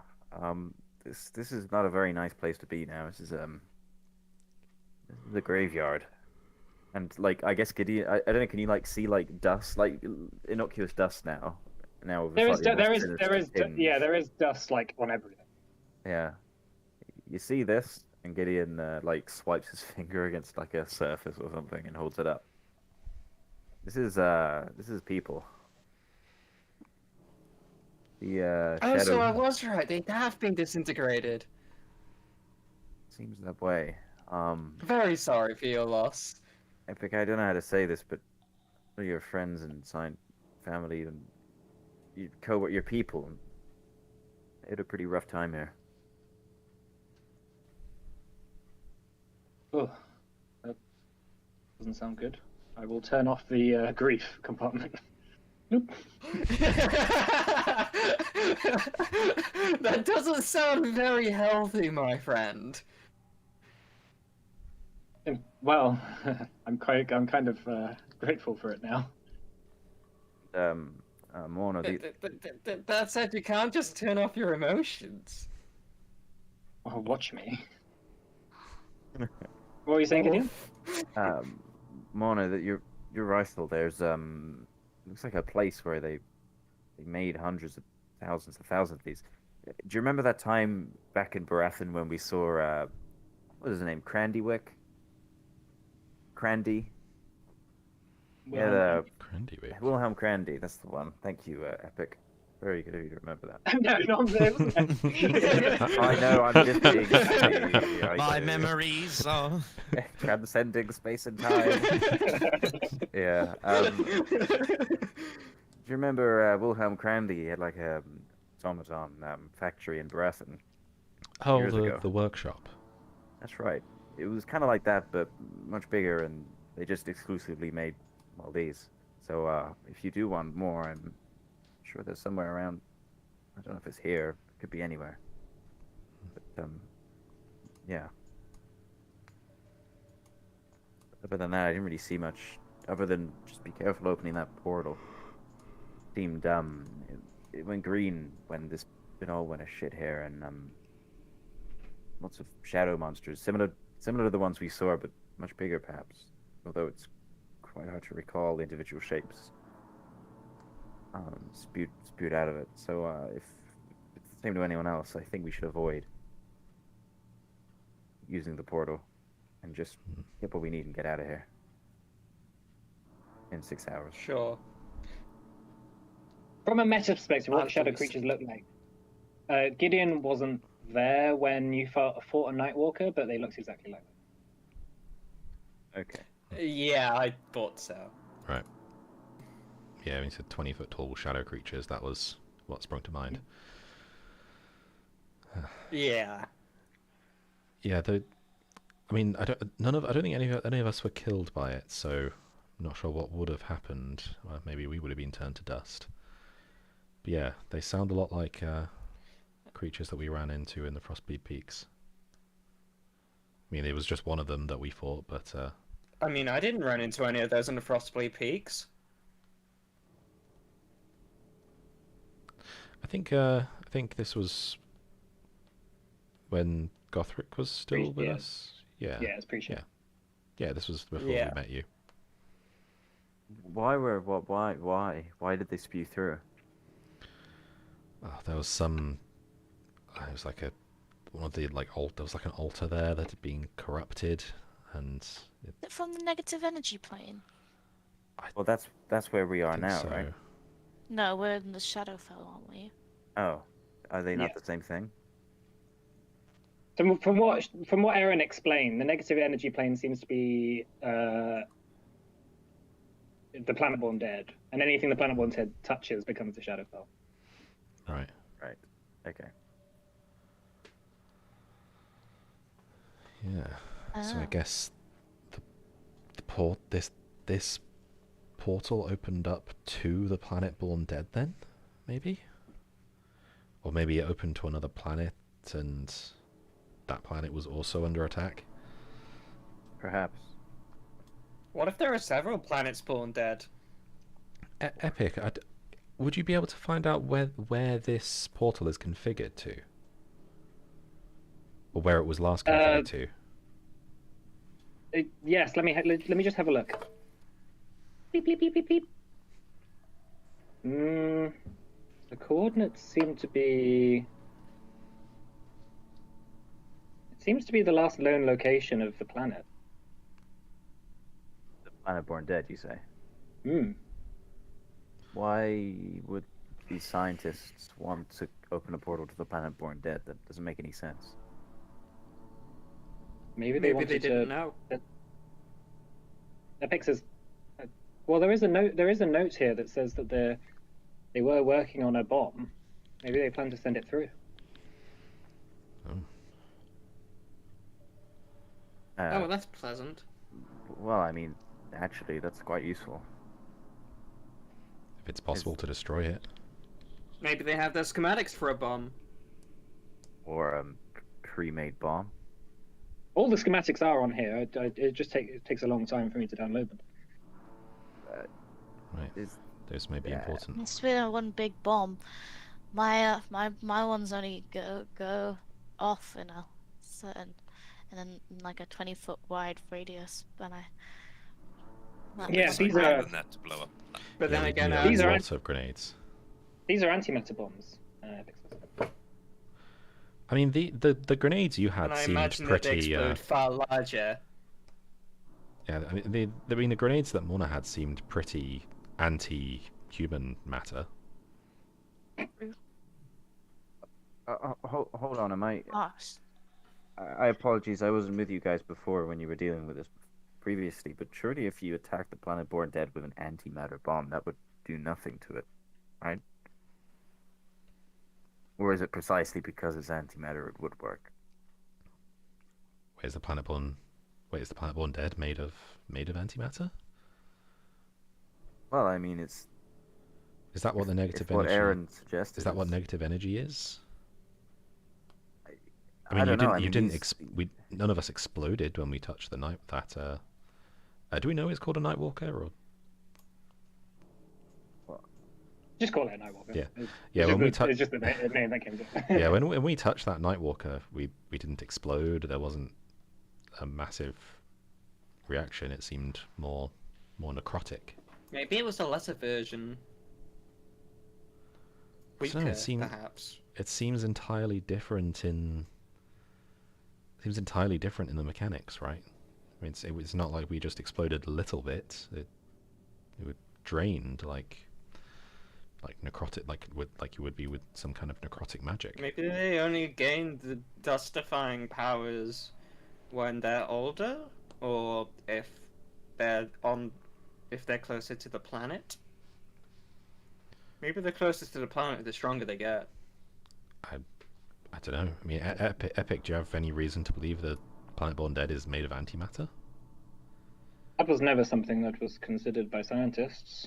This is not a very nice place to be now. This is a graveyard. And like, I guess Gideon, I don't know. Can you like see like dust, like innocuous dust now? With a There is slightly more sinister tinge. there is dust like on everything. Yeah. You see this, And Gideon like swipes his finger against like a surface or something and holds it up. This is people. The Oh, shadow so I was right. They have been disintegrated. seems that way. Very sorry for your loss. Epic, I don't know how to say this, but your friends and family and your people, they had a pretty rough time here. Oh, that doesn't sound good. I will turn off the grief compartment. Nope. That doesn't sound very healthy, my friend. Well, I'm kind of grateful for it now. Morno, That said, you can't just turn off your emotions. Oh, watch me. What were you saying, Gideon? Morno, that your rifle, there's looks like a place where they made hundreds of thousands of these. Do you remember that time back in Baratheon when we saw what is his name? Crandywick? Crandy? Yeah, the Crandywick. Wilhelm Crandy, that's the one. Thank you, Epic. Very good of you to remember that. No, not there, wasn't it? I know, I'm just being silly. My memories are. Transcending space and time. Yeah. Do you remember Wilhelm Crandy? He had like a automaton factory in Baratheon. Oh, years ago. the workshop. That's right. It was kind of like that, but much bigger, and they just exclusively made these. So if you do want more, I'm sure there's somewhere around. I don't know if it's here. It could be anywhere. But yeah. Other than that, I didn't really see much. Other than just be careful opening that portal. Seemed it went green when it all went a shit here, and lots of shadow monsters, similar to the ones we saw, but much bigger perhaps. Although it's quite hard to recall the individual shapes spewed out of it. So if it's the same to anyone else, I think we should avoid using the portal and just get what we need and get out of here in 6 hours. Sure. From a meta perspective, what do shadow creatures look like? Gideon wasn't there when you fought a Nightwalker, but they looked exactly like that. Okay. Yeah, I thought so. Right. Yeah, when you said 20-foot tall shadow creatures, that was what sprung to mind. Yeah. Yeah, I mean, I don't think any of us were killed by it, so I'm not sure what would have happened. Well, maybe we would have been turned to dust. But yeah, they sound a lot like creatures that we ran into in the Frostbleed Peaks. I mean, it was just one of them that we fought, but I mean, I didn't run into any of those in the Frostbleed Peaks. I think this was when Gothric was still with us. Yeah. Yeah, it's pretty sure. Yeah, this was before Yeah. we met you. Why did they spew through? Oh, there was some. It was like one of the there was like an altar there that had been corrupted, and Is it from the negative energy plane? Well, that's where we I are think now, so. right? No, we're in the Shadowfell, aren't we? Oh, are they not Yeah. the same thing? So from what Aaron explained, the negative energy plane seems to be the Planetborn Dead, and anything the Planetborn Dead touches becomes the Shadowfell. Right. Right. Okay. Yeah. So I Oh. guess this portal opened up to the Planetborn Dead then, maybe? Or maybe it opened to another planet and that planet was also under attack? Perhaps. What if there are several planets born dead? Epic, would you be able to find out where this portal is configured to? Or where it was last configured to? Yes, let me just have a look. Beep beep beep beep beep. The coordinates seem to be seems to be the last known location of the planet. The planet born dead, you say? Hmm. Why would these scientists want to open a portal to the planet born dead? That doesn't make any sense. Maybe Maybe wanted they didn't to. know. Epic says, well, there is a note. There is a note here that says that they were working on a bomb. Maybe they plan to send it through. Oh, well, that's pleasant. Well, I mean, actually, that's quite useful. If it's possible to destroy it. Maybe they have the schematics for a bomb. Or a pre-made bomb. All the schematics are on here. It takes a long time for me to download them. Right. Those may be important. It's been one big bomb. My ones only go off in a certain, and then like a 20-foot wide radius. But Yeah, these Rather are than that to blow up. But then we again, do these are lots of grenades. antimatter bombs. Epic says. I mean, the grenades you had and I seemed imagine that they pretty. explode far larger. Yeah, I mean, the grenades that Mona had seemed pretty anti-human matter. Hold on, gosh, I apologize. I wasn't with you guys before when you were dealing with this previously. But surely, if you attacked the planet born dead with an antimatter bomb, that would do nothing to it, right? Or is it precisely because it's antimatter it would work? Wait, is the planet born dead made of antimatter? Well, I mean, it's. Is that what the negative if what energy? Aaron suggested. Is that what negative energy is? I I mean, don't know. I mean, none of us exploded when we touched the night. Do we know it's called a Nightwalker or? Just call it a Nightwalker. Yeah. It's Yeah, just when we it's just the name that came to it. Yeah, when we touched that Nightwalker, we didn't explode. There wasn't a massive reaction. It seemed more necrotic. Maybe it was a lesser version. So Weaker, it seemed- perhaps. It seems entirely different in. Seems entirely different in the mechanics, right? I mean, it's not like we just exploded a little bit. It was drained like necrotic, like you would be with some kind of necrotic magic. Maybe they only gained the dust-defying powers when they're older, or if they're closer to the planet. Maybe the closest to the planet, the stronger they get. I don't know. I mean, Epic, do you have any reason to believe that Planet Born Dead is made of antimatter? That was never something that was considered by scientists.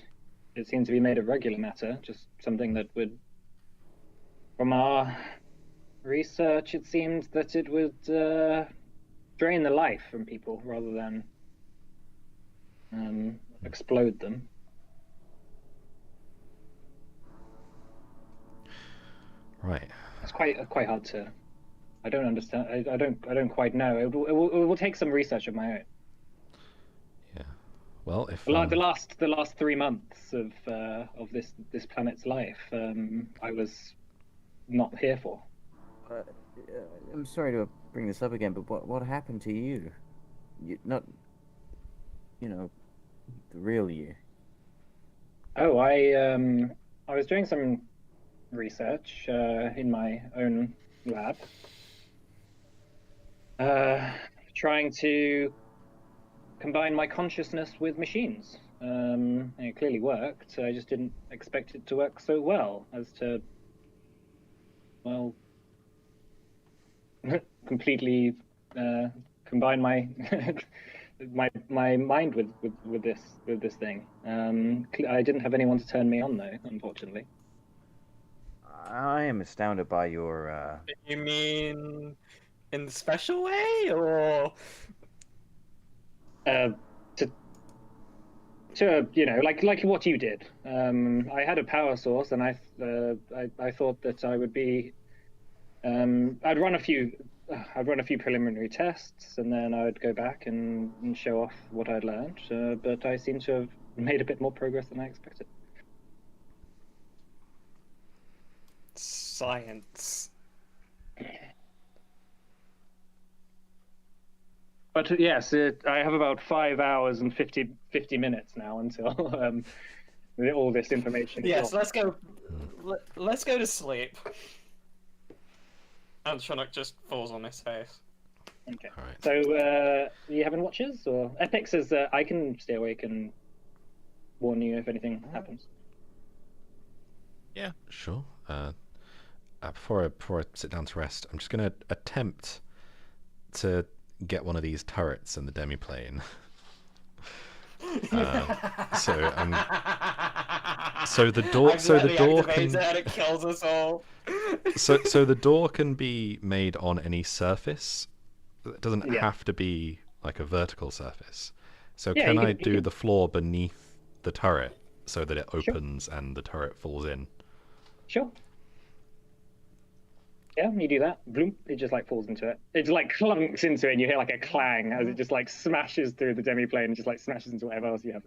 It seemed to be made of regular matter, just something that would. From our research, it seemed that it would drain the life from people rather than explode them. Right. It's quite hard to. I don't understand. I don't quite know. It will take some research of my own. Yeah. Well, if The last 3 months of this planet's life, I was not here for. I'm sorry to bring this up again, but what happened to you? Not, the real you. Oh, I was doing some research in my own lab, trying to combine my consciousness with machines. And it clearly worked. I just didn't expect it to work so well as to, well, completely combine my my mind with this thing. I didn't have anyone to turn me on though, unfortunately. I am astounded by your. You mean in the special way, or? To like what you did. I had a power source, and I thought that I would be. I'd run a few preliminary tests, and then I would go back and show off what I'd learned. But I seem to have made a bit more progress than I expected. Science. But yes, I have about 5 hours and 50 minutes now until all this information. Yes, let's go. Let's go to sleep. And Shunnock just falls on his face. Okay. All right. So, you having watches, or Epic says I can stay awake and warn you if anything happens. Yeah. Sure. Before I sit down to rest, I'm just going to attempt to get one of these turrets in the demiplane. So the door can. And it kills us all. So the door can be made on any surface. It doesn't have to be like a vertical surface. So Yeah, can you I can- do the floor beneath the turret so that it opens and the turret falls in? Sure. Yeah, you do that. Bloom, it just like falls into it. It just like clunks into it, and you hear like a clang as it just like smashes through the demiplane and just like smashes into whatever else you have.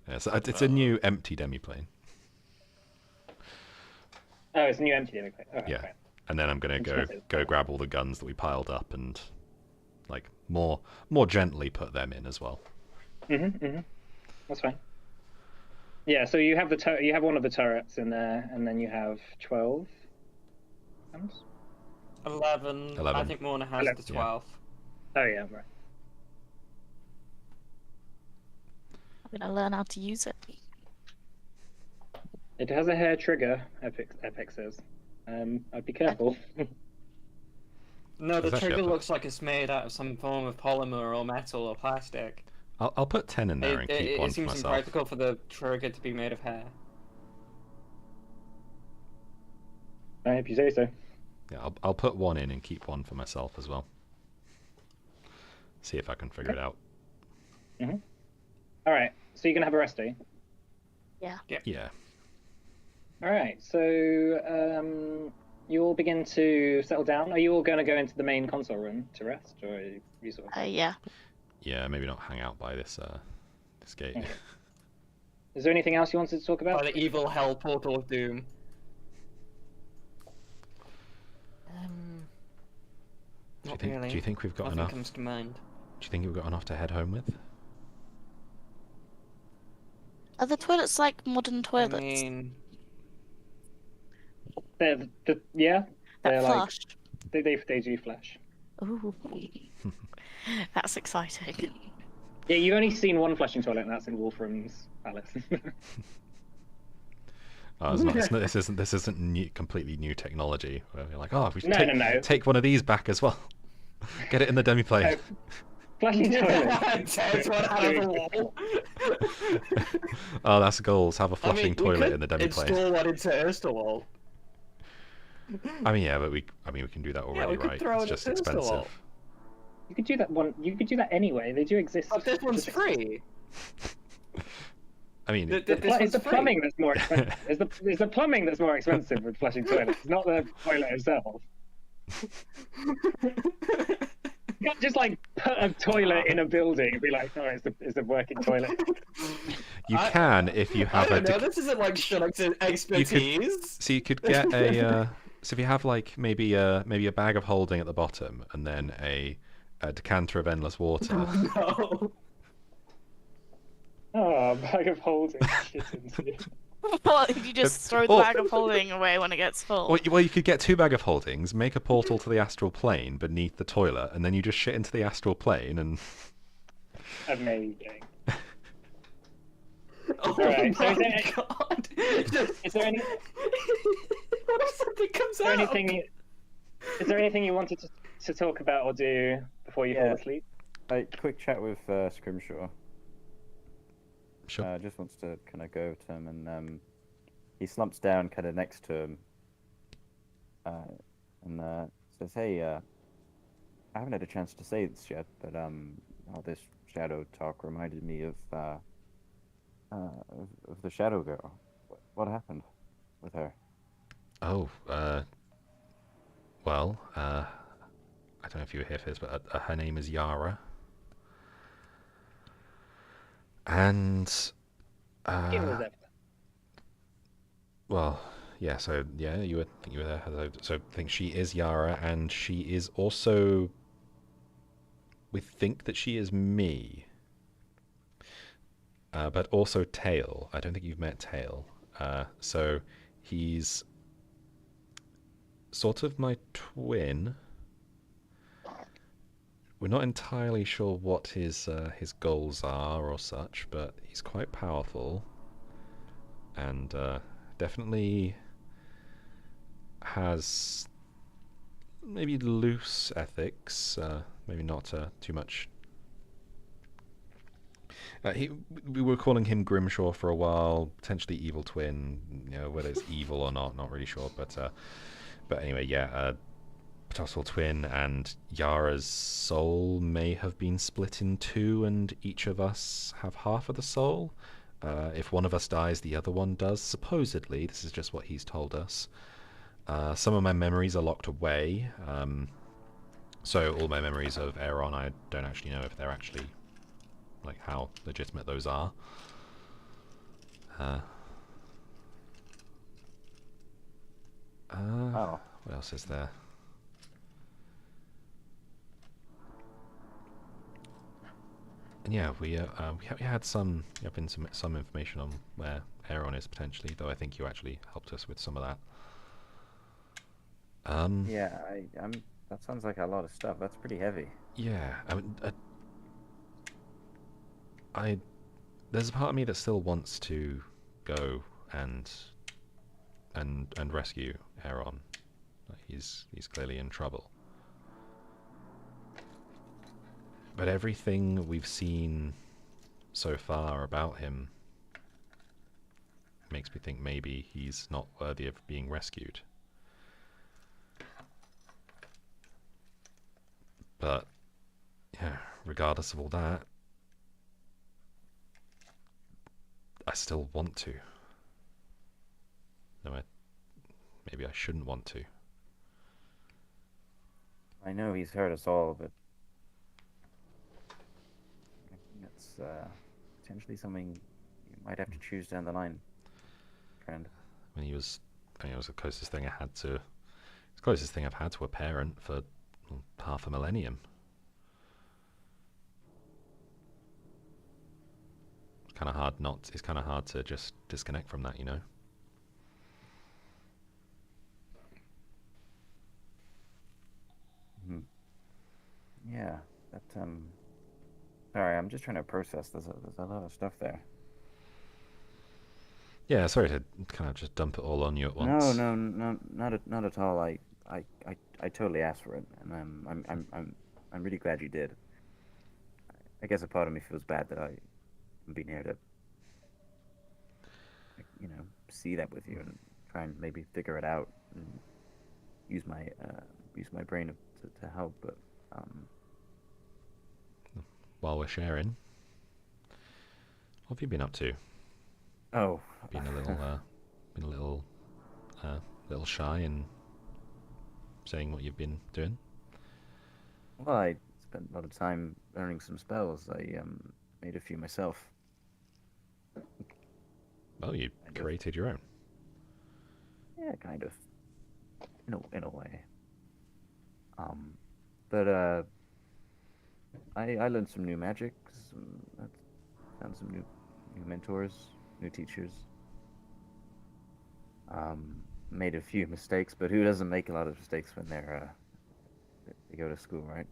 Yeah, so it's a new empty demiplane. Oh, it's a new empty demiplane. All right, Yeah. right. And then I'm gonna Expensive. go grab all the guns that we piled up and like more gently put them in as well. That's fine. Yeah, so you have you have one of the turrets in there, and then you have 12 guns? 11. I 11. think Morna has 11, the yeah. 12. Oh yeah, right. I'm gonna learn how to use it. It has a hair trigger, Epic says. I'd be careful. No, the That's actually trigger a- looks like it's made out of some form of polymer or metal or plastic. I'll put 10 in there and keep one It for seems myself. impractical for the trigger to be made of hair. If you say so. Yeah, I'll put one in and keep one for myself as well. See if I can figure it out. All right, so you're gonna have a rest day. Yeah. All right, so you all begin to settle down. Are you all going to go into the main console room to rest, or are you sort of... Yeah. Yeah, maybe not hang out by this gate. Okay. Is there anything else you wanted to talk By about? the evil hell portal of doom. Not really. Do you think we've got Nothing enough? comes to mind. Do you think we've got enough to head home with? Are the toilets like modern toilets? I mean, Yeah, that they're like flush. they do flash. Ooh. That's exciting. Yeah, you've only seen one flushing toilet, and that's in Wolfram's palace. Oh, this isn't completely new technology. Where we're like, we should No. take one of these back as well. Get it in the demiplane. Flushing toilet. tears one out of the wall. Oh, that's goals. Have a flushing we toilet could in the demiplane. install one into Erstwall. I mean, yeah, but we can do that already, we could right? throw It's it just into Erstwall. expensive. You could do that one. You could do that anyway. They do exist. But this one's free. I mean, This It's one's the free. plumbing that's more expensive. It's the plumbing that's more expensive with flushing toilets. It's not the toilet itself. You can't just like put a toilet in a building and be like, oh, it's a working toilet. you can if you I have don't know. a. This isn't like Shunnock's expertise. So you could get a. So if you have like maybe a bag of holding at the bottom and then a decanter of endless water. No. Oh, a bag of holding shit into it. What if you just throw the Oh. bag of holding away when it gets full? Well, you could get 2 bag of holdings, make a portal to the astral plane beneath the toilet, and then you just shit into the astral plane and. Amazing. Oh Alright, so my god. Is there any? What if something comes Is there out? anything? Is there anything you wanted to talk about or do before you fall Yeah. asleep? Quick chat with Scrimshaw. Sure. Just wants to kind of go over to him, and he slumps down kind of next to him, and says, "Hey, I haven't had a chance to say this yet, but all this shadow talk reminded me of the Shadow Girl. What happened with her?" Oh, well, I don't know if you were here for this, but her name is Yara. And, It was there. well, yeah, so, yeah, you were there. So I think she is Yara, and she is also we think that she is me. But also Tail. I don't think you've met Tail. So he's sort of my twin. We're not entirely sure what his goals are or such, but he's quite powerful and definitely has maybe loose ethics, maybe not too much. We were calling him Grimshaw for a while, potentially evil twin. You know, whether it's evil or not really sure. But anyway, yeah, potential twin, and Yara's soul may have been split in two, and each of us have half of the soul. If one of us dies, the other one does. Supposedly, this is just what he's told us. Some of my memories are locked away. So all my memories of Aeron, I don't actually know if they're actually, like, how legitimate those are. Oh. What else is there? And yeah, we had some information on where Aeron is potentially, though I think you actually helped us with some of that. Yeah, that sounds like a lot of stuff. That's pretty heavy. Yeah, I mean, there's a part of me that still wants to go and rescue Aeron. He's clearly in trouble. But everything we've seen so far about him makes me think maybe he's not worthy of being rescued. But yeah, regardless of all that, I still want to. No, maybe I shouldn't want to. I know he's hurt us all, but I think that's potentially something you might have to choose down the line, friend. I mean, he was the closest thing I've had to a parent for half a millennium. It's kind of hard to just disconnect from that, you know. Yeah, that sorry, I'm just trying to process. There's a lot of stuff there. Yeah, sorry to kind of just dump it all on you at once. No, not at all. I totally asked for it, and I'm really glad you did. I guess a part of me feels bad that I haven't been here to, you know, see that with you and try and maybe figure it out and use my brain to help. But while we're sharing, what have you been up to? oh, Been a little shy and saying what you've been doing. well, I spent a lot of time learning some spells. I made a few myself. Well, you Kind of. created your own. Yeah, kind of. In a way. But I learned some new magic. Found some new mentors, new teachers. Made a few mistakes, but who doesn't make a lot of mistakes when they go to school, right?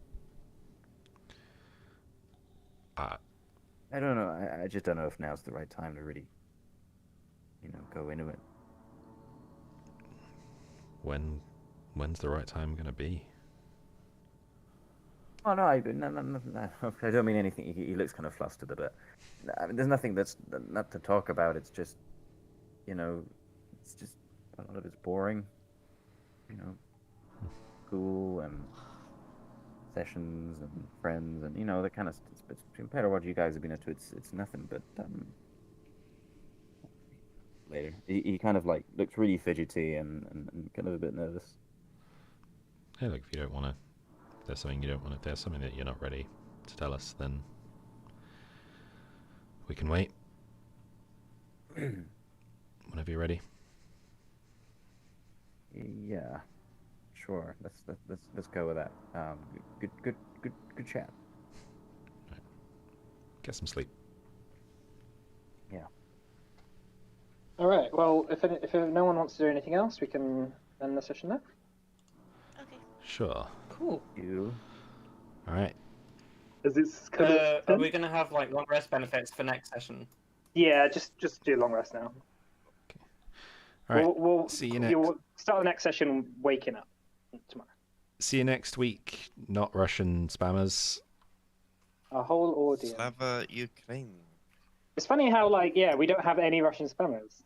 I don't know. I just don't know if now's the right time to really, go into it. When's the right time gonna be? Oh no, no. I don't mean anything. He looks kind of flustered a bit. I mean, there's nothing that's not to talk about. It's just, it's just a lot of it's boring. School and sessions and friends and that kind of. It's compared to what you guys have been up to, it's nothing. But later, he kind of like looks really fidgety and kind of a bit nervous. Hey, look, if you don't want to. If there's something that you're not ready to tell us, then we can wait. Whenever you're ready. Yeah, sure. Let's go with that. Good chat. get some sleep. All right. Well, if no one wants to do anything else, we can end the session there. Okay. Sure. Cool. You. All right. Is this kind Are we gonna have like long rest benefits for next session? Yeah, just do a long rest now. All right. We'll See you next. You'll start the next session waking up tomorrow. See you next week. Not Russian spammers. A whole audience. Slava Ukraine. It's funny how we don't have any Russian spammers.